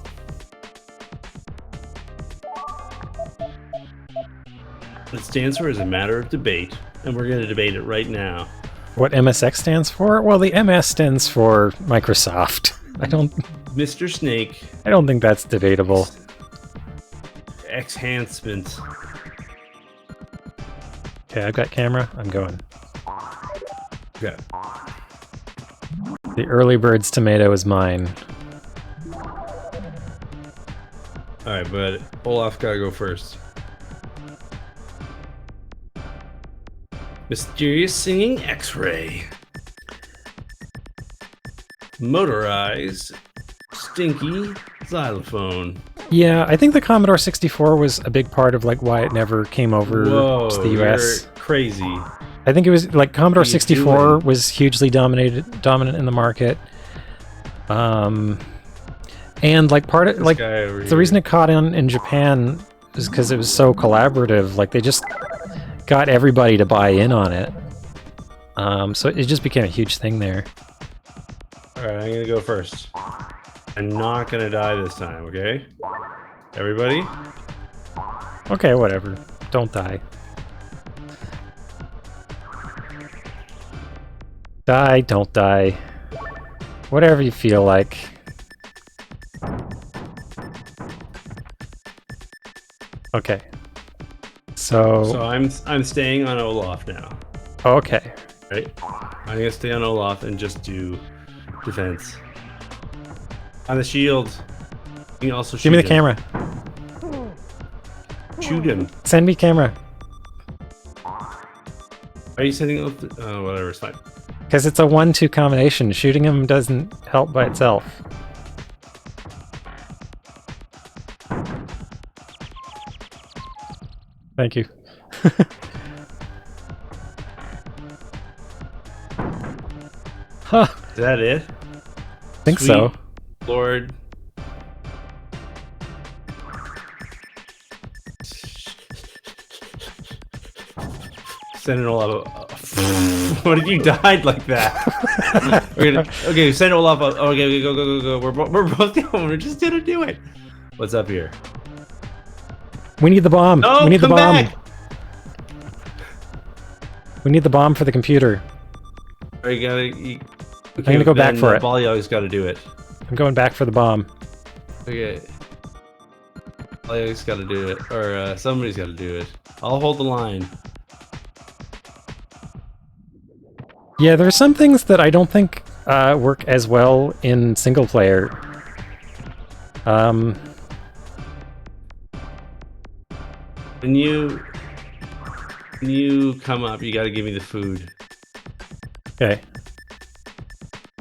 What it stands for is a matter of debate, and we're going to debate it right now. What MSX stands for? Well, the MS stands for Microsoft. Mr. Snake. I don't think that's debatable. Enhancement. Okay, I've got camera. I'm going. Okay. The early bird's tomato is mine. Alright, but Olaf gotta go first. Mysterious singing X-ray. Motorized stinky xylophone. Yeah, I think the Commodore 64 was a big part of like why it never came over to the US. You're crazy. I think it was like Commodore 64 was hugely dominant in the market. And like part of like the reason it caught on in Japan is because it was so collaborative. Like they just got everybody to buy in on it. So it just became a huge thing there. Alright, I'm gonna go first. I'm not gonna die this time, okay? Everybody? Okay, whatever. Don't die. Die, don't die. Whatever you feel like. Okay. So I'm staying on Olaf now. Okay. Right? I'm gonna stay on Olaf and just do defense. On the shield. You can also shoot Give me the him. camera. Shoot him. Send me camera. Are you sending out the... Oh, whatever, it's fine. Because it's a 1-2 combination. Shooting him doesn't help by itself. Thank you. Huh. Is that it? I think so. Lord. Send it all up. What if you died like that? Okay, send it all up. Okay, go. We're both going. We're just gonna do it. What's up here? We need the bomb. No, we need the come bomb. back. We need the bomb for the computer. I'm gonna go back for it. Ballyog's got to do it. I'm going back for the bomb. Okay. Ballyog's got to do it, or somebody's got to do it. I'll hold the line. Yeah, there are some things that I don't think work as well in single player. When you come up, you got to give me the food. Okay.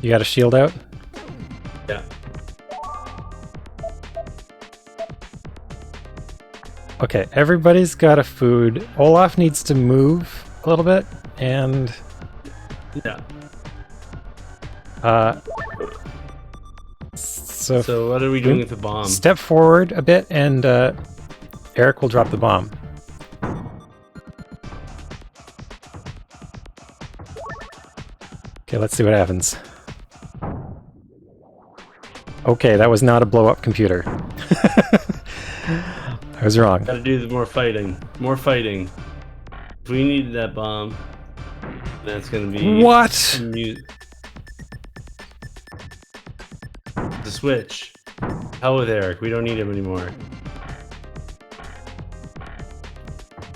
You got a shield out? Yeah. Okay, everybody's got a food. Olaf needs to move a little bit, and... Yeah. So what are we doing with the bomb? Step forward a bit, and Eric will drop the bomb. Okay, let's see what happens. Okay, that was not a blow-up computer. I was wrong. Gotta do more fighting. More fighting. If we needed that bomb, that's gonna be... What? The switch. Hell with Eric. We don't need him anymore.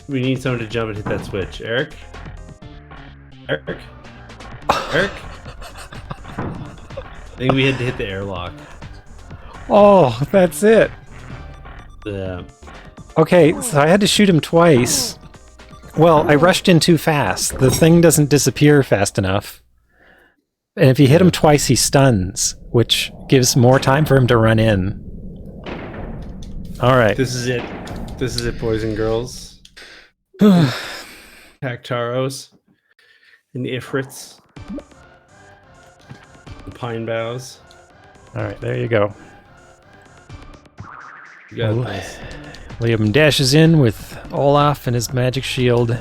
We need someone to jump and hit that switch. Eric? Eric? Eric? I think we had to hit the airlock. Oh, that's it. Yeah. Okay, so I had to shoot him twice. Well, I rushed in too fast. The thing doesn't disappear fast enough. And if you hit him twice, he stuns, which gives more time for him to run in. Alright. This is it. This is it, boys and girls. Haktaros and Ifrits. The pine boughs. Alright, there you go. You got this. Liam dashes in with Olaf and his magic shield.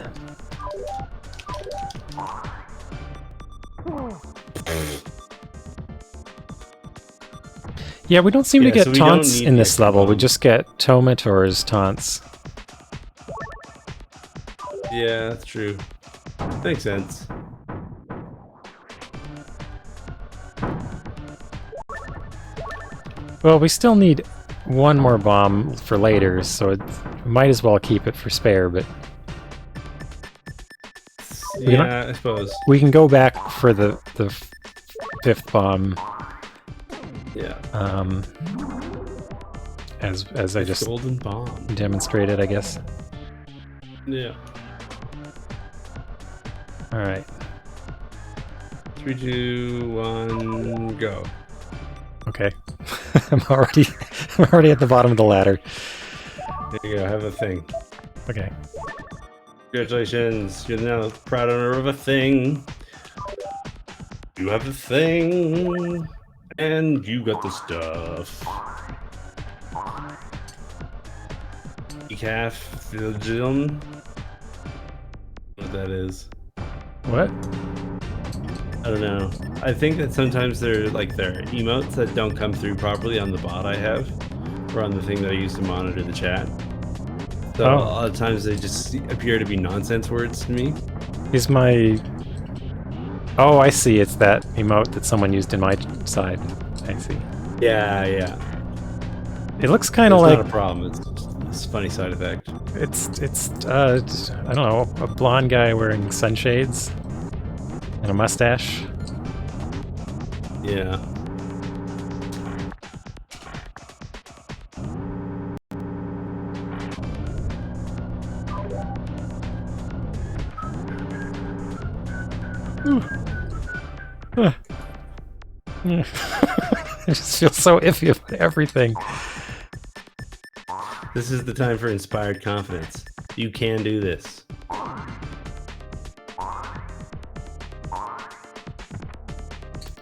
Yeah, we don't seem to get taunts in this level. We just get Tomator's taunts. Yeah, that's true. Makes sense. Well, we still need one more bomb for later, so we might as well keep it for spare, but... Yeah, I suppose. We can go back for the fifth bomb. Yeah. As I just golden bomb demonstrated, I guess. Yeah. All right. 3, 2, 1, go. Okay. I'm already at the bottom of the ladder. There you go. Have a thing. Okay. Congratulations. You're now the proud owner of a thing. You have the thing. And you got the stuff. Decaf, Philgilm. What that is. What? I don't know. I think that sometimes they're like their emotes that don't come through properly on the bot I have, or on the thing that I use to monitor the chat. So a lot of times they just appear to be nonsense words to me. Is my... Oh, I see. It's that emote that someone used in my side. I see. Yeah, yeah. It looks kind of like... It's not a problem. It's a funny side effect. It's I don't know, a blonde guy wearing sunshades and a mustache. Yeah. I just feel so iffy about everything. This is the time for inspired confidence. You can do this.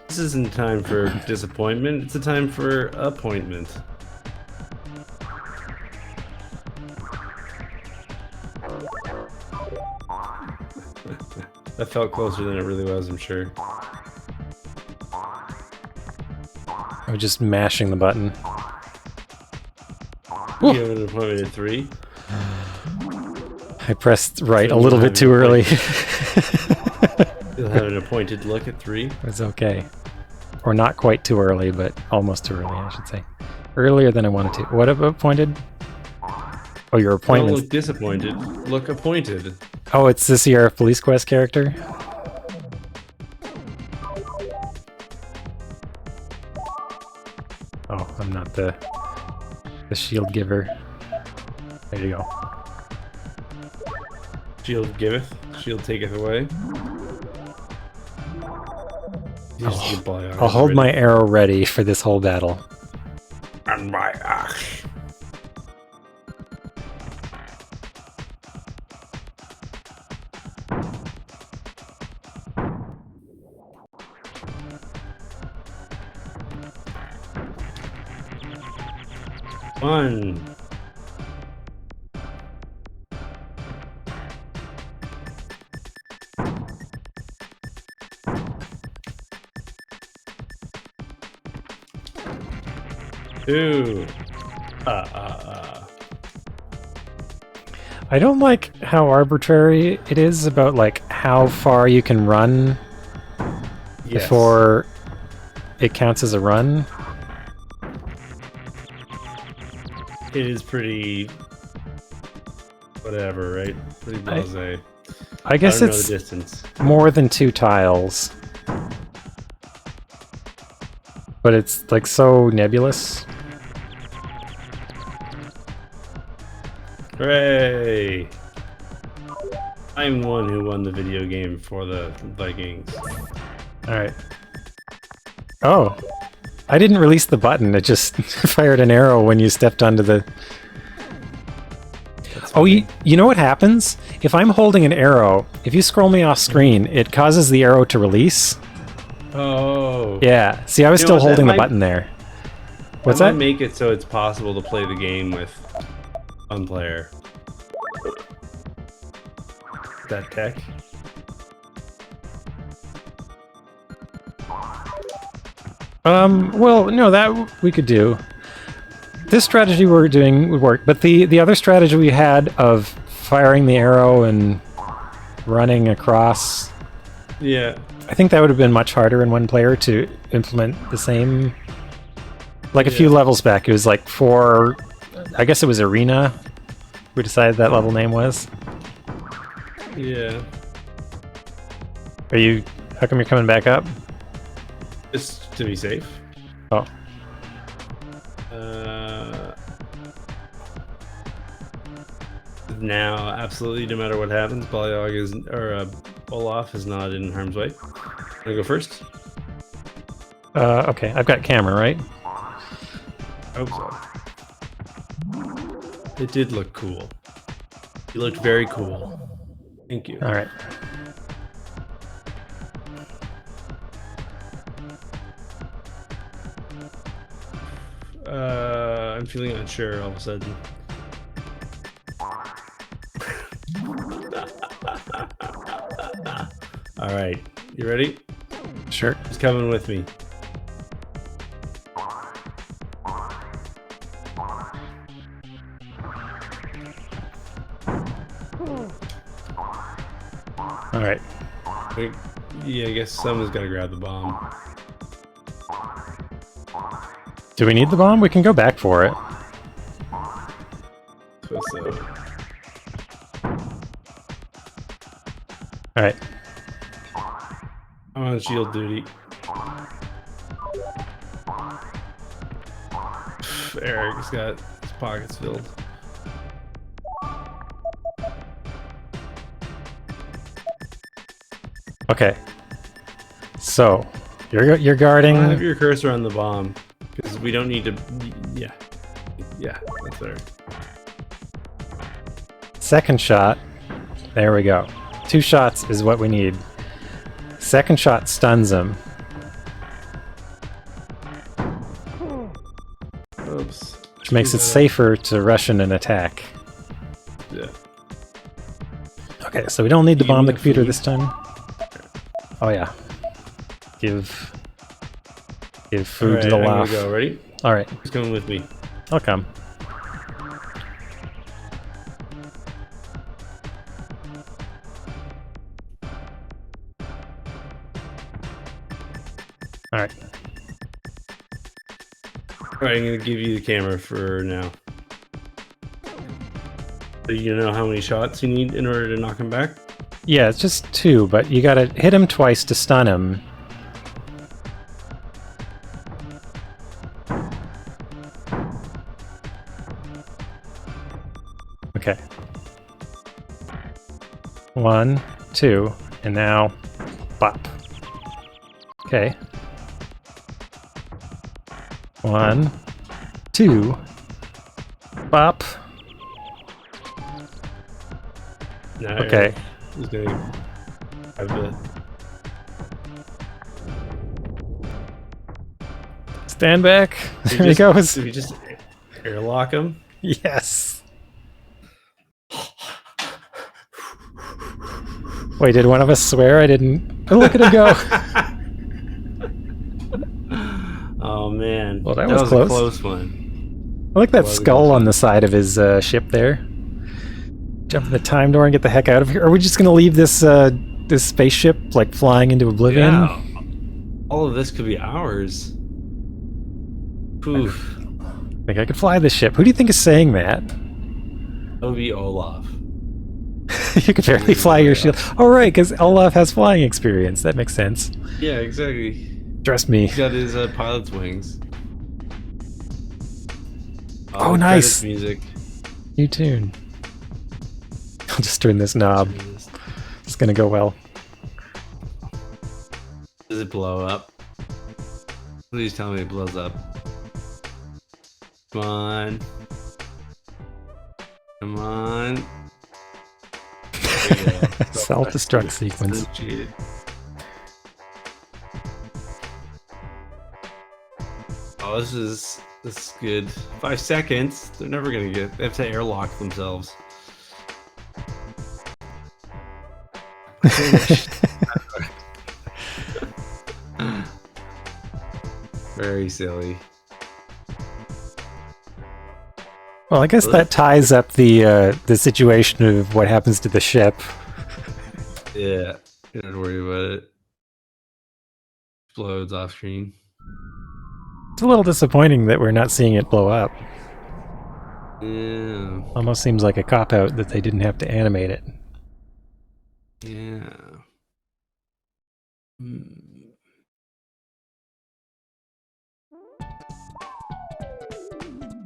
This isn't time for disappointment, it's a time for appointment. That felt closer than it really was, I'm sure. I'm just mashing the button. You have an appointment at 3? I pressed right a little bit too early. You'll have an appointed look at 3? It's okay. Or not quite too early, but almost too early, I should say. Earlier than I wanted to. What about appointed? Oh, your appointment. Don't look disappointed. Look appointed. Oh, it's this year Police Quest character? Oh, I'm not the shield giver. There you go. Shield giveth, shield taketh away. I'll hold my arrow ready for this whole battle. And my axe. One. Two. I don't like how arbitrary it is about like how far you can run before it counts as a run. It is pretty whatever, right? Pretty blasé. I guess I don't know it's the distance. more than 2 tiles. But it's like so nebulous. Hooray! I'm the one who won the video game for the Vikings. Alright. Oh. I didn't release the button, it just fired an arrow when you stepped onto the... Oh, you know what happens? If I'm holding an arrow, if you scroll me off screen, it causes the arrow to release. Oh. Yeah. See, I was still holding the button there. What's that? Might make it so it's possible to play the game with one player. Is that tech? Well, no, that we could do. This strategy we're doing would work, but the other strategy we had of firing the arrow and running across... Yeah. I think that would have been much harder in one player to implement the same... Like a few levels back, it was like for... I guess it was Arena, we decided that level name was. Yeah. Are you... How come you're coming back up? Just to be safe. Oh. Now, absolutely, no matter what happens, Balrog is, or Olaf is not in harm's way. Wanna go first? Okay, I've got camera, right? I hope so. It did look cool. You looked very cool. Thank you. All right. I'm feeling unsure all of a sudden. All right, you ready? Sure. Who's coming with me? All right. Yeah, I guess someone's got to grab the bomb. Do we need the bomb? We can go back for it. So. All right. I'm on shield duty. Eric's got his pockets filled. Okay. So, you're guarding. Have your cursor on the bomb, because we don't need to. Yeah, that's better. Second shot. There we go. 2 shots is what we need. Second shot stuns him. Oops. Which makes it safer to rush in and attack. Yeah. Okay, so we don't need to bomb the computer this time. Oh yeah. Give food to the Olaf. Go. Ready? All right. Who's coming with me? I'll come. All right. All right, I'm gonna give you the camera for now. So you know how many shots you need in order to knock him back? Yeah, it's just 2, but you gotta hit him twice to stun him. Okay. 1, 2, and now bop. Okay. 1, 2, bop. No, Okay. He's gonna have the. Stand back. There he goes. Did we just airlock him? Yes. Wait, did one of us swear I didn't? Oh, look at him go. Oh man. Well, that was close. A close one. I like that skull on the side of his ship there. Jump in the time door and get the heck out of here. Are we just gonna leave this this spaceship like flying into oblivion? Yeah. All of this could be ours. Poof. I think I could fly this ship. Who do you think is saying that? That would be Olaf. You could barely fly your shield. Oh right, because Olaf has flying experience. That makes sense. Yeah, exactly. Trust me. He's got his pilot's wings. Oh, nice. Music. New tune. I'll just turn this knob. It's gonna go well. Does it blow up? Please tell me it blows up. Come on. Come on. Self-destruct sequence. Oh, this is good. 5 seconds. They're never gonna get. They have to airlock themselves. Very silly. Well, I guess that ties up the situation of what happens to the ship. Yeah, don't worry about it. Explodes off screen. It's a little disappointing that we're not seeing it blow up. Yeah. Almost seems like a cop-out that they didn't have to animate it. Yeah.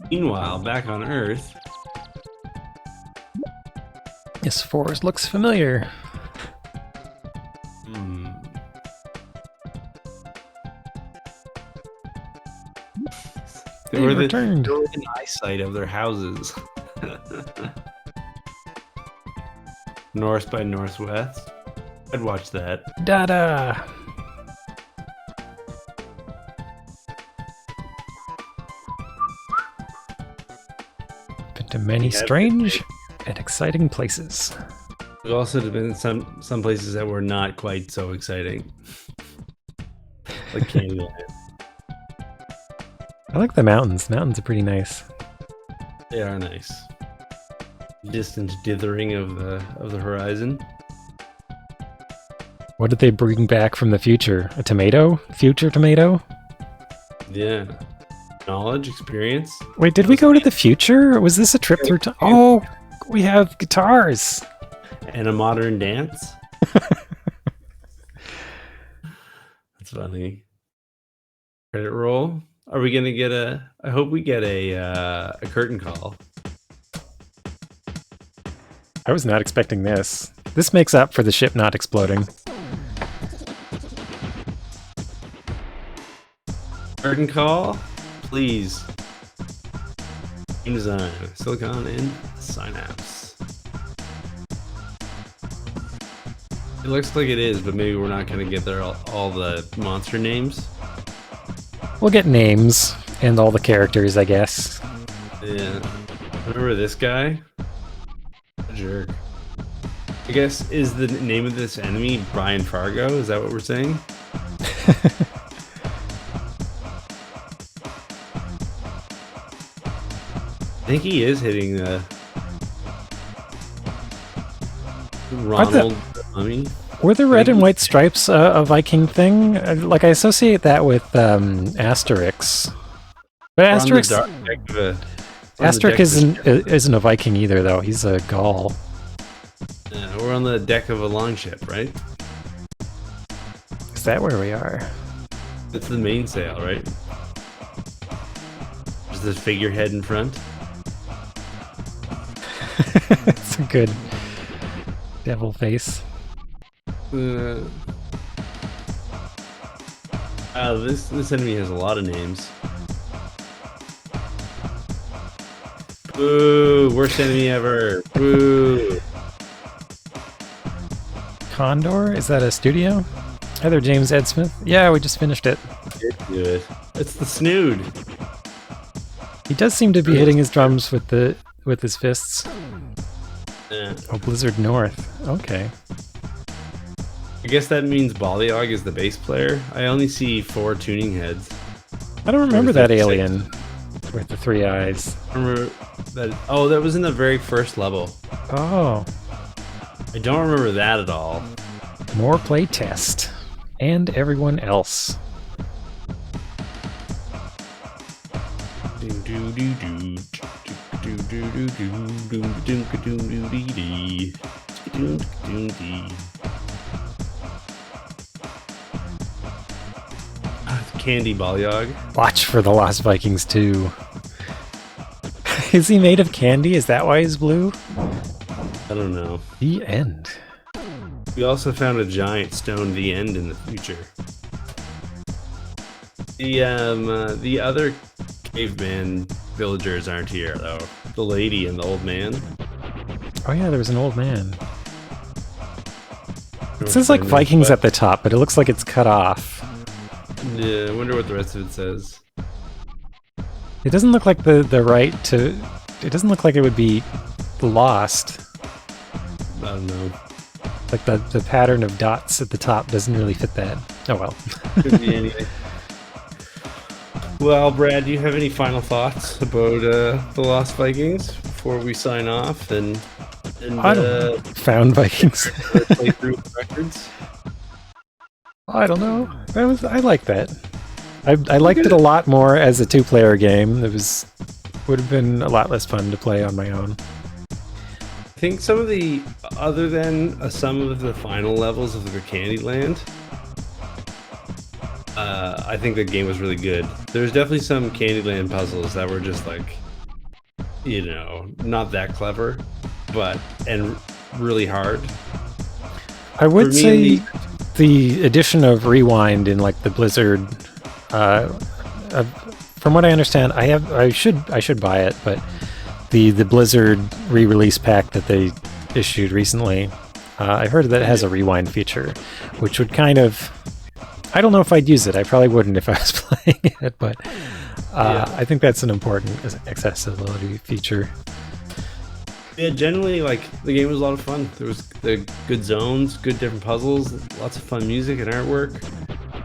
Meanwhile, back on Earth. This forest looks familiar. They were returned. Within eyesight of their houses. North by Northwest. I'd watch that. Dada! Been to many strange and exciting places. We've also been in some places that were not quite so exciting. Like Candyland. I like the mountains. Mountains are pretty nice. They are nice. Distant dithering of the horizon. What did they bring back from the future? A tomato? Future tomato? Yeah. Knowledge, experience. Wait, did we go to the future? Was this a trip through time? Oh, we have guitars. And a modern dance. That's funny. Credit roll. Are we gonna get I hope we get a curtain call. I was not expecting this. This makes up for the ship not exploding. Curtain call, please. Game design, Silicon and Synapse. It looks like it is, but maybe we're not gonna get there all the monster names. We'll get names and all the characters, I guess. Yeah. Remember this guy? Jerk. I guess, is the name of this enemy Brian Fargo? Is that what we're saying? I think he is hitting the Ronald. Were the red and white stripes a Viking thing? Like, I associate that with Asterix. But Asterix isn't a Viking either, though. He's a Gaul. Yeah, we're on the deck of a longship, right? Is that where we are? That's the mainsail, right? There's the figurehead in front. It's a good devil face. This enemy has a lot of names. Boo! Worst enemy ever. Boo! Condor? Is that a studio? Hi there, James Ed Smith. Yeah, we just finished it. Do it. It's the snood. He does seem to be hitting his drums with his fists. Yeah. Oh, Blizzard North. Okay. I guess that means Baliog is the bass player. I only see 4 tuning heads. I don't remember that alien with the 3 eyes. Remember that? Oh, that was in the very first level. Oh. I don't remember that at all. More play test. And everyone else. Candy Baliog. Watch for the Lost Vikings 2. Is he made of candy? Is that why he's blue? I don't know. The end. We also found a giant stone the end in the future. The other caveman villagers aren't here though. The lady and the old man. Oh yeah, there was an old man. It says like Vikings at the top, but it looks like it's cut off. Yeah, I wonder what the rest of it says. It doesn't look like the right to... It doesn't look like it would be Lost. I don't know. Like the pattern of dots at the top doesn't really fit that. Oh well. Could be anything. Well, Brad, do you have any final thoughts about the Lost Vikings before we sign off and I don't know. Found Vikings playthrough records? I don't know. I like that. I liked it a lot more as a 2-player game. It would have been a lot less fun to play on my own. I think some of the, other than some of the final levels of the Candyland, I think the game was really good. There's definitely some Candyland puzzles that were just like, you know, not that clever, and really hard. I would say the addition of Rewind in like the Blizzard, from what I understand, I should buy it, but the Blizzard re-release pack that they issued recently, I heard that it has a rewind feature, which would kind of... I don't know if I'd use it. I probably wouldn't if I was playing it, but I think that's an important accessibility feature. Yeah, generally, like, the game was a lot of fun. There was good zones, good different puzzles, lots of fun music and artwork,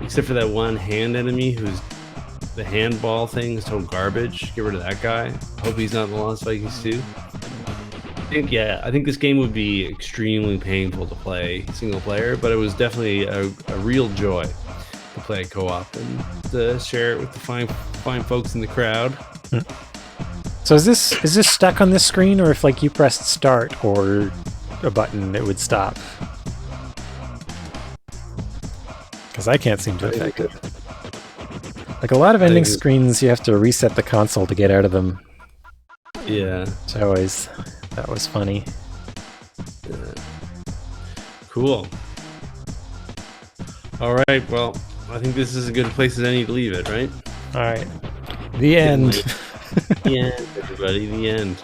except for that one hand enemy who's... The handball thing is total garbage. Get rid of that guy. Hope he's not in the Lost Vikings 2. I think this game would be extremely painful to play single player, but it was definitely a real joy to play co-op and to share it with the fine folks in the crowd. So is this stuck on this screen, or if like you pressed start or a button, it would stop? Because I can't seem to affect it. Like a lot of ending screens, you have to reset the console to get out of them. Yeah. So that was funny. Cool. All right. Well, I think this is as good a place as any to leave it, right? All right. The end. The end, everybody. The end.